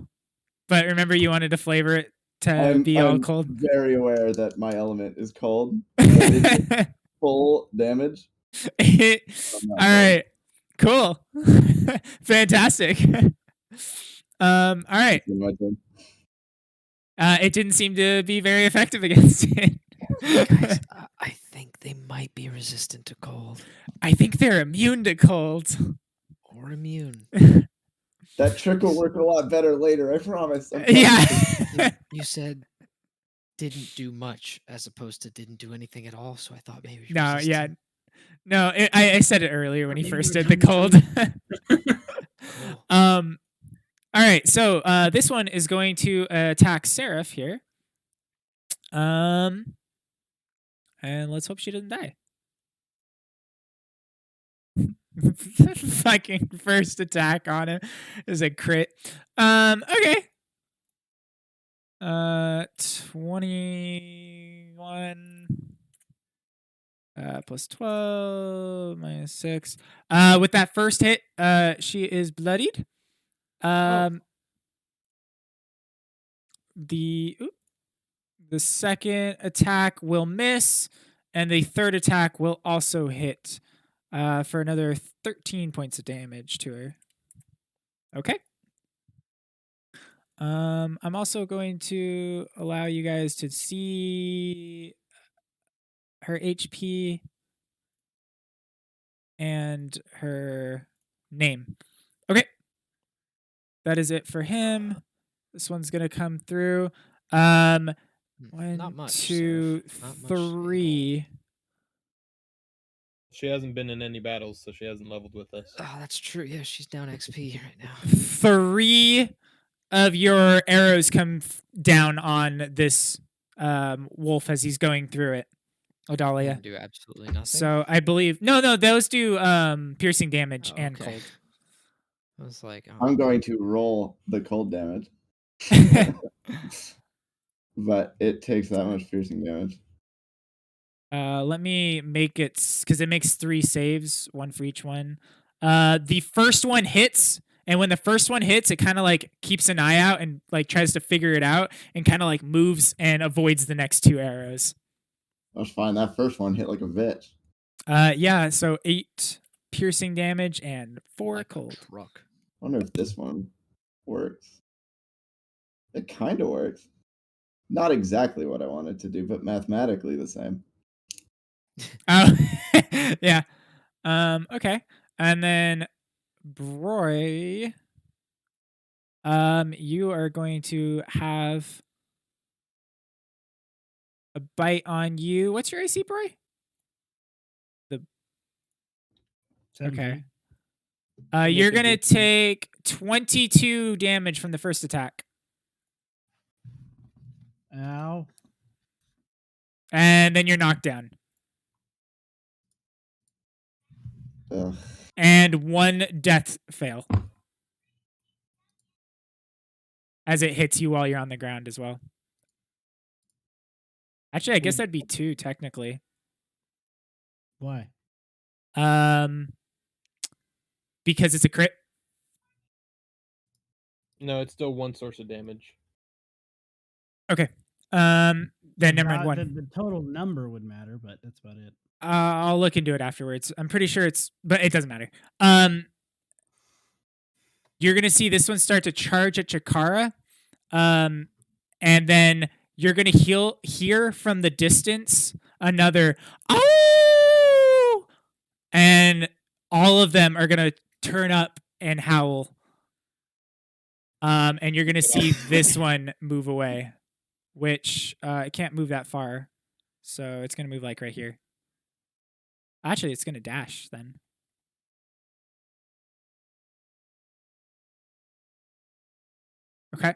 But remember, you wanted to flavor it to be all cold. I'm very aware that my element is cold. It's full damage. All right. Cool. Fantastic. All right. It didn't seem to be very effective against it. Guys, I think they might be resistant to cold. I think they're immune to cold. Or immune. That trick will work a lot better later, I promise. Yeah. You said didn't do much as opposed to didn't do anything at all, so I thought maybe. No, yeah. No, I said it earlier when he first did the cold. Cool. All right, so this one is going to attack Seraph here. And let's hope she doesn't die. Fucking first attack on him is a crit. Okay. 21 plus 12 minus 6. With that first hit, she is bloodied. The second attack will miss, and the third attack will also hit for another 13 points of damage to her. Okay. I'm also going to allow you guys to see her HP and her name. Okay. That is it for him. This one's going to come through. 1, Not much, 2, Seraph. Not much at all. 3. She hasn't been in any battles, so she hasn't leveled with us. Oh, that's true. Yeah, she's down XP right now. 3 of your arrows come down on this wolf as he's going through it. Odalia. And do absolutely nothing. So I believe no, those do piercing damage Oh, and okay. cold. I was like, oh, I'm going to roll the cold damage, but it takes that much piercing damage. Let me make it because it makes 3 saves, 1 for each one. The first one hits, and when the first one hits, it kind of like keeps an eye out and like tries to figure it out, and kind of like moves and avoids the next 2 arrows. That's fine. That first one hit like a bitch. Yeah. So 8 piercing damage and 4 like a cold. truck. I wonder if this one works. It kind of works. Not exactly what I wanted to do, but mathematically the same. Oh, yeah. Okay. And then Broy, you are going to have a bite on you. What's your AC, Broy? 17. Okay. You're Make a gonna DC. take 22 damage from the first attack, Ow. and then you're knocked down. Ugh. And 1 death fail as it hits you while you're on the ground as well. Actually, I guess that'd be 2 technically. Why? Because it's a crit. No, it's still 1 source of damage. Okay. Then never mind, The, 1. the total number would matter, but that's about it. I'll look into it afterwards. I'm pretty sure but it doesn't matter. You're gonna see this one start to charge at Chikara, and then you're gonna hear from the distance another oh, and all of them are gonna turn up and howl. And you're gonna see this one move away, which it can't move that far, so it's gonna move like right here. Actually, it's gonna dash then. Okay.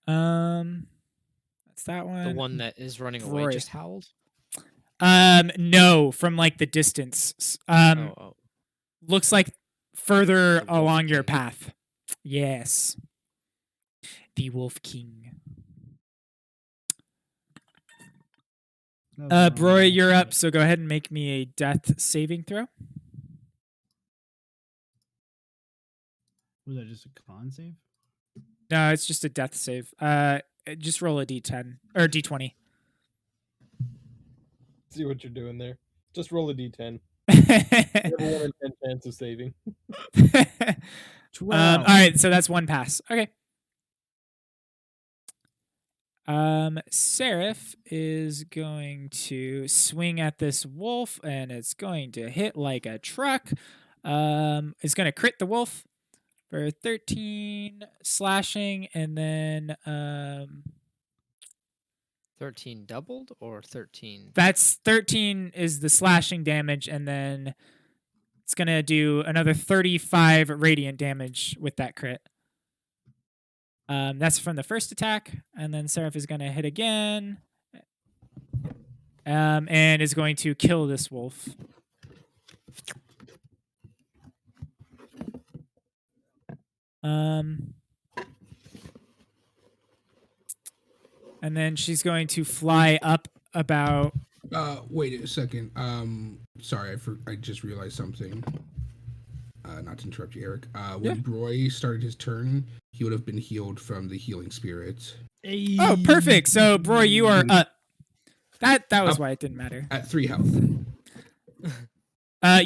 That's that one. The one that is running away Roy. just howled. No, from like the distance. Oh. Looks like further The Wolf along your King. path. Yes. The Wolf King. Broy, you're up, so go ahead and make me a death saving throw. Was that just a con save? No, it's just a death save. Just roll a d10 or d20. See what you're doing there. Just roll a d10. You have a 1 in 10 chance of saving. 12. All right, so that's 1 pass. Okay. Seraph is going to swing at this wolf, and it's going to hit like a truck. It's going to crit the wolf for 13 slashing, and then 13 doubled or 13? that's 13 is the slashing damage, and then it's going to do another 35 radiant damage with that crit. That's from the first attack, and then Seraph is going to hit again, and is going to kill this wolf. And then she's going to fly up about. Wait a second. Sorry, I just realized something. Not to interrupt you, Eric. When Broy started his turn, he would have been healed from the healing spirit. Oh, perfect. So, Broy, you are up. That was Up. why it didn't matter. At 3 health.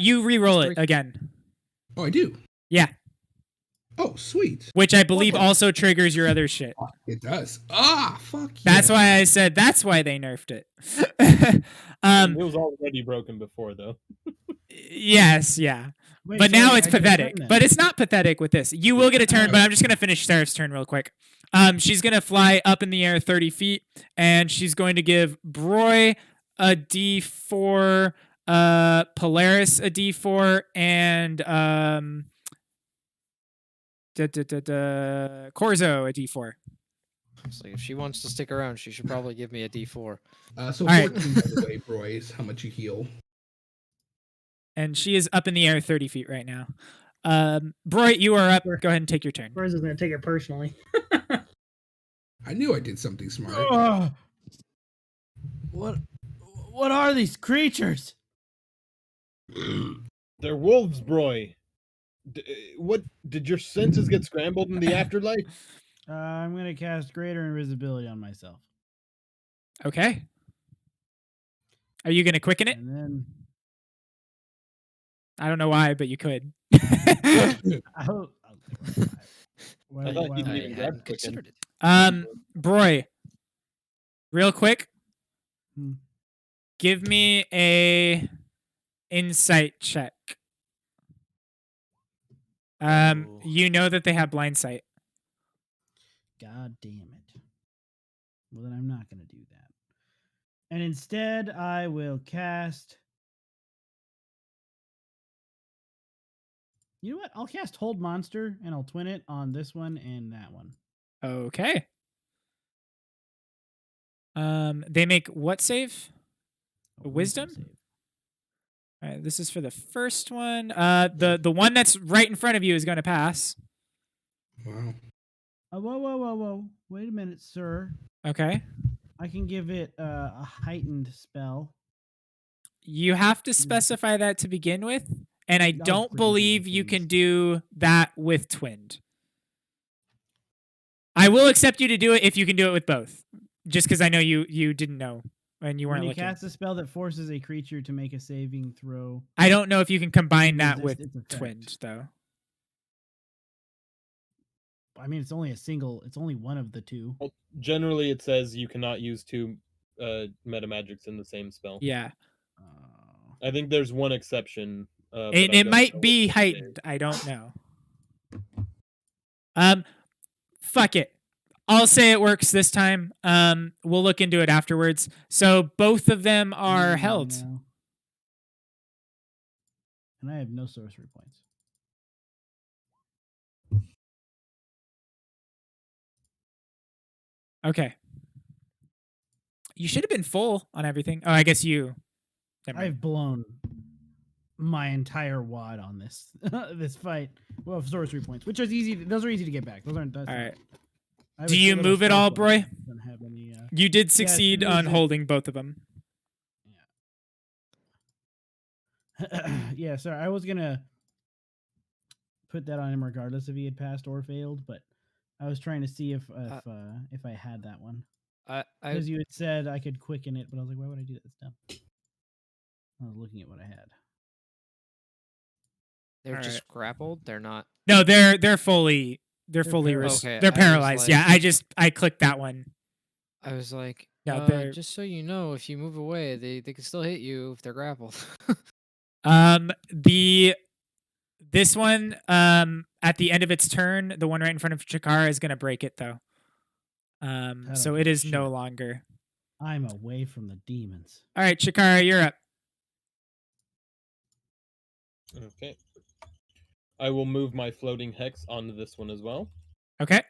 You re-roll it again. Oh, I do? Yeah. Oh, sweet. Which I believe Okay. also triggers your other shit. It does. Ah, fuck That's yeah. why I said that's why they nerfed it. It was already broken before, though. Yes, yeah. Wait, But so now I it's get a turn pathetic. then. But it's not pathetic with this. You will get a turn, but I'm just going to finish Seraph's turn real quick. She's gonna fly up in the air 30 feet, and she's going to give Broy a D4, Polaris a D4, and Corzo a D4. So if she wants to stick around, she should probably give me a D4. So All right. 14, by the way, Broy, is how much you heal. And she is up in the air 30 feet right now. Broy, you are up. Go ahead and take your turn. Where's is gonna take it personally? I knew I did something smart. What are these creatures? They're wolves, Broy. What did your senses get scrambled in the afterlife? I'm gonna cast greater invisibility on myself, Okay. Are you going to quicken it? and then I don't know why, but you could. I'll why, I thought why you would I didn't I- grab hadn't considered it. Broy, real quick, Hmm. give me a insight check. Oh. You know that they have blind sight. God damn it. Well, then I'm not going to do that. And instead, I will cast. You know what? I'll cast Hold Monster and I'll twin it on this one and that one. Okay. They make what save? A Wisdom? save. All right, this is for the first one. The one that's right in front of you is going to pass. Wow. Whoa. Wait a minute, sir. Okay. I can give it a heightened spell. You have to specify that to begin with, and I don't freaking believe you things. can do that with twinned. I will accept you to do it if you can do it with both, just because I know you didn't know and you When weren't you looking. cast a spell that forces a creature to make a saving throw. I don't know if you can combine You that resist with its effect. twinned though. I mean, it's only one of the two. Well, generally, it says you cannot use two meta magics in the same spell. Yeah, Uh, I think there's one exception. But and I it don't might know be which one it is. heightened. I don't know. Fuck it. I'll say it works this time. We'll look into it afterwards. So both of them are held. no. And I have no sorcery points. Okay. You should have been full on everything. Oh, I guess you. Never mind. I've blown my entire wad on this this fight. Well, sorcery points, which is easy. Those are easy to get back. Those aren't. That's All not- right. I have Do a you little move it all, spell slot. Broy? Don't have any. You did succeed soon as on it- holding both of them. Yeah, sorry. I was gonna put that on him regardless if he had passed or failed, but I was trying to see if I had that one. I Because you had said I could quicken it, but I was like, why would I do that? It's dumb. I was looking at what I had. they're All just grappled. They're not. No, they're fully fully paralyzed. Okay, they're I was paralyzed. like- Yeah, I clicked that one. I was like, No, they're just so you know, if you move away, they can still hit you if they're grappled. This one at the end of its turn, the one right in front of Chikara is gonna break it though. So don't it give a is no shit. longer. I'm away from the demons. All right, Chikara, you're up. Okay. I will move my floating hex onto this one as well. Okay.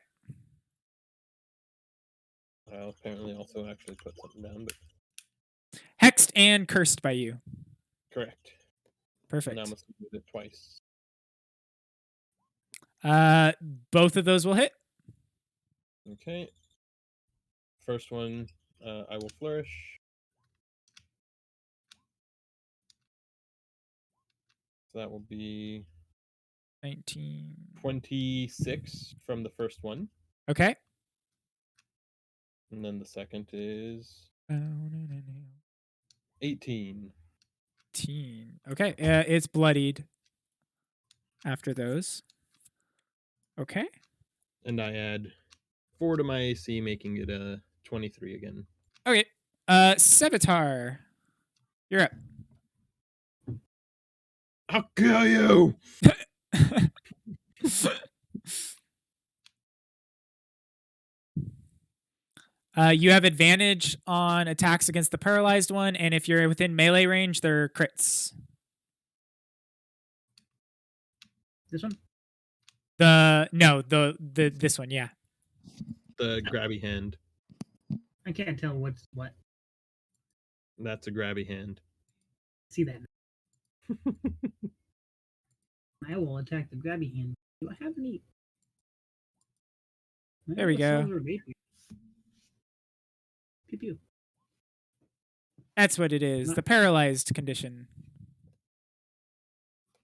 I'll apparently also actually put something down, but Hexed and cursed by you. correct. Perfect. Now I must move it twice. Both of those will hit. Okay. First one, I will flourish. So that will be 19. 26 from the first one. Okay. And then the second is 18. 18. Okay. It's bloodied after those. Okay. And I add 4 to my AC, making it a 23 again. Okay. Sevatar, you're up. I'll kill you! You have advantage on attacks against the paralyzed one, and if you're within melee range, they're crits. This one? The this one, yeah. The grabby hand. I can't tell what's what. That's a grabby hand. See that? I will attack the grabby hand. Do I have any? There we go. Pew pew. That's what it is. No. The paralyzed condition.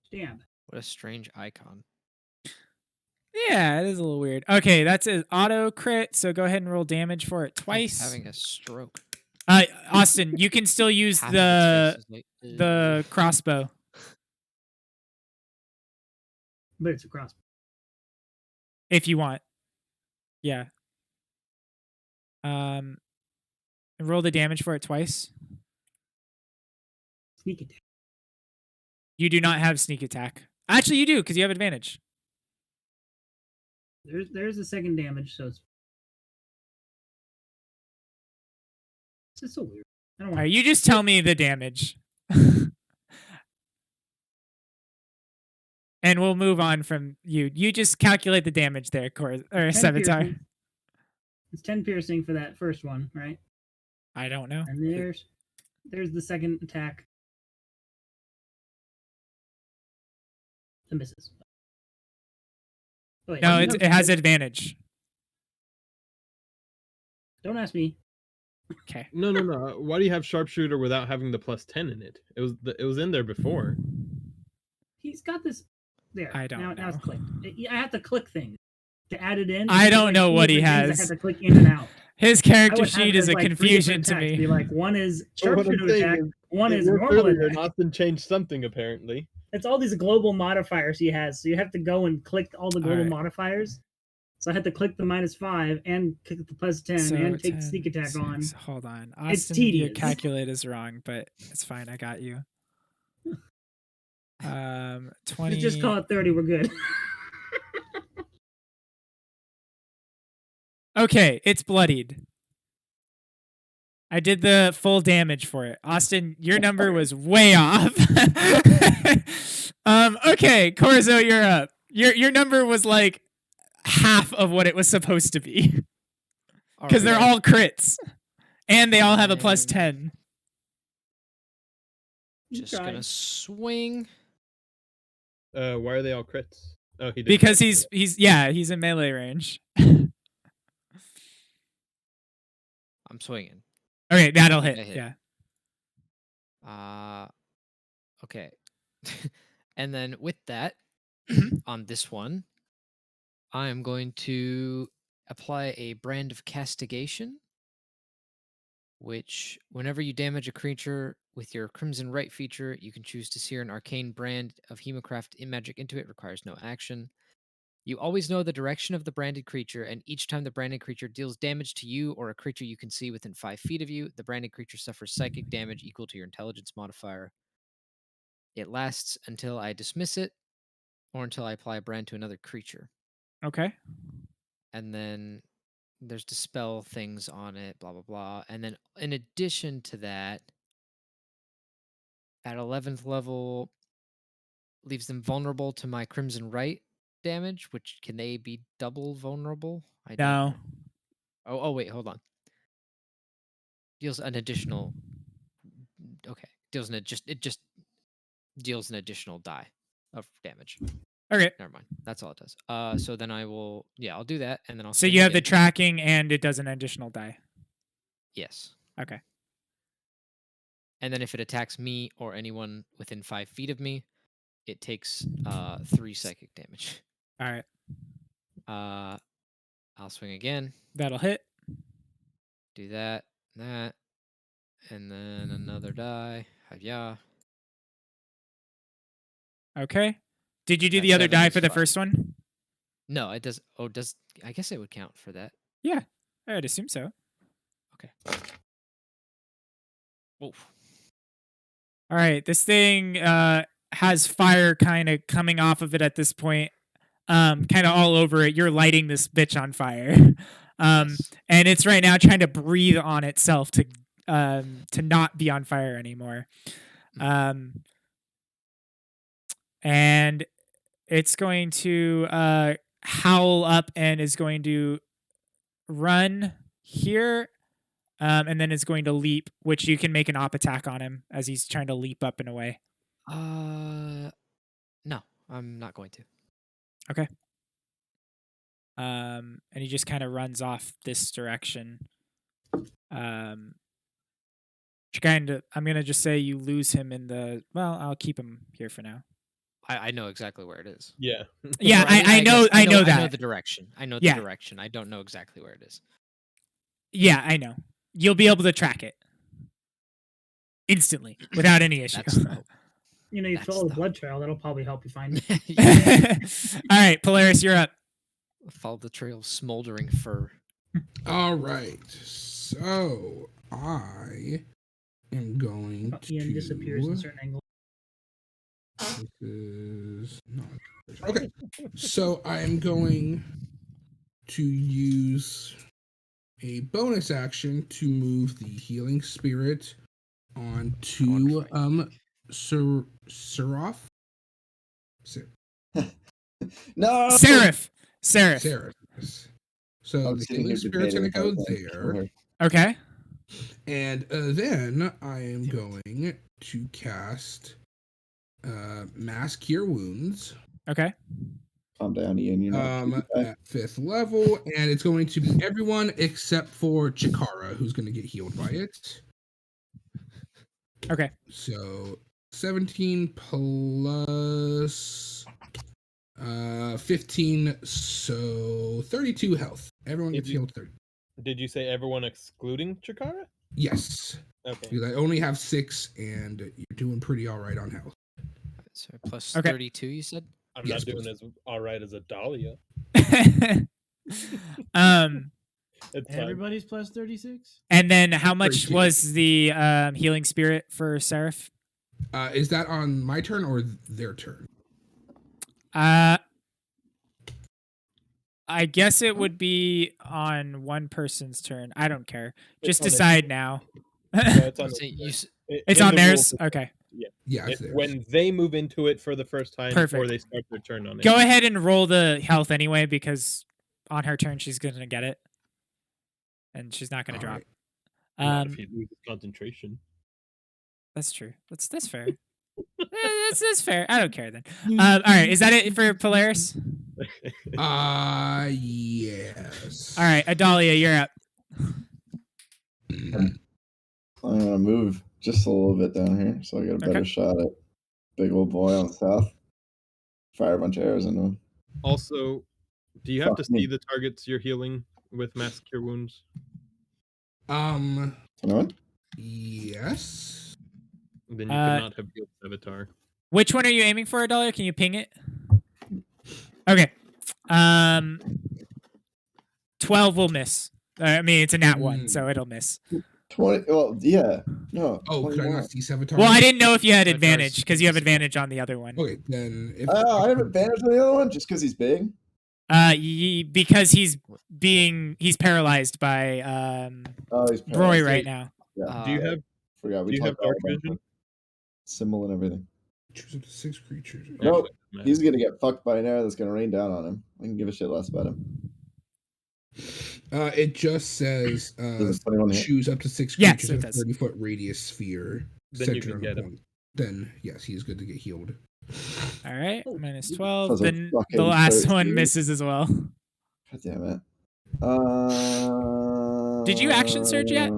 Stab. What a strange icon. Yeah, it is a little weird. Okay, that's an auto crit, so go ahead and roll damage for it He's twice. having a stroke. Austin, you can still use Half of its face is like, the crossbow. But it's a crossbow. If you want. Yeah. And roll the damage for it twice. Sneak attack. You do not have sneak attack. Actually, you do, because you have advantage. There's the second damage, so it's just so weird. I don't All want. right, you just tell me the damage. And we'll move on from you. You just calculate the damage there, or 10 Sevatar. piercing. It's 10 piercing for that first one, right? I don't know. And there's the second attack. It misses. Oh, wait, No, you know- it has advantage. Don't ask me. Okay. No. Why do you have sharpshooter without having the +10 in it? It was in there before. He's got this. There. I don't now it's know. clicked. I have to click things to add it in. I There's don't like know two what he different things has. I have to click in and out. His I character would have sheet it is a as, like, 3 confusion different to attacks. me. Be like, one is Well, what I'm sharpshooter saying attack, is, one It is worked normal earlier, attack. and Austin changed something apparently. It's all these global modifiers he has, so you have to go and click all the global Alright. modifiers. So I had to click the -5 and click the +10 So and take 10, sneak attack on. 6, hold on. It's Austin, your tedious. calculate is wrong, but it's fine. I got you. 20. Just call it 30. We're good. Okay, it's bloodied. I did the full damage for it. Austin, your number was way off. Okay, Corzo, you're up. Your number was like half of what it was supposed to be. Because they're all crits. And they all have a +10. Just Try. gonna swing. Why are they all crits? Oh, he did. Because he's in melee range. I'm swinging. Okay, that'll hit. That hit. Yeah. Okay. And then with that, on this one, I am going to apply a brand of castigation, which whenever you damage a creature with your Crimson Right feature, you can choose to sear an arcane brand of Hemocraft in magic into it. Requires no action. You always know the direction of the branded creature, and each time the branded creature deals damage to you or a creature you can see within 5 feet of you, the branded creature suffers psychic damage equal to your intelligence modifier. It lasts until I dismiss it, or until I apply a brand to another creature. Okay. And then there's dispel things on it, blah, blah, blah. And then in addition to that, at 11th level, leaves them vulnerable to my Crimson Right damage, which can they be double vulnerable? I don't No. know. Oh, wait, hold on. Deals an additional. Okay, it just deals an additional die of damage. Okay. Never mind. That's all it does. So then I'll do that, and then I'll. So swing you have the again. tracking and it does an additional die. Yes. Okay. And then if it attacks me or anyone within 5 feet of me, it takes 3 psychic damage. All right. I'll swing again. That'll hit. Do that, and then another die. Yeah. Okay. Did you do That the other 7 die is for the 5. first one? No, it does. Oh, does I guess it would count for that. Yeah. I would assume so. Okay. Oh, All right. This thing has fire kind of coming off of it at this point. Kind of all over it. You're lighting this bitch on fire. Yes. And it's right now trying to breathe on itself to not be on fire anymore. And it's going to howl up and is going to run here. And then it's going to leap, which you can make an op attack on him as he's trying to leap up and away. No, I'm not going to. Okay. And he just kind of runs off this direction. I'm gonna just say you lose him in the. Well, I'll keep him here for now. I know exactly where it is. Yeah. Yeah, Or, I I know guess- I know that. the direction. I know Yeah. the direction. I don't know exactly where it is. Yeah, I know. You'll be able to track it instantly without any issue. That's the hope. You know, you That's follow the the blood trail. That'll probably help you find it. Yeah. All right, Polaris, you're up. Follow the trail of smoldering fur. All right. So I am going to. Ian disappears in certain angles. This is not okay. So I am going to use a bonus action to move the healing spirit onto Seraph. No, Seraph. Seraph. Yes. So I'm the sitting healing here spirit's debating going to if I go was gonna kill there, her. Okay. and then I am going to cast Mass Cure Wounds. Okay. Calm down, Ian. You're not. At 5th level, and it's going to be everyone except for Chikara, who's going to get healed by it. Okay. So 17 plus 15, so 32 health. Everyone gets healed 30. Did you say everyone excluding Chikara? Yes, Okay. because I only have 6, and you're doing pretty all right on health. So plus Okay. 32, you said? I'm Yes, not doing please. as all right as a Dahlia. It's fine. Everybody's plus 36. And then how much 32. was the healing spirit for Seraph? Is that on my turn or their turn? I guess it would be on one person's turn. I don't care. Just on the- decide now. No, it's on, So the- you s- It's in on the theirs. rules, Okay. Yeah, it's it's theirs. when they move into it for the first time Perfect. before they start their turn on it. Go ahead and roll the health anyway, because on her turn she's gonna get it, and she's not gonna All drop. right. Not if he loses concentration. That's true. That's fair. That's fair. I don't care then. All right, is that it for Polaris? Yes. All right, Adalia, you're up. I'm gonna move just a little bit down here, so I get a better Okay. shot at big old boy on the south. Fire a bunch of arrows into him. Also, do you have to Fuck me. see the targets you're healing with Mass Cure Wounds? Anyone? Yes. Then you could not have healed Sevatar. Which one are you aiming for, Adalia? Can you ping it? Okay. 12 will miss. I mean, it's a nat 1, so it'll miss. 20. Well, yeah. No. Oh, could I 21. not see Sevatar? Well, I didn't know if you had Sevatar's advantage, because you have invisible. advantage on the other one. Okay, then if Oh, I have advantage on the other one just because he's big. Because he's paralyzed by Oh, he's Roy paralyzed. right now. Yeah. Do you have Forgot we do you have talked dark about vision? symbol and everything. choose up to 6 creatures. Nope. Man. He's gonna get fucked by an arrow that's gonna rain down on him. I can give a shit less about him. It just says Does it put him on the hit? choose up to 6 Yes, creatures it in a does. 30-foot radius sphere. Then you centered can on a get him. point. Then yes, he's good to get healed. All right, Oh, minus sounds 12. like Then the fucking last 13. one misses as well. God damn it. Did you action surge yet?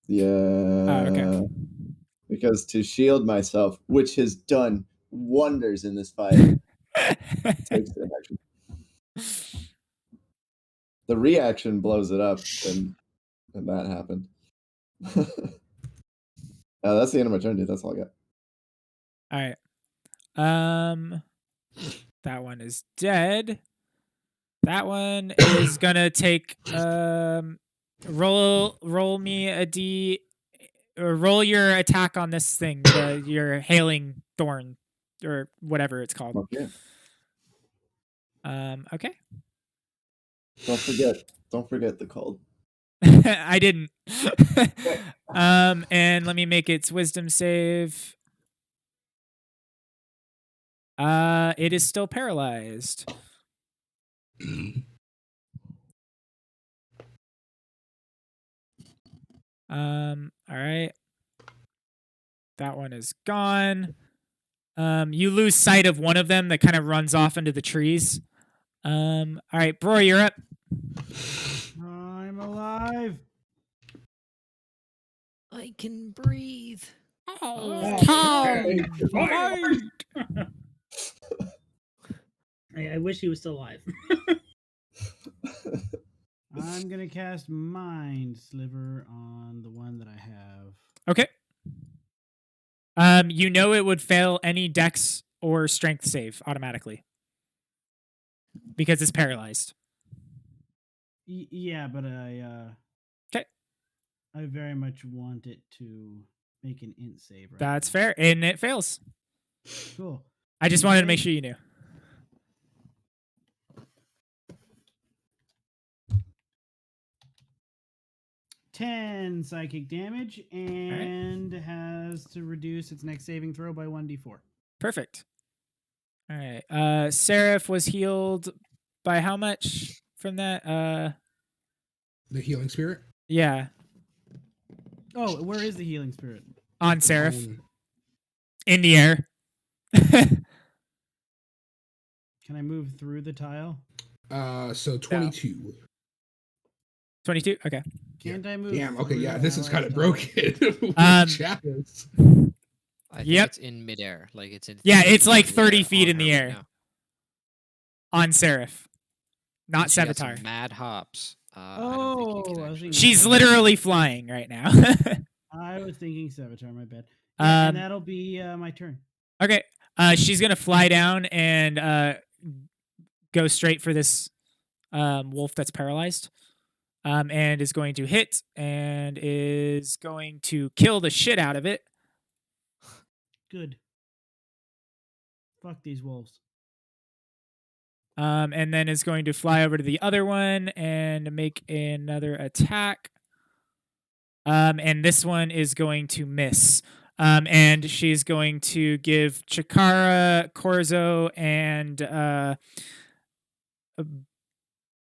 Yeah. okay. Because to shield myself, which has done wonders in this fight, takes an action. The reaction blows it up, and that happened. That's the end of my turn, dude. That's all I got. All right. That one is dead. That one is gonna take roll me a d, or roll your attack on this thing, your hailing thorn or whatever it's called. Okay. Okay. Don't forget, Don't forget the cold. I didn't. And let me make its wisdom save. It is still paralyzed. All right. That one is gone. You lose sight of one of them that kind of runs off into the trees. All right, Bro, you're up. I'm alive. I can breathe. I wish he was still alive. I'm gonna cast Mind Sliver on the one that I have. Okay. You know it would fail any dex or strength save automatically because it's paralyzed. Yeah, but I 'Kay. I very much want it to make an int save. Right That's now. fair, and it fails. Cool. I just wanted to Okay. make sure you knew. Ten psychic damage and has to reduce its next saving throw by 1d4. Perfect. All right. Seraph was healed by how much from that? The healing spirit. Yeah, Oh, where is the healing spirit? on Seraph On- in the air. Can I move through the tile? So 22. 22. Okay. Can't I move? Damn. Okay. through Yeah. the This is allied kind of tile? broken. With shadows. I think Yep. it's in midair. Like it's in. Yeah, 30 it's like feet 30 air feet on in the her right air. now. On Seraph, not And she got some Sevatar. mad hops. I don't think you Oh, can I was actually. thinking She's Sevatar. literally flying right now. I was thinking Sevatar. My bad. Yeah, Um, and that'll be my turn. Okay. She's gonna fly down and go straight for this wolf that's paralyzed. And is going to hit and is going to kill the shit out of it. Good. Fuck these wolves. And then is going to fly over to the other one and make another attack. And this one is going to miss. And she's going to give Chikara, Corzo, and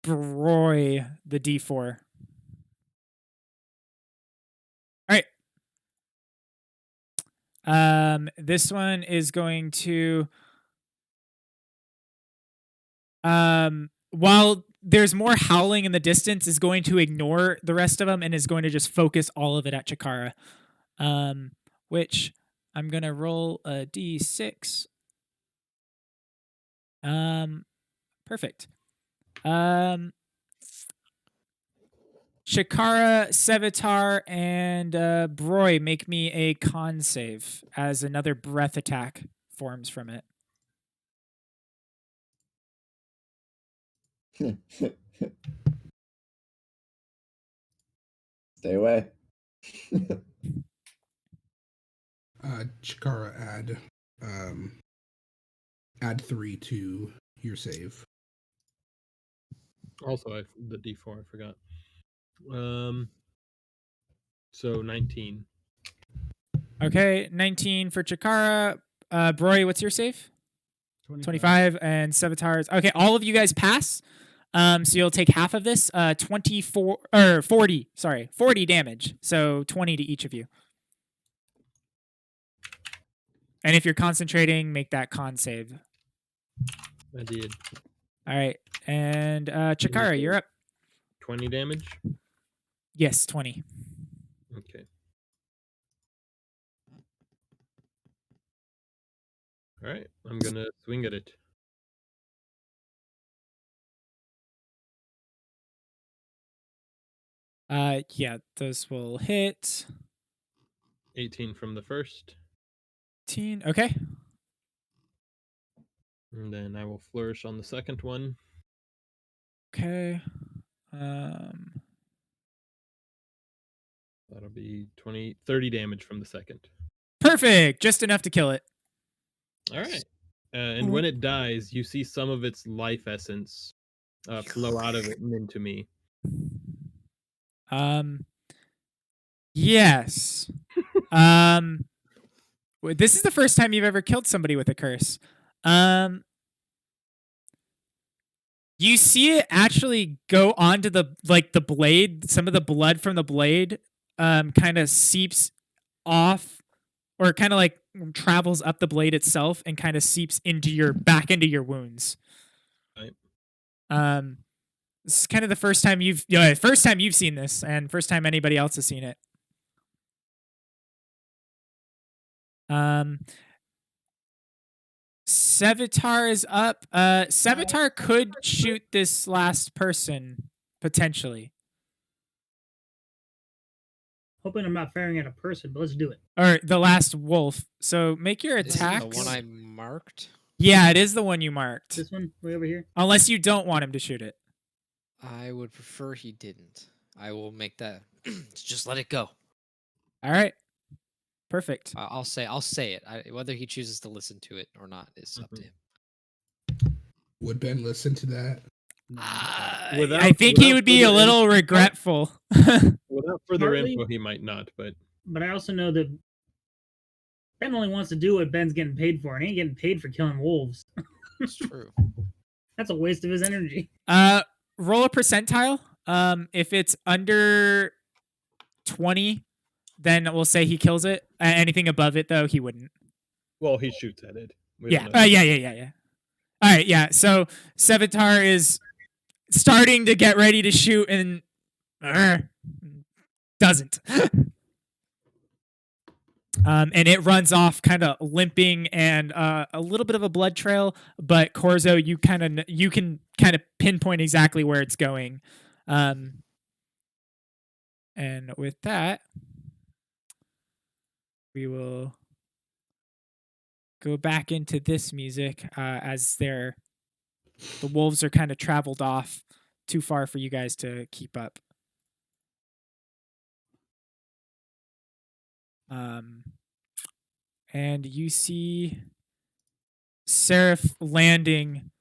Broy the D4. All right. This one is going to while there's more howling in the distance, is going to ignore the rest of them and is going to just focus all of it at Chikara. Which I'm gonna roll a D6. Perfect. Chikara, Sevatar, and Broy make me a con save as another breath attack forms from it. Stay away. Chikara, add 3 to your save. Also, the D4 I forgot. So 19. Okay, 19 for Chikara. Broy, what's your save? 25 and Sevatar's. Okay, all of you guys pass. So you'll take half of this. 24 or 40. Sorry, 40 damage. So 20 to each of you. And if you're concentrating, make that con save. I did. All right, and Chikara, you're up. 20 damage. Yes, 20. Okay. All right, I'm gonna swing at it. Yeah, those will hit. 18 from the first, 18. Okay. and then I will flourish on the second one. Okay. That'll be 30 damage from the second. Perfect. Just enough to kill it. All right. And when it dies, you see some of its life essence flow out of it and into me. Yes. This is the first time you've ever killed somebody with a curse. You see it actually go onto the blade. Some of the blood from the blade kind of seeps off, or kind of like travels up the blade itself and kind of seeps into your wounds. Right. This is kind of the first time you've seen this, and first time anybody else has seen it. Sevitar is up. Sevitar could shoot this last person potentially, Hoping I'm not firing at a person, but let's do it. or the last wolf. So make your Is it attacks. the one I marked? Yeah, it is the one you marked. This one, way over here. Unless you don't want him to shoot it. I would prefer he didn't. I will make that. Just let it go. All right. Perfect. I'll say it. Whether he chooses to listen to it or not is up to him. Would Ben listen to that? I think he would be a little regretful. Without further Partly- info, he might not, but But I also know that Ben only wants to do what Ben's getting paid for, and he ain't getting paid for killing wolves. It's true. That's a waste of his energy. Roll a percentile. If it's under 20, then we'll say he kills it. Anything above it, though, he wouldn't. well, he shoots at it. We Yeah. don't know. Yeah. All right. Yeah. So Sevitar is starting to get ready to shoot and doesn't. And it runs off, kind of limping and a little bit of a blood trail. But Corzo, you can kind of pinpoint exactly where it's going. And with that, we will go back into this music as the wolves are kind of traveled off too far for you guys to keep up. And you see Seraph landing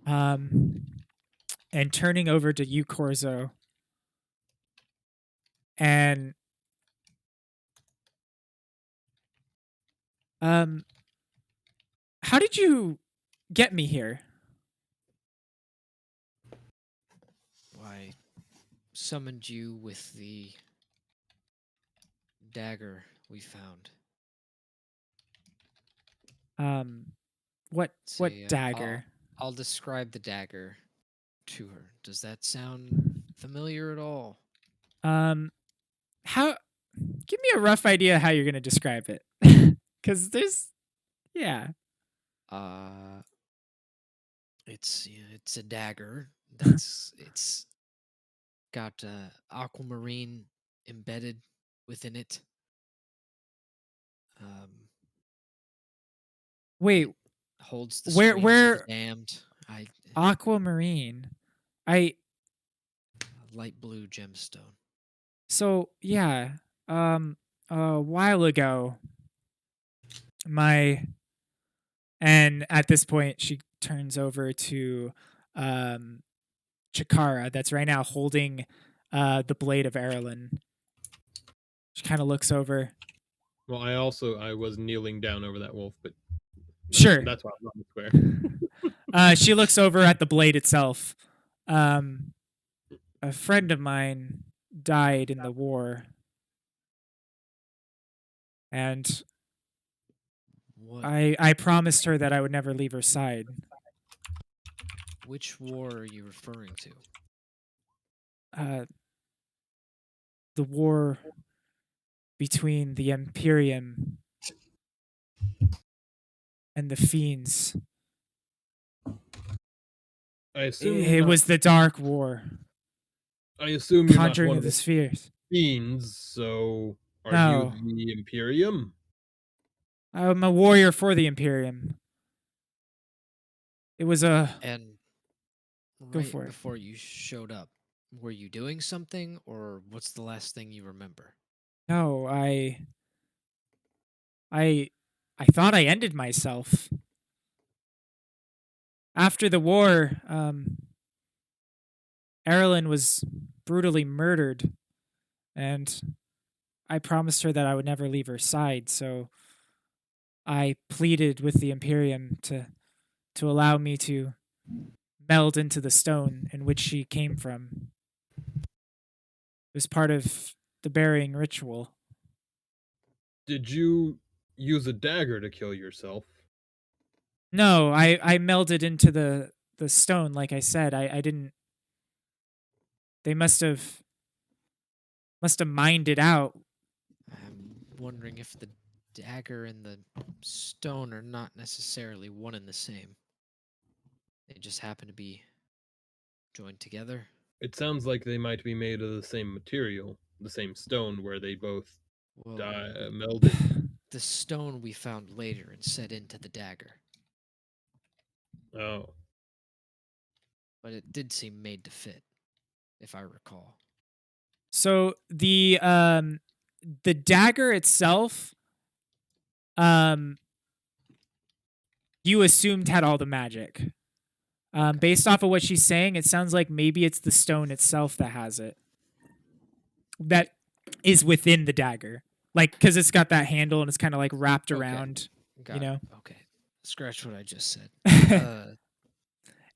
and turning over to you, Corzo. And how did you get me here? I summoned you with the dagger we found. What See, dagger? I'll describe the dagger to her. Does that sound familiar at all? How? Give me a rough idea how you're gonna describe it, because yeah. It's a dagger it's got aquamarine embedded within it. Wait, Holds the Where- streams of where- the damned. aquamarine. A light blue gemstone. So yeah, a while ago, and at this point she turns over to Chikara, that's right now holding the blade of Erlen. She kind of looks over. Well, I was kneeling down over that wolf, but Sure. that's why I'm not square. She looks over at the blade itself. A friend of mine died in the war, and What? I promised her that I would never leave her side. Which war are you referring to? The war between the Imperium and the Fiends. I assume It was the Dark War, I assume you're not Conjuring one of of the the Spheres. fiends, so are No. you the Imperium? I'm a warrior for the Imperium. It was a And Go right for it. before you showed up, were you doing something, or what's the last thing you remember? no. I thought I ended myself. After the war, Erilyn was brutally murdered, and I promised her that I would never leave her side, so I pleaded with the Imperium to allow me to meld into the stone in which she came from. It was part of the burying ritual. Did you use a dagger to kill yourself? No, I melded into the stone, like I said. I didn't. They must have mined it out. I'm wondering if the dagger and the stone are not necessarily one and the same. They just happen to be joined together. It sounds like they might be made of the same material, the same stone where they both Well, melded. the stone we found later and set into the dagger, Oh, but it did seem made to fit, if I recall. So the dagger itself, you assumed had all the magic. Based off of what she's saying, it sounds like maybe it's the stone itself that has it. That is within the dagger, like because it's got that handle and it's kind of like wrapped Okay. around, Got you know. it. Okay. Scratch what I just said.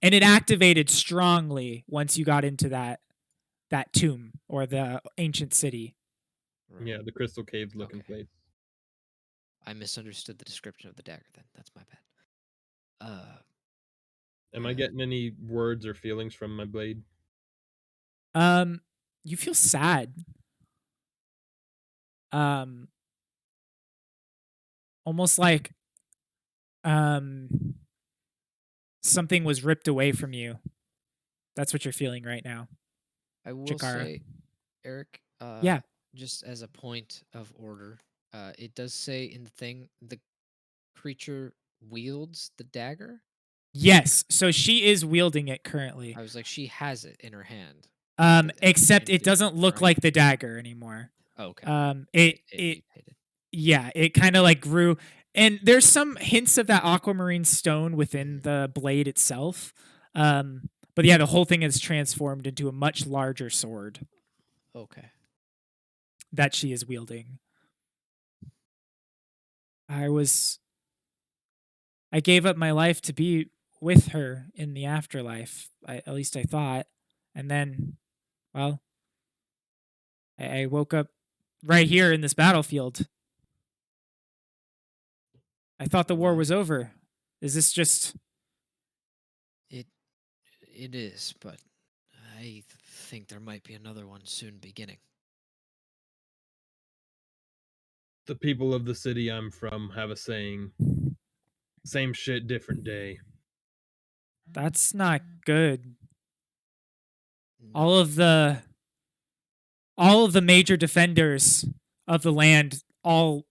And it activated strongly once you got into that tomb or the ancient city. Right. yeah, the crystal cave looking Okay. place. I misunderstood the description of the dagger then. That's my bad. Am I getting any words or feelings from my blade? You feel sad. Almost like something was ripped away from you. That's what you're feeling right now. I will Chikara. say, Eric, Yeah. just as a point of order, it does say in the thing the creature wields the dagger. Yes, so she is wielding it currently. I was like, she has it in her hand. But, Except in it doesn't vision, look right? like the dagger anymore. Oh, okay. It mutated. yeah, it kind of like grew, and there's some hints of that aquamarine stone within the blade itself. But yeah, the whole thing is transformed into a much larger sword Okay. that she is wielding. I gave up my life to be with her in the afterlife. At least I thought. And then, well, I woke up right here in this battlefield. I thought the war Well, was over. Is this just... It is, but I think there might be another one soon beginning. The people of the city I'm from have a saying: same shit, different day. That's not good. No. All of the major defenders of the land all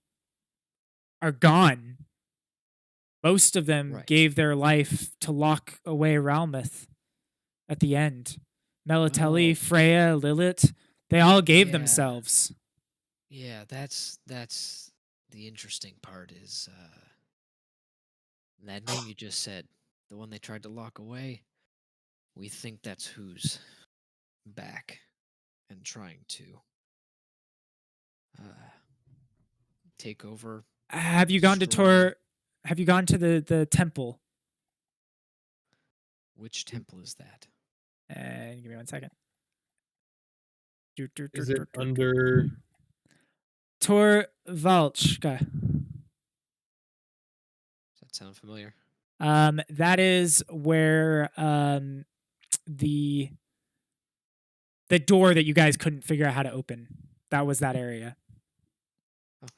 are gone. Most of them Right. gave their life to lock away Ralmouth at the end. Melatelli, Oh. Freya, Lilith, they all gave Yeah. themselves. Yeah, that's the interesting part is that name you just said, the one they tried to lock away. We think that's who's back and trying to take over. Have you gone to Destroy- Have you gone to the temple? Which temple is that? Give me 1 second. Is it under? Tor Valchka. Does that sound familiar? That is where the door that you guys couldn't figure out how to open. That was that area.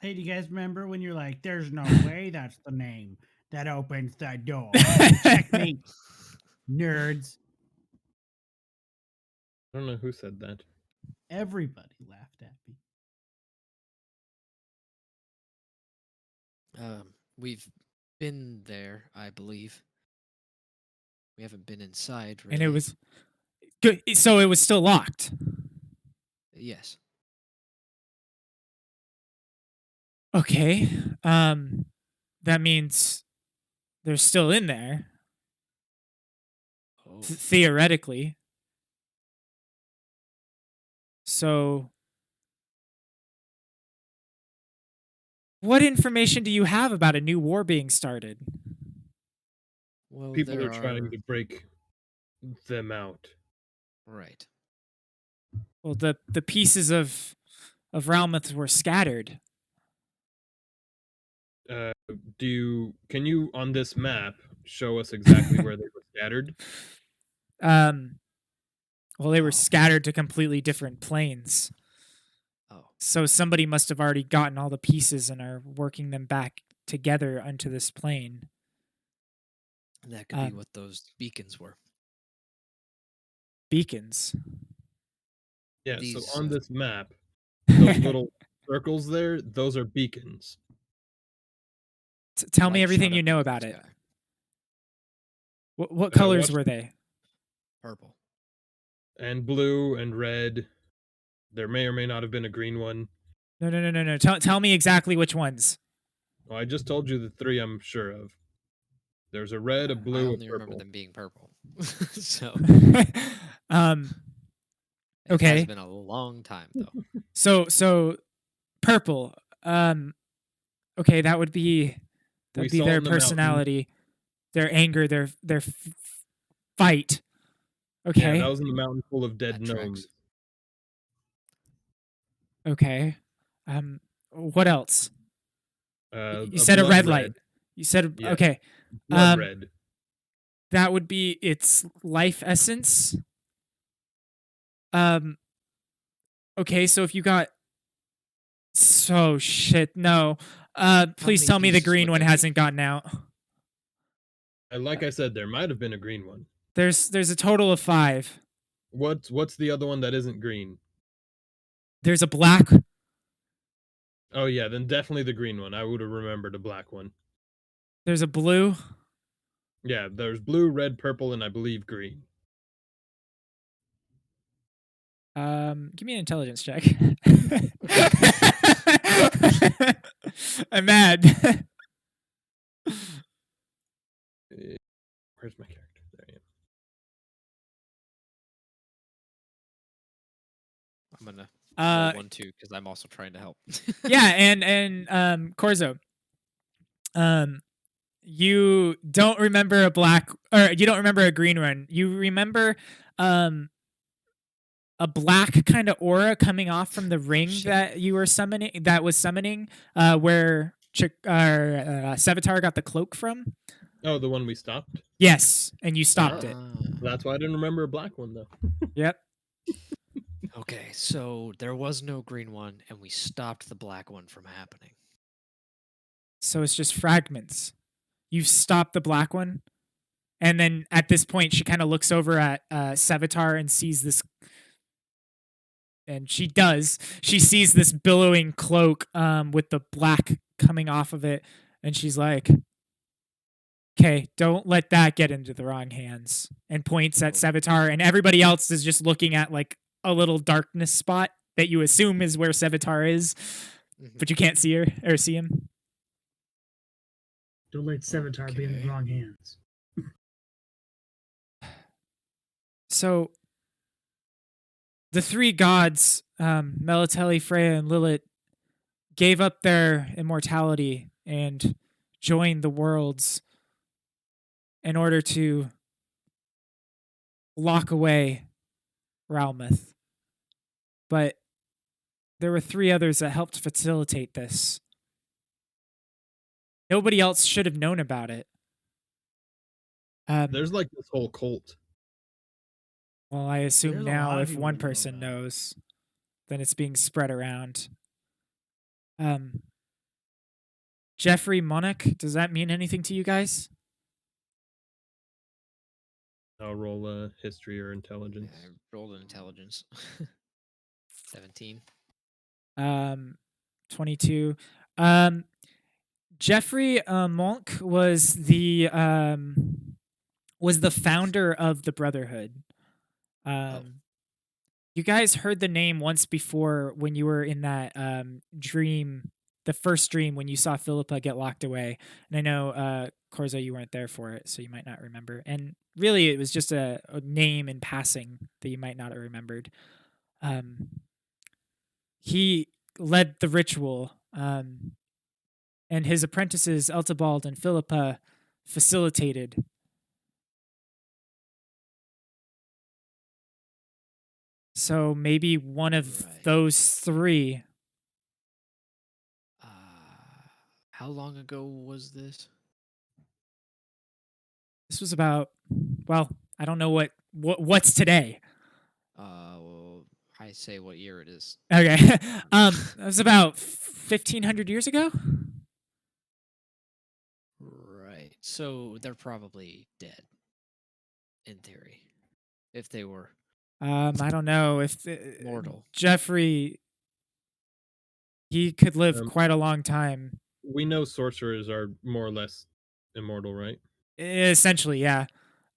Hey, do you guys remember when you're like, "There's no way that's the name that opens the door"? Checkmate, nerds. I don't know who said that. Everybody laughed at me. We've been there, I believe. We haven't been inside, really. And it was good. So it was still locked. Yes. Okay. That means they're still in there. Oh. Theoretically. So, what information do you have about a new war being started? Well, People there are trying are to break them out. right. Well, the pieces of Ralmuth were scattered. Can you on this map show us exactly where they were scattered? Well, they were Oh. scattered to completely different planes. Oh, So somebody must have already gotten all the pieces and are working them back together onto this plane. that could be what those beacons were. Beacons. Yeah, These, so on this map, those little circles there, those are beacons. Tell me light everything shot you up know into the about it. sky. What colors watch- were they? Purple. And blue and red. There may or may not have been a green one. No. Tell me exactly which ones. Well, I just told you the three I'm sure of. There's a red, a I blue, a only remember purple. them being purple. So um. it has Okay. been a long time though. So purple. Okay, that would be We their saw in the mountain. personality, their anger, their fight. Yeah, Okay. that was in the mountain full of dead That tracks. gnomes. Okay. What else? You said a blood red light. You said Yeah. okay. Blood red. That would be its life essence. Okay, so if you got so shit, no. Please many tell me the pieces green would one there be? hasn't gotten out. And like I said, there might have been a green one. There's a total of 5. What's the other one that isn't green? There's a black. Oh yeah, then definitely the green one. I would have remembered a black one. There's a blue. Yeah, there's blue, red, purple, and I believe green. Give me an intelligence check. I'm mad. Where's my character? There I am. I'm gonna Uh, roll 1 2 because I'm also trying to help. yeah, and Corzo. You don't remember a black, or you don't remember a green one. You remember a black kind of aura coming off from the ring shit. that you were summoning, that was summoning, where Sevatar got the cloak from. Oh, the one we stopped? Yes, and you stopped it. That's why I didn't remember a black one though. Yep. Okay, so there was no green one, and we stopped the black one from happening. So it's just fragments. You stop the black one, and then at this point, she kind of looks over at Sevatar and sees this. And she does. She sees this billowing cloak with the black coming off of it, and she's like, "Okay, don't let that get into the wrong hands." And points at Sevatar, and everybody else is just looking at like a little darkness spot that you assume is where Sevatar is, but you can't see her or see him. Don't let Sevatar be in the Okay. wrong hands. So the 3 gods, Melitele, Freya, and Lilith, gave up their immortality and joined the worlds in order to lock away Ralmuth. But there were 3 others that helped facilitate this. Nobody else should have known about it. There's like this whole cult. Well, I assume There's a lot now of if people one that know person about it. knows, then it's being spread around. Jeffrey Monarch, does that mean anything to you guys? I'll roll history or intelligence. Yeah, I rolled an intelligence. 17. 22. Jeffrey Monk was the founder of the Brotherhood. You guys heard the name once before when you were in that dream, the first dream when you saw Philippa get locked away. And I know Corzo, you weren't there for it, so you might not remember. And really, it was just a name in passing that you might not have remembered. he led the ritual, and his apprentices Eltibald and Philippa facilitated. So maybe one of Right. those three. How long ago was this? This was about, well, I don't know what's today. Well, I say what year it is. Okay, it was about 1,500 years ago. Right. So they're probably dead, in theory, if they were I don't know if mortal. Jeffrey, he could live Um, quite a long time. We know sorcerers are more or less immortal, right? Essentially, yeah.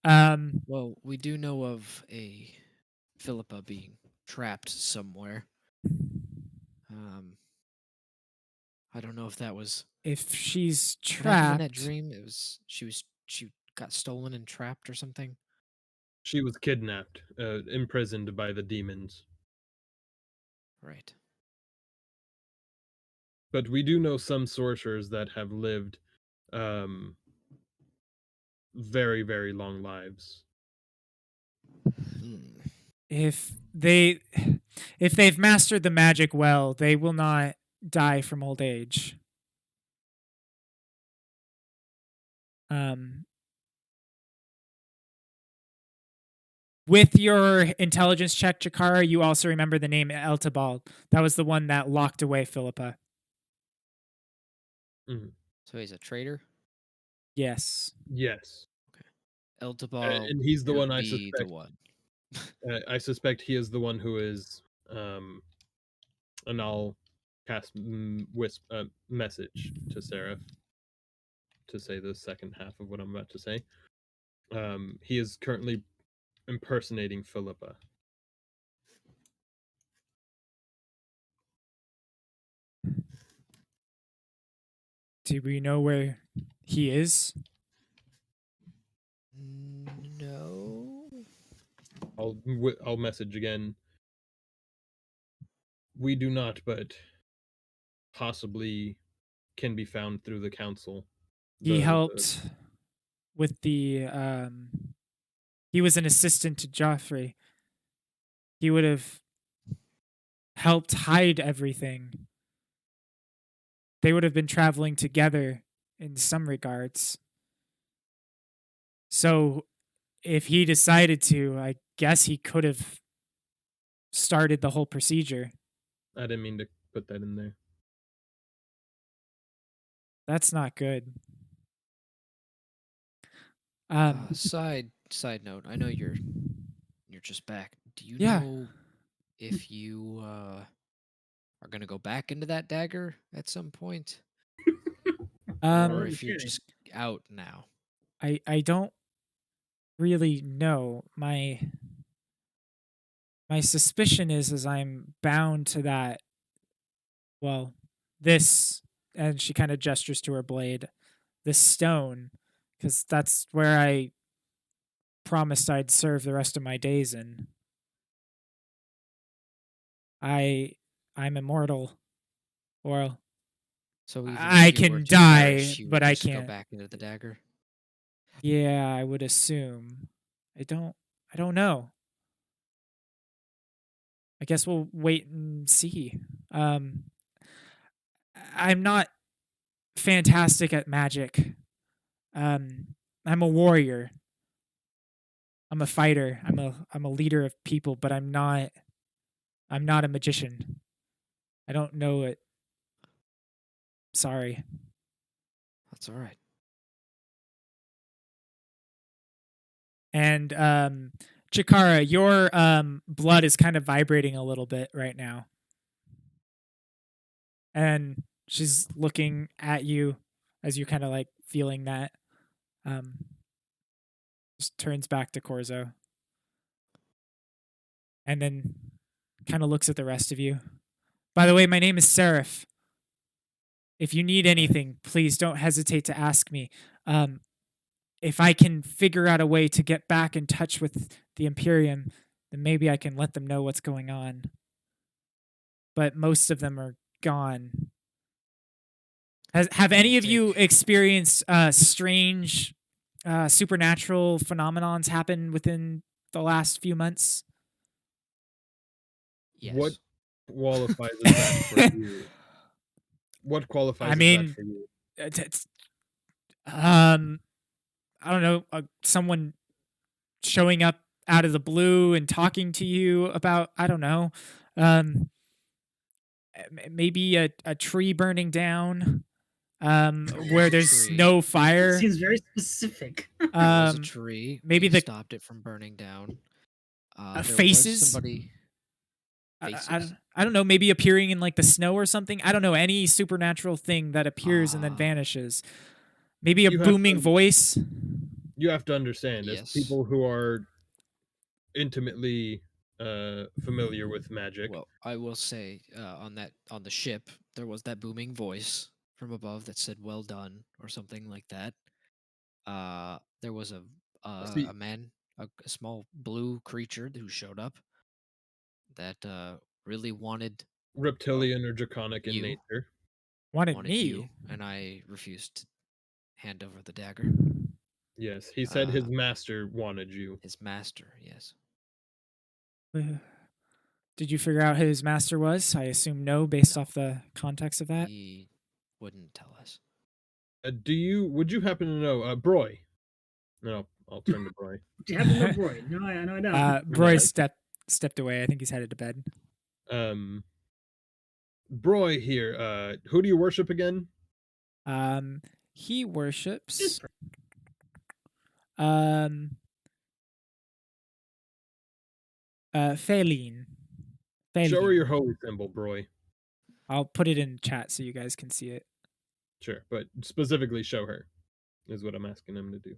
Well, we do know of a Philippa being trapped somewhere. I don't know if that was If she's what happened in that trapped, dream. She got stolen and trapped or something. She was kidnapped, imprisoned by the demons. Right. But we do know some sorcerers that have lived very, very long lives. Hmm. if they've mastered the magic well, they will not die from old age. With your intelligence check, Chikara, you also remember the name Eltibald. That was the one that locked away Philippa. So he's a traitor. Yes. Yes. Eltibal And he's the would one I be the suspect. one. I suspect he is the one who is and I'll cast message to Seraph to say the second half of what I'm about to say. He is currently impersonating Philippa. Do we know where he is? No. I'll message again. We do not, but possibly can be found through the council. He helped with the he was an assistant to Joffrey. He would have helped hide everything. They would have been traveling together in some regards. So if he decided to, I guess he could have started the whole procedure. I didn't mean to put that in there. That's not good. Side note. I know you're just back. Do you Yeah. know if you are gonna go back into that dagger at some point, or if you're just out now? I don't really know. My suspicion is I'm bound to that. Well, this, and she kind of gestures to her blade, this stone, because that's where I promised I'd serve the rest of my days in. I'm immortal, or So even I if you were can to die, perish, you but would I just go can't. back into the dagger. Yeah, I would assume. I don't know. I guess we'll wait and see. I'm not fantastic at magic. I'm a warrior. I'm a fighter. I'm a leader of people, but I'm not a magician. I don't know it. Sorry. That's all right. And Chikara, your blood is kind of vibrating a little bit right now. And she's looking at you as you're kind of like feeling that. Just turns back to Corzo. And then kind of looks at the rest of you. By the way, my name is Seraph. If you need anything, please don't hesitate to ask me. If I can figure out a way to get back in touch with the Imperium, then maybe I can let them know what's going on. but most of them are gone. Have any of you experienced strange supernatural phenomenons happen within the last few months? Yes. What qualifies as that for you? What qualifies I as mean, that for you? I don't know, someone showing up out of the blue and talking to you about, I don't know, maybe a tree burning down, where there's Tree. no It fire. seems very specific. There was a Um, tree. maybe we the stopped it from burning down. There faces. was somebody. Faces. I don't know, maybe appearing in like the snow or something. I don't know, any supernatural thing that appears and then vanishes. Maybe a You have to booming voice. You have to understand, as Yes. people who are intimately familiar with magic, Well, I will say on the ship there was that booming voice from above that said "Well done" or something like that. There was See- a man, a small blue creature who showed up that really wanted reptilian or draconic in you. nature. Wanted me. you, and I refused to hand over the dagger. Yes, he said his master wanted you. His master, yes. Did you figure out who his master was? I assume no, based No. off the context of that. He wouldn't tell us. Would you happen to know Broy? No, I'll turn to Broy. Do you happen to know Roy? No, I don't. Broy No. stepped away. I think he's headed to bed. Broy here, who do you worship again? He worships Just Feline. Show her your holy symbol, Broy. I'll put it in chat so you guys can see it. Sure, but specifically show her is what I'm asking him to do.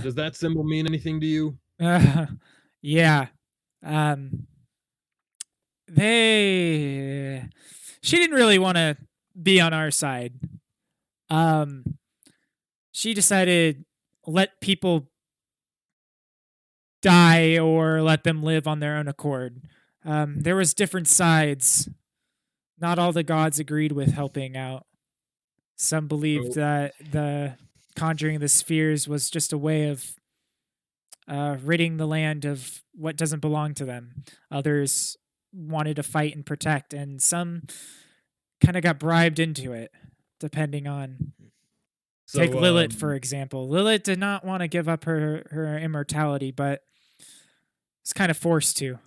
Does that symbol mean anything to you? Yeah. She didn't really want to be on our side. She decided let people die or let them live on their own accord. There was different sides. Not all the gods agreed with helping out. Some believed that the conjuring of the spheres was just a way of ridding the land of what doesn't belong to them. Others wanted to fight and protect, and some kind of got bribed into it, depending on. Take Lilith, for example. Lilith did not want to give up her immortality, but was kind of forced to.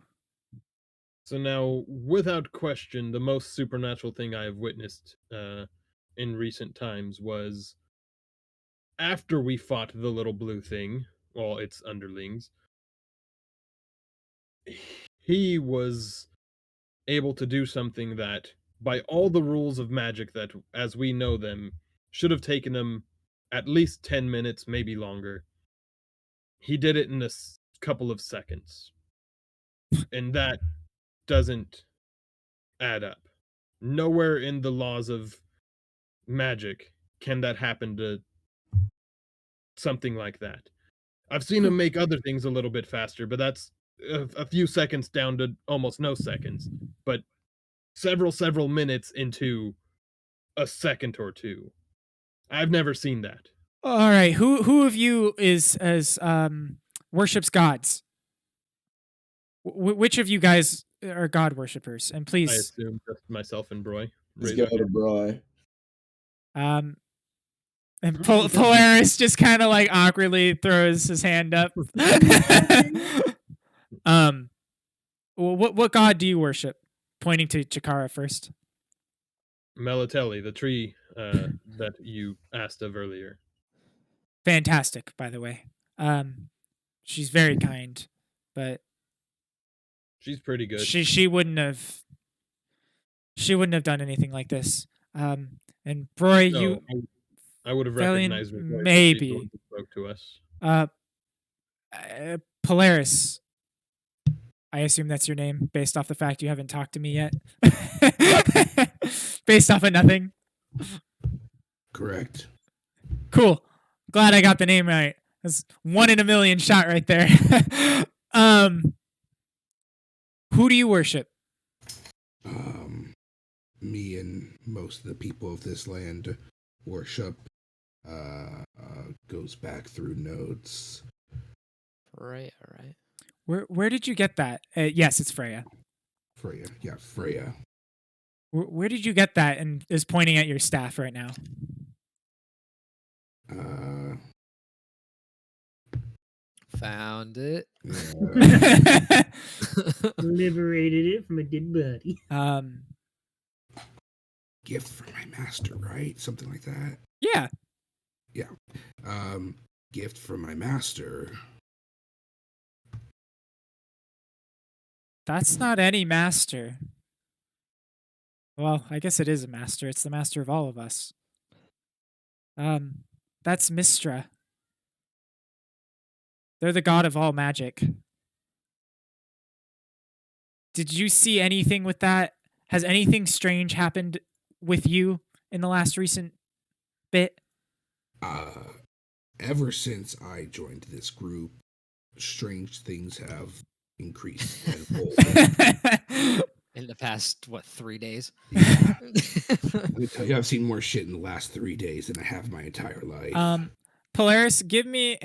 So now, without question, the most supernatural thing I have witnessed in recent times was after we fought the little blue thing, well, its underlings, he was able to do something that, by all the rules of magic that, as we know them, should have taken him at least 10 minutes, maybe longer. He did it in a couple of seconds. And that doesn't add up. Nowhere in the laws of magic can that happen to something like that. I've seen him make other things a little bit faster, but that's a few seconds down to almost no seconds. But several minutes into a second or two. I've never seen that. All right, who of you worships gods? Which of you guys are god worshippers? And I please, assume just myself and Broy. Let's go to Broy. and Oh, Polaris just kind of like awkwardly throws his hand up. What god do you worship? Pointing to Chikara first. Melatelli, the tree that you asked of earlier. Fantastic, by the way. She's very kind, but she's pretty good. She wouldn't have done anything like this. And Broy, no, I would have recognized her voice if maybe she spoke to us. Polaris. I assume that's your name, based off the fact you haven't talked to me yet. Based off of nothing. Correct. Cool. Glad I got the name right. That's 1 in a million shot right there. Who do you worship? Me and most of the people of this land worship. Goes back through notes. Right, all right. Where did you get that? Yes, it's Freya. Freya, yeah, Freya. Where did you get that? And is pointing at your staff right now. Found it. Yeah. Liberated it from a dead body. Gift from my master, right? Something like that. Yeah. Gift from my master. That's not any master. Well, I guess it is a master. It's the master of all of us. That's Mistra. They're the god of all magic. Did you see anything with that? Has anything strange happened with you in the last recent bit? Ever since I joined this group, strange things have increased tenfold. In the past, 3 days? Yeah. Let me tell you, I've seen more shit in the last 3 days than I have my entire life. Polaris, give me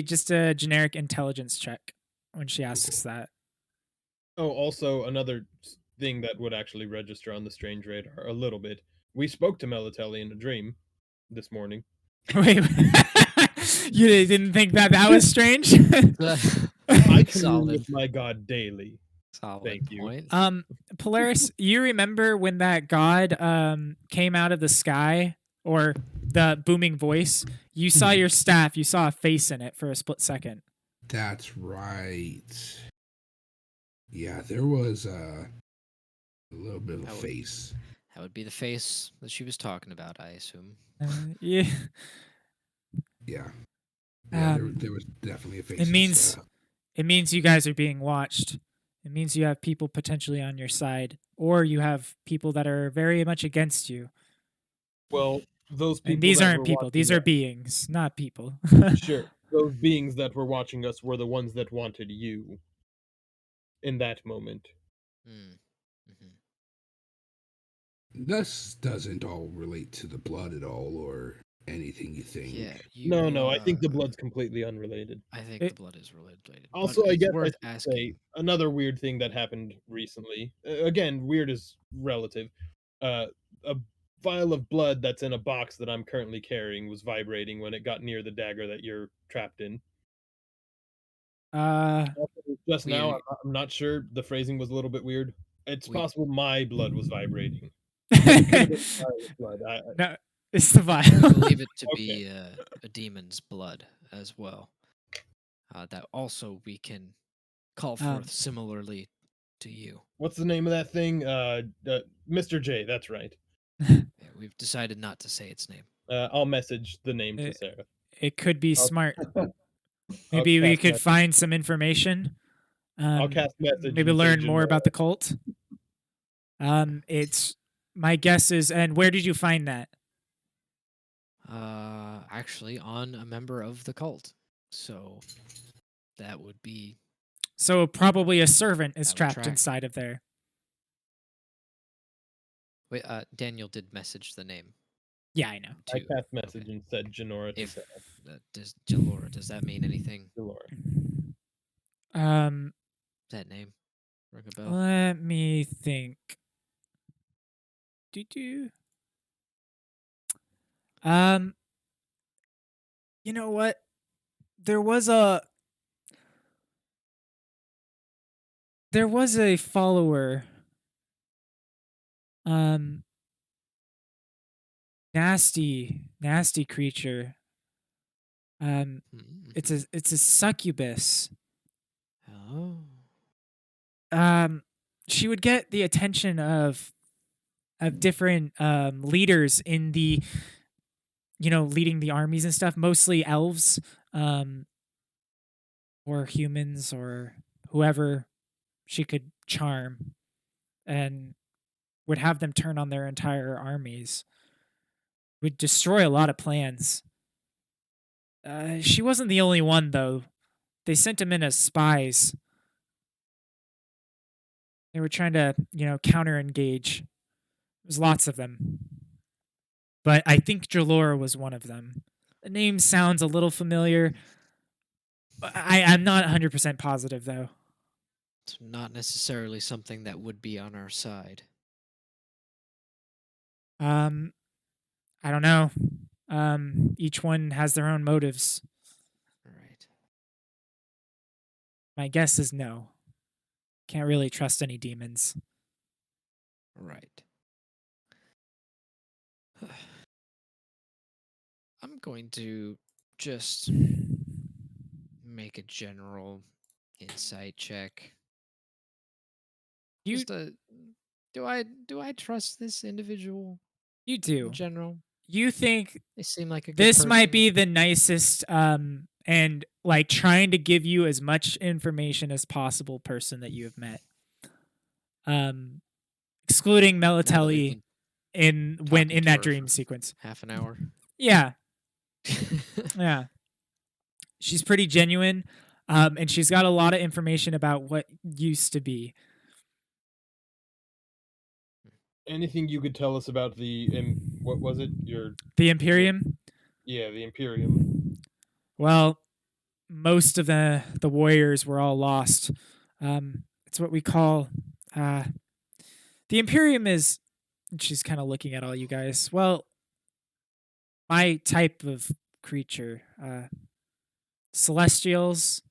just a generic intelligence check when she asks that. Oh, also another thing that would actually register on the strange radar a little bit. We spoke to Melatelli in a dream this morning. Wait, you didn't think that was strange? I commune Solid. with my god daily. Solid Thank you. point. Polaris, you remember when that god came out of the sky, or the booming voice? You saw your staff. You saw a face in it for a split second. That's right. Yeah, there was a little bit of a face. That would be the face that she was talking about, I assume. Yeah. Yeah. Um, there was definitely a face. It means you guys are being watched. It means you have people potentially on your side, or you have people that are very much against you. Well, those people. And these that aren't were people. These watching are beings, not people. us- Sure. Those beings that were watching us were the ones that wanted you in that moment. Mm-hmm. This doesn't all relate to the blood at all, or anything you think. Yeah. No, I think the blood's completely unrelated. I think It- the blood is related. Also, but I it's guess I worth should asking. say another weird thing that happened recently. Again, weird is relative. A vial of blood that's in a box that I'm currently carrying was vibrating when it got near the dagger that you're trapped in. Just now, Weird. I'm not sure. The phrasing was a little bit weird. It's We- possible my blood was vibrating. It could have been Violet's blood. No, it's the I vial. believe it to Okay. be a demon's blood as well. That also we can call forth similarly to you. What's the name of that thing? Mr. J. That's right. Yeah, we've decided not to say its name. I'll message the name to It- Sarah. It could be I'll- smart. I'll Maybe we cast could message. find some information. I'll cast message. Maybe and say learn more about the Janora. cult. It's my guess is, and where did you find that? Actually, on a member of the cult. So that would be. So probably a servant is That would trapped track. inside of there. Wait, Daniel did message the name. Yeah, I know. I Too. cast message and said Janora to If Sarah. does Jalora, does that mean anything? Janora. That name ring a bell? Let me think. Do. You know what? There was a follower. Nasty creature. Mm. It's a succubus. Oh. She would get the attention of different leaders in the, leading the armies and stuff, mostly elves, or humans, or whoever she could charm, and would have them turn on their entire armies. Would destroy a lot of plans. She wasn't the only one, though, they sent him in as spies. They were trying to, counter engage. There's lots of them. But I think Jalora was one of them. The name sounds a little familiar. I'm not 100% positive, though. It's not necessarily something that would be on our side. I don't know. Each one has their own motives. All right. My guess is no. Can't really trust any demons. All right. I'm going to just make a general insight check. You Just do I trust this individual you in do. general? You think They seem like a good this might person. be the nicest and like trying to give you as much information as possible person that you have met. Excluding Now that we've Melatelli been in talking to that her dream for sequence. half an hour. Yeah. Yeah. She's pretty genuine. And she's got a lot of information about what used to be. Anything you could tell us about what was it? The Imperium? The Imperium. Well, most of the warriors were all lost. It's what we call the Imperium is. She's kind of looking at all you guys. Well, my type of creature, celestials.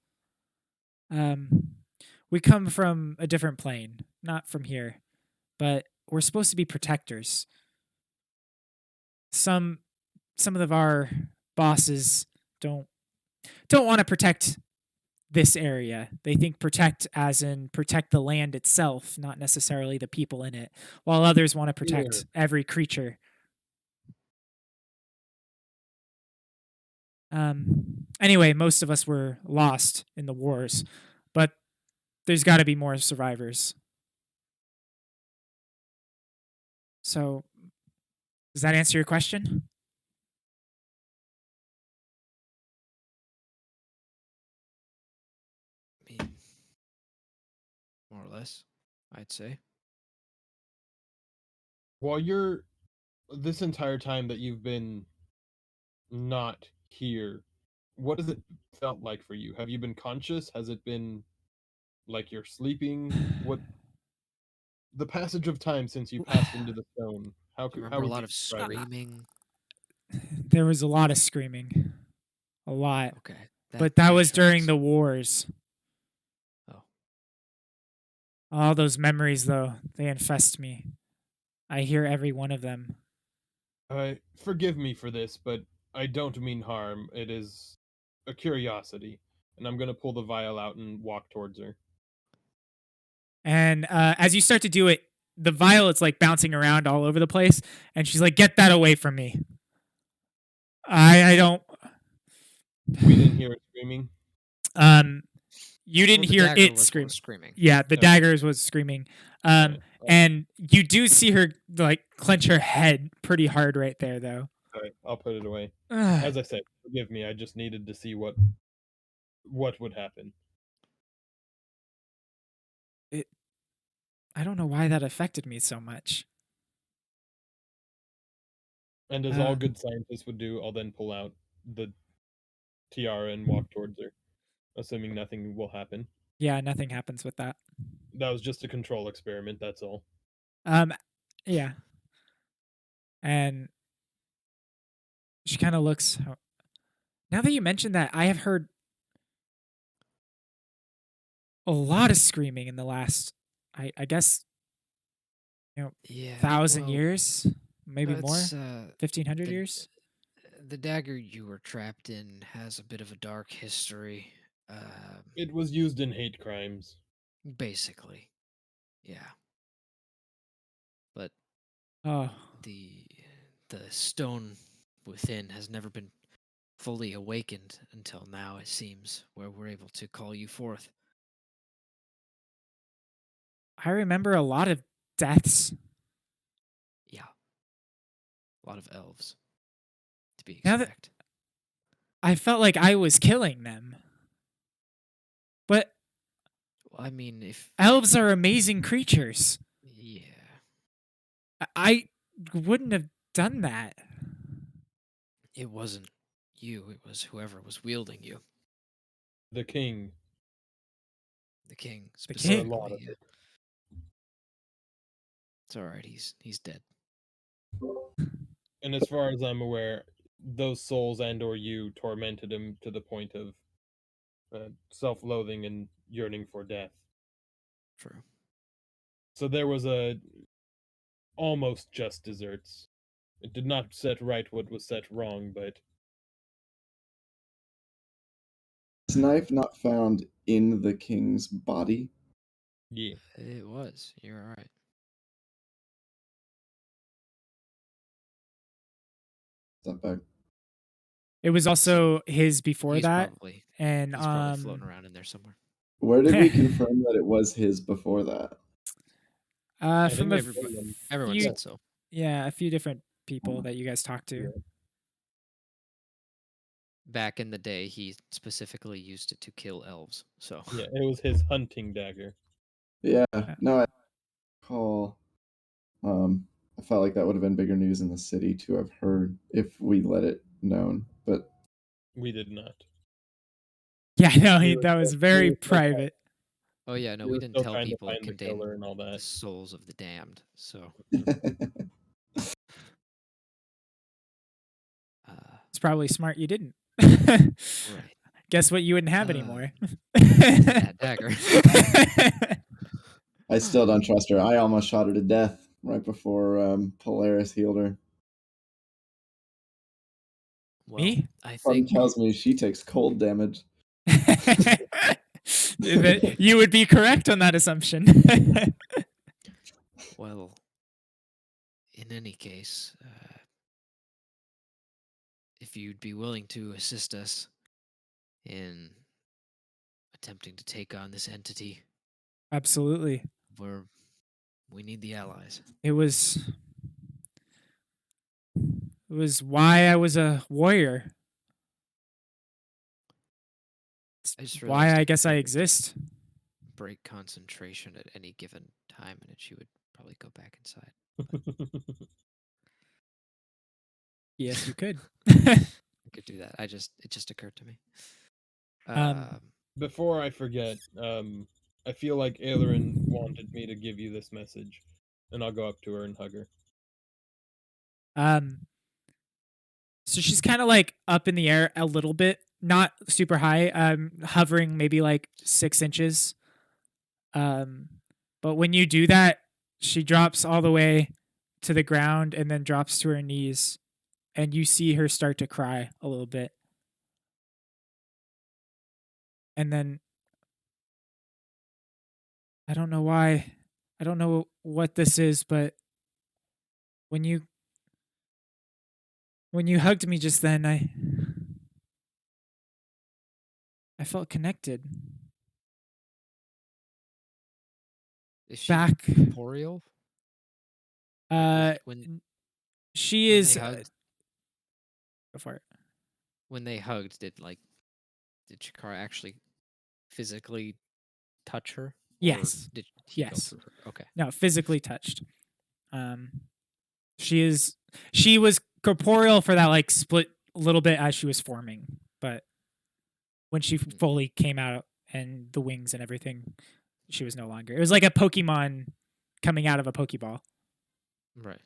We come from a different plane, not from here, but we're supposed to be protectors. Some of our bosses don't want to protect this area. They think protect as in protect the land itself, not necessarily the people in it, while others want to protect every creature. Anyway, most of us were lost in the wars, but there's got to be more survivors. So, does that answer your question? I mean, more or less, I'd say. While this entire time that you've been not here, what has it felt like for you? Have you been conscious? Has it been like you're sleeping? What the passage of time since you passed into the stone? How Do you how remember a would lot you of describe it? screaming? There was a lot of screaming. A lot. Okay. But that was during tracks. the wars. Oh. All those memories, though, they infest me. I hear every one of them. Forgive me for this, but I don't mean harm. It is a curiosity, and I'm gonna pull the vial out and walk towards her. And as you start to do it, the vial is like bouncing around all over the place. And she's like, "Get that away from me." I don't. We didn't hear it screaming. You didn't Well, the hear dagger it was scream. what was screaming. Yeah, the Okay. daggers was screaming. Alright, And you do see her like clench her head pretty hard right there, though. alright, I'll put it away. Ugh. As I said, forgive me. I just needed to see what would happen. I don't know why that affected me so much. And as all good scientists would do, I'll then pull out the tiara and walk towards her, assuming nothing will happen. Yeah, nothing happens with that. That was just a control experiment, that's all. Yeah. And she kind of looks. Now that you mentioned that, I have heard a lot of screaming in the last, I guess, Yeah. 1,000 well, years, maybe more, it's, 1,500 the- years. The dagger you were trapped in has a bit of a dark history. It was used in hate crimes. Basically. Yeah. But Oh, the stone within has never been fully awakened until now, it seems, where we're able to call you forth. I remember a lot of deaths. Yeah. A lot of elves. To be Now that expect. I felt like I was killing them. I mean, if Elves are amazing creatures. yeah, I wouldn't have done that. it wasn't you. It was whoever was wielding you, The king. the king The For a king? lot of specifically. Yeah. it. It's all right. He's dead. And as far as I'm aware, those souls and/or you tormented him to the point of self-loathing and yearning for death. True. So there was a almost just desserts. It did not set right what was set wrong, but Is knife not found in the king's body? yeah. It was. You're all right. Step back. It was also his before He's that, probably and he's probably floating around in there somewhere. Where did we confirm that it was his before that? I from think a Everyone few, said so. yeah, a few different people that you guys talked to. Back in the day, he specifically used it to kill elves. So Yeah, it was his hunting dagger. Yeah, no, I recall. I felt like that would have been bigger news in the city to have heard if we let it known. But We did not. Yeah, no, We were that was still- very we were still private. oh yeah, no, We we were didn't still tell trying to people it find the contained killer and all the that. souls of the damned. So It's probably smart you didn't. right. Guess what? You wouldn't have Uh, anymore. That dagger. I still don't trust her. I almost shot her to death right before Polaris healed her. Well, Me? I Fun think tells me she takes cold damage. You would be correct on that assumption. well, in any case, if you'd be willing to assist us in attempting to take on this entity, Absolutely. we need the allies. It was why I was a warrior. I just Why realized I if guess I we were to exist. break concentration at any given time, and she would probably go back inside. Yes, you could. I could do that. It just occurred to me. Before I forget, I feel like Ailerin wanted me to give you this message, and I'll go up to her and hug her. So she's kind of like up in the air a little bit, not super high, hovering maybe like 6 inches. But when you do that, she drops all the way to the ground and then drops to her knees, and you see her start to cry a little bit. And then I don't know why, I don't know what this is, but when you hugged me just then, I felt connected. Is she Back. corporeal? When She when is. they hugged, Go for it. when they hugged, did Shakara actually physically touch her? Or Yes. did he go Yes. through her? Okay. No, physically touched. She was corporeal for that like split little bit as she was forming, but when she fully came out and the wings and everything, she was no longer. It was like a Pokemon coming out of a Pokeball. Right.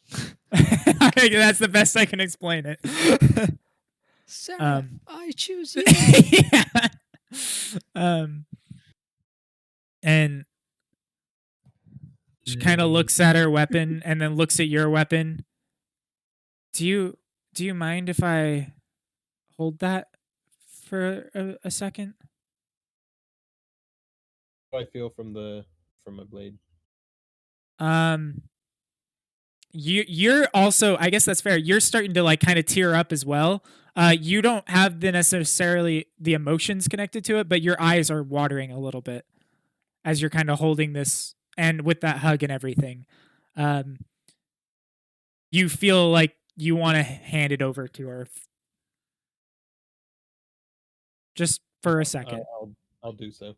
That's the best I can explain it. Sarah, I choose you. Yeah. And she kind of looks at her weapon and then looks at your weapon. Do you mind if I hold that for a second? I feel from my blade. You're also, I guess that's fair. You're starting to like kind of tear up as well. You don't have the necessarily the emotions connected to it, but your eyes are watering a little bit as you're kind of holding this, and with that hug and everything. You feel like you want to hand it over to her just for a second. I'll do so.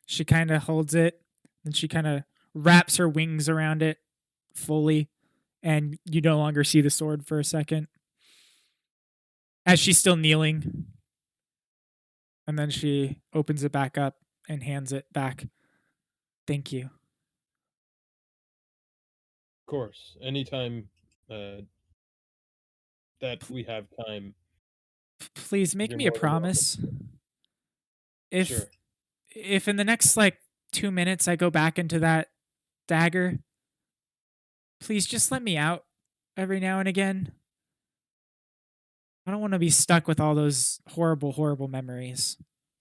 She kind of holds it, and she kind of wraps her wings around it fully, and you no longer see the sword for a second. As she's still kneeling, and then she opens it back up and hands it back. Thank you. Of course, anytime that we have time, Please make you're me a more than welcome. promise. If Sure. if in the next like 2 minutes I go back into that dagger, please just let me out every now and again. I don't want to be stuck with all those horrible, horrible memories.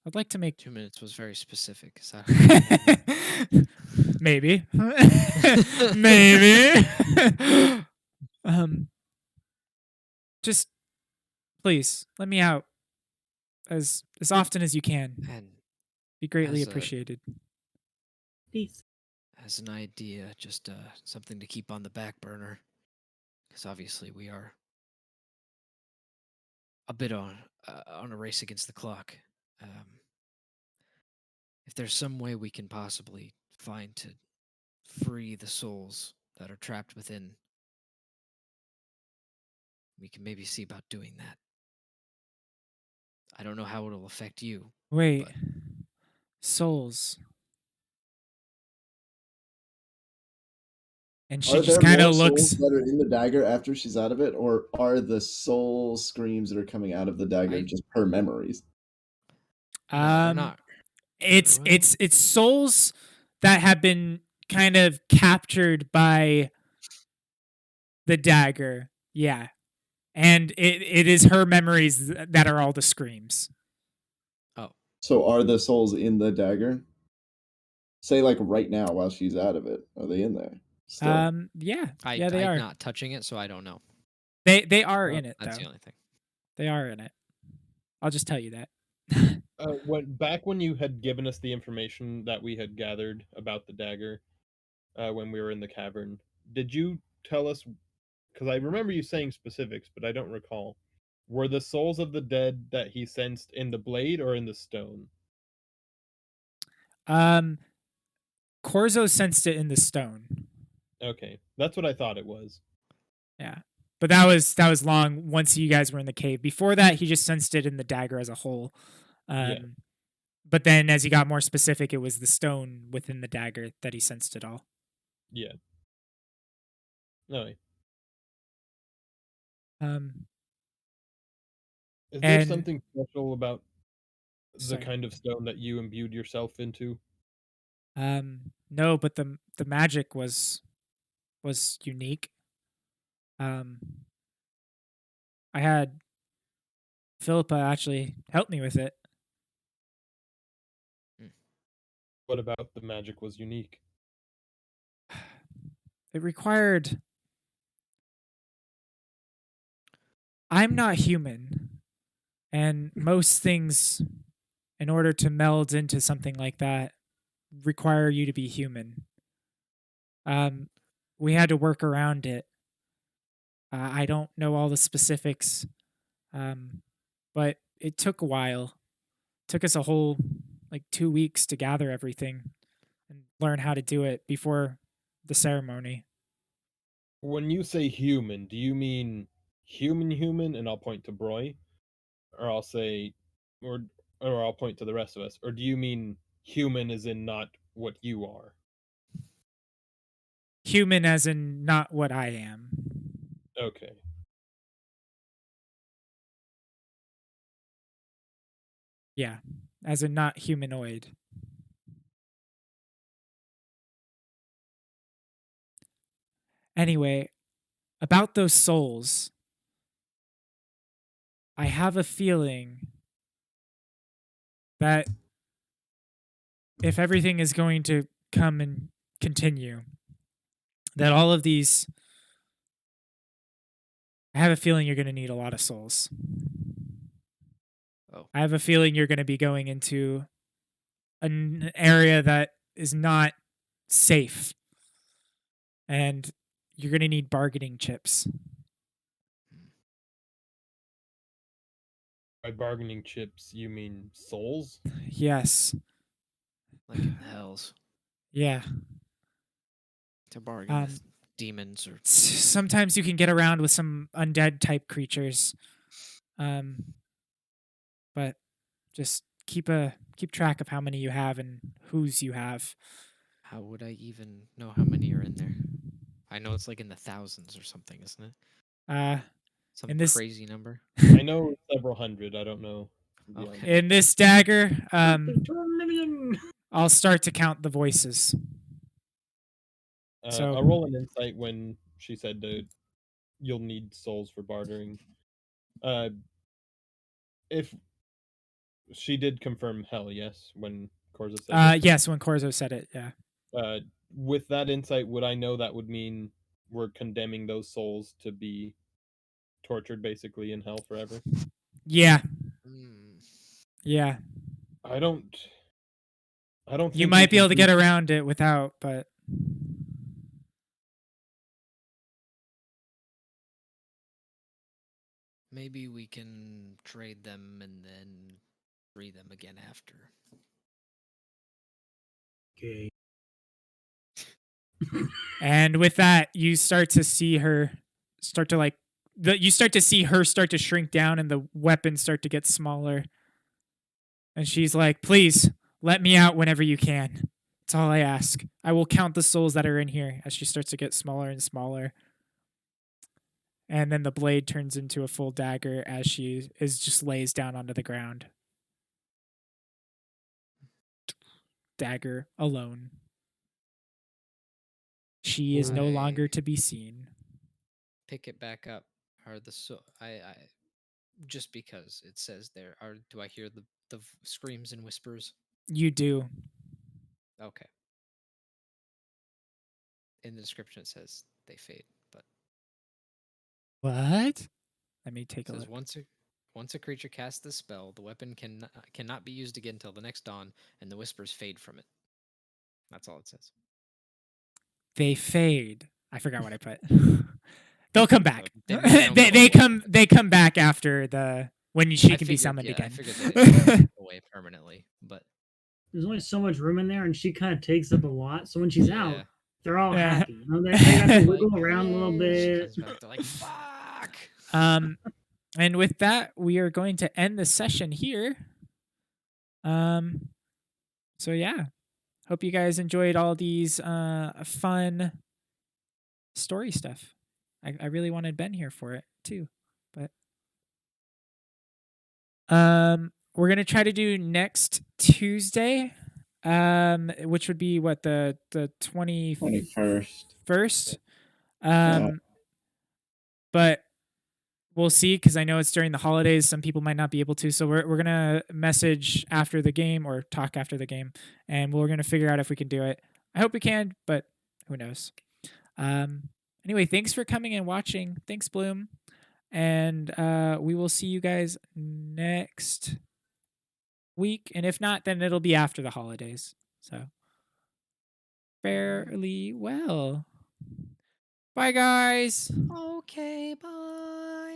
I'd like to make 2 minutes was very specific. Is that maybe, maybe. Just please let me out as often as you can. and Be greatly as a- appreciated. Peace. as an idea, just something to keep on the back burner, because obviously we are a bit on a race against the clock. If there's some way we can possibly find to free the souls that are trapped within, we can maybe see about doing that. I don't know how it'll affect you. Wait, But- souls. And Are she just there kind more of looks. souls that are in the dagger after she's out of it, or are the soul screams that are coming out of the dagger just her memories? No, they're Um, not. it's Well- it's souls that have been kind of captured by the dagger. Yeah, and it is her memories that are all the screams. So are the souls in the dagger? Say like right now while she's out of it. Are they in there? Still? Yeah, I'm they are. not touching it, so I don't know. They are Well, in it That's though. the only thing. They are in it. I'll just tell you that. When you had given us the information that we had gathered about the dagger, when we were in the cavern, did you tell us? Because I remember you saying specifics, but I don't recall. Were the souls of the dead that he sensed in the blade or in the stone? Corzo sensed it in the stone. Okay, that's what I thought it was. Yeah. But that was long once you guys were in the cave. Before that, he just sensed it in the dagger as a whole. Yeah. But then as he got more specific, it was the stone within the dagger that he sensed it all. Yeah. No. Um, Is there And- something special about the Sorry. kind of stone that you imbued yourself into? No, but the magic was unique. I had Philippa actually help me with it. What about the magic was unique? It required. I'm not human, and most things, in order to meld into something like that, require you to be human. We had to work around it. I don't know all the specifics, but it took a while. It took us a whole like 2 weeks to gather everything and learn how to do it before the ceremony. When you say human, do you mean human, and I'll point to Broy, or I'll say, or I'll point to the rest of us, or do you mean human as in not what you are? Human, as in not what I am. Okay. Yeah, as in not humanoid. Anyway, about those souls, I have a feeling that if everything is going to come and continue, that all of these, I have a feeling you're going to need a lot of souls. Oh. I have a feeling you're going to be going into an area that is not safe. And you're going to need bargaining chips. By bargaining chips, you mean souls? Yes. Like in the hells. Yeah. To bargain with demons or Sometimes you can get around with some undead type creatures. But just keep track of how many you have and whose you have. how would I even know how many are in there? I know it's like in the thousands or something, isn't it? Some in this crazy number. I know several hundred. I don't know. the Okay. answer. in this dagger, 2 million. I'll start to count the voices. So- I'll roll an insight when she said that you'll need souls for bartering. If she did confirm hell, yes, when Korza said that. Yes, when Corzo said it, yeah. With that insight, would I know that would mean we're condemning those souls to be tortured basically in hell forever? Yeah. Mm. Yeah. I don't think You we might be can able to get do- around it without, but Maybe we can trade them and then free them again after. Okay. and with that, you start to see her start to you start to see her start to shrink down and the weapons start to get smaller. And she's like, "Please, let me out whenever you can. That's all I ask. I will count the souls that are in here," as she starts to get smaller and smaller. And then the blade turns into a full dagger as she just lays down onto the ground. Dagger alone. She is no Right. longer to be seen. Pick it back up. Are the I just because it says there do I hear the screams and whispers? You do. Okay. In the description it says they fade, but What? Let me it take a says look. once a creature casts this spell, the weapon cannot be used again until the next dawn, and the whispers fade from it. That's all it says. They fade. I forgot what I put. They'll come back. They maybe don't go they away, come but- they come back after when she I can be figured- summoned yeah, again. I figured they didn't go away permanently, but There's only so much room in there, and she kind of takes up a lot. So when she's yeah. out, they're all Yeah. happy. You know, they got to Like, wiggle around a little "Yay," she bit. comes back, they're like, "Fuck!" And with that, we are going to end the session here. So yeah. Hope you guys enjoyed all these fun story stuff. I really wanted Ben here for it too. But we're gonna try to do next Tuesday. Which would be what the 21st. 21st. Yeah. But we'll see because I know it's during the holidays. Some people might not be able to. So we're gonna message after the game or talk after the game, and we're gonna figure out if we can do it. I hope we can, but who knows? Anyway, thanks for coming and watching. Thanks, Bloom, and we will see you guys next week. And if not, then it'll be after the holidays. So fairly well. Bye, guys. Okay, bye.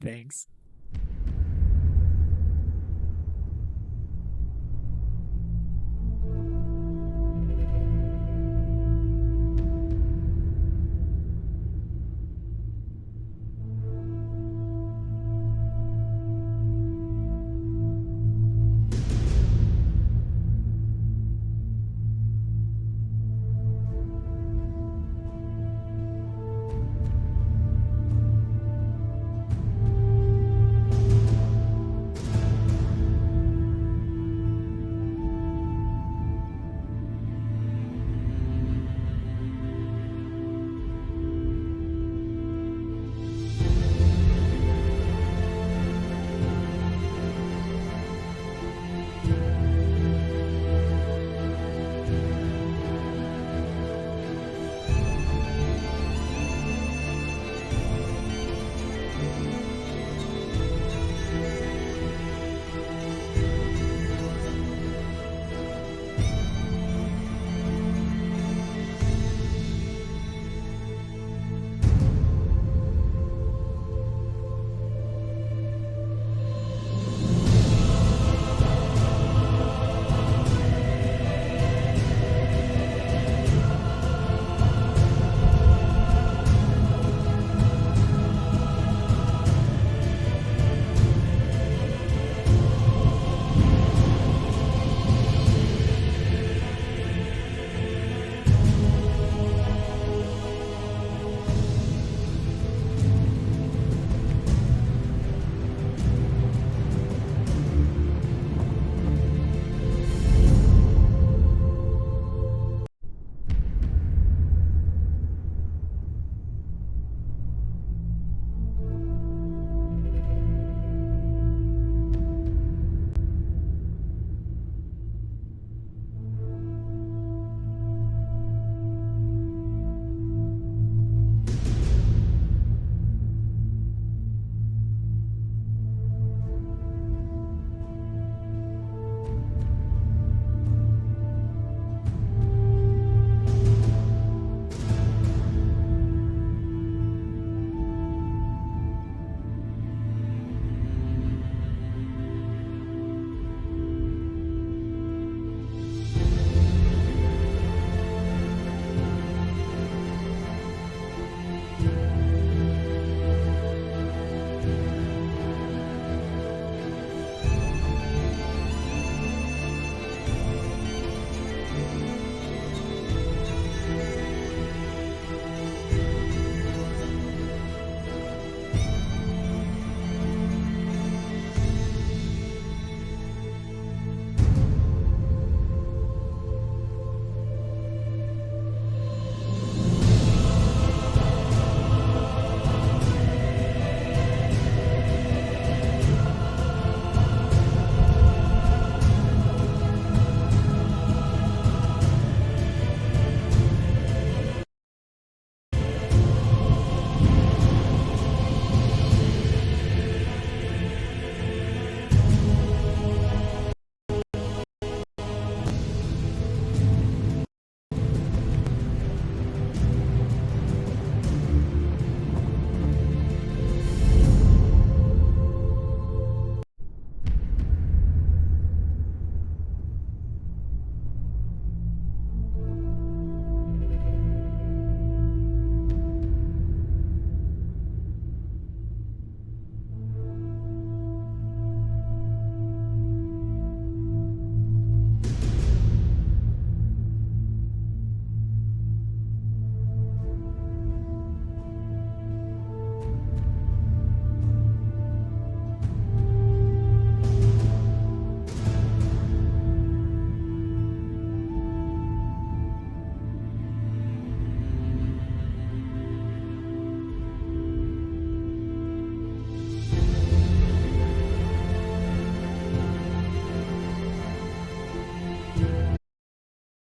Thanks.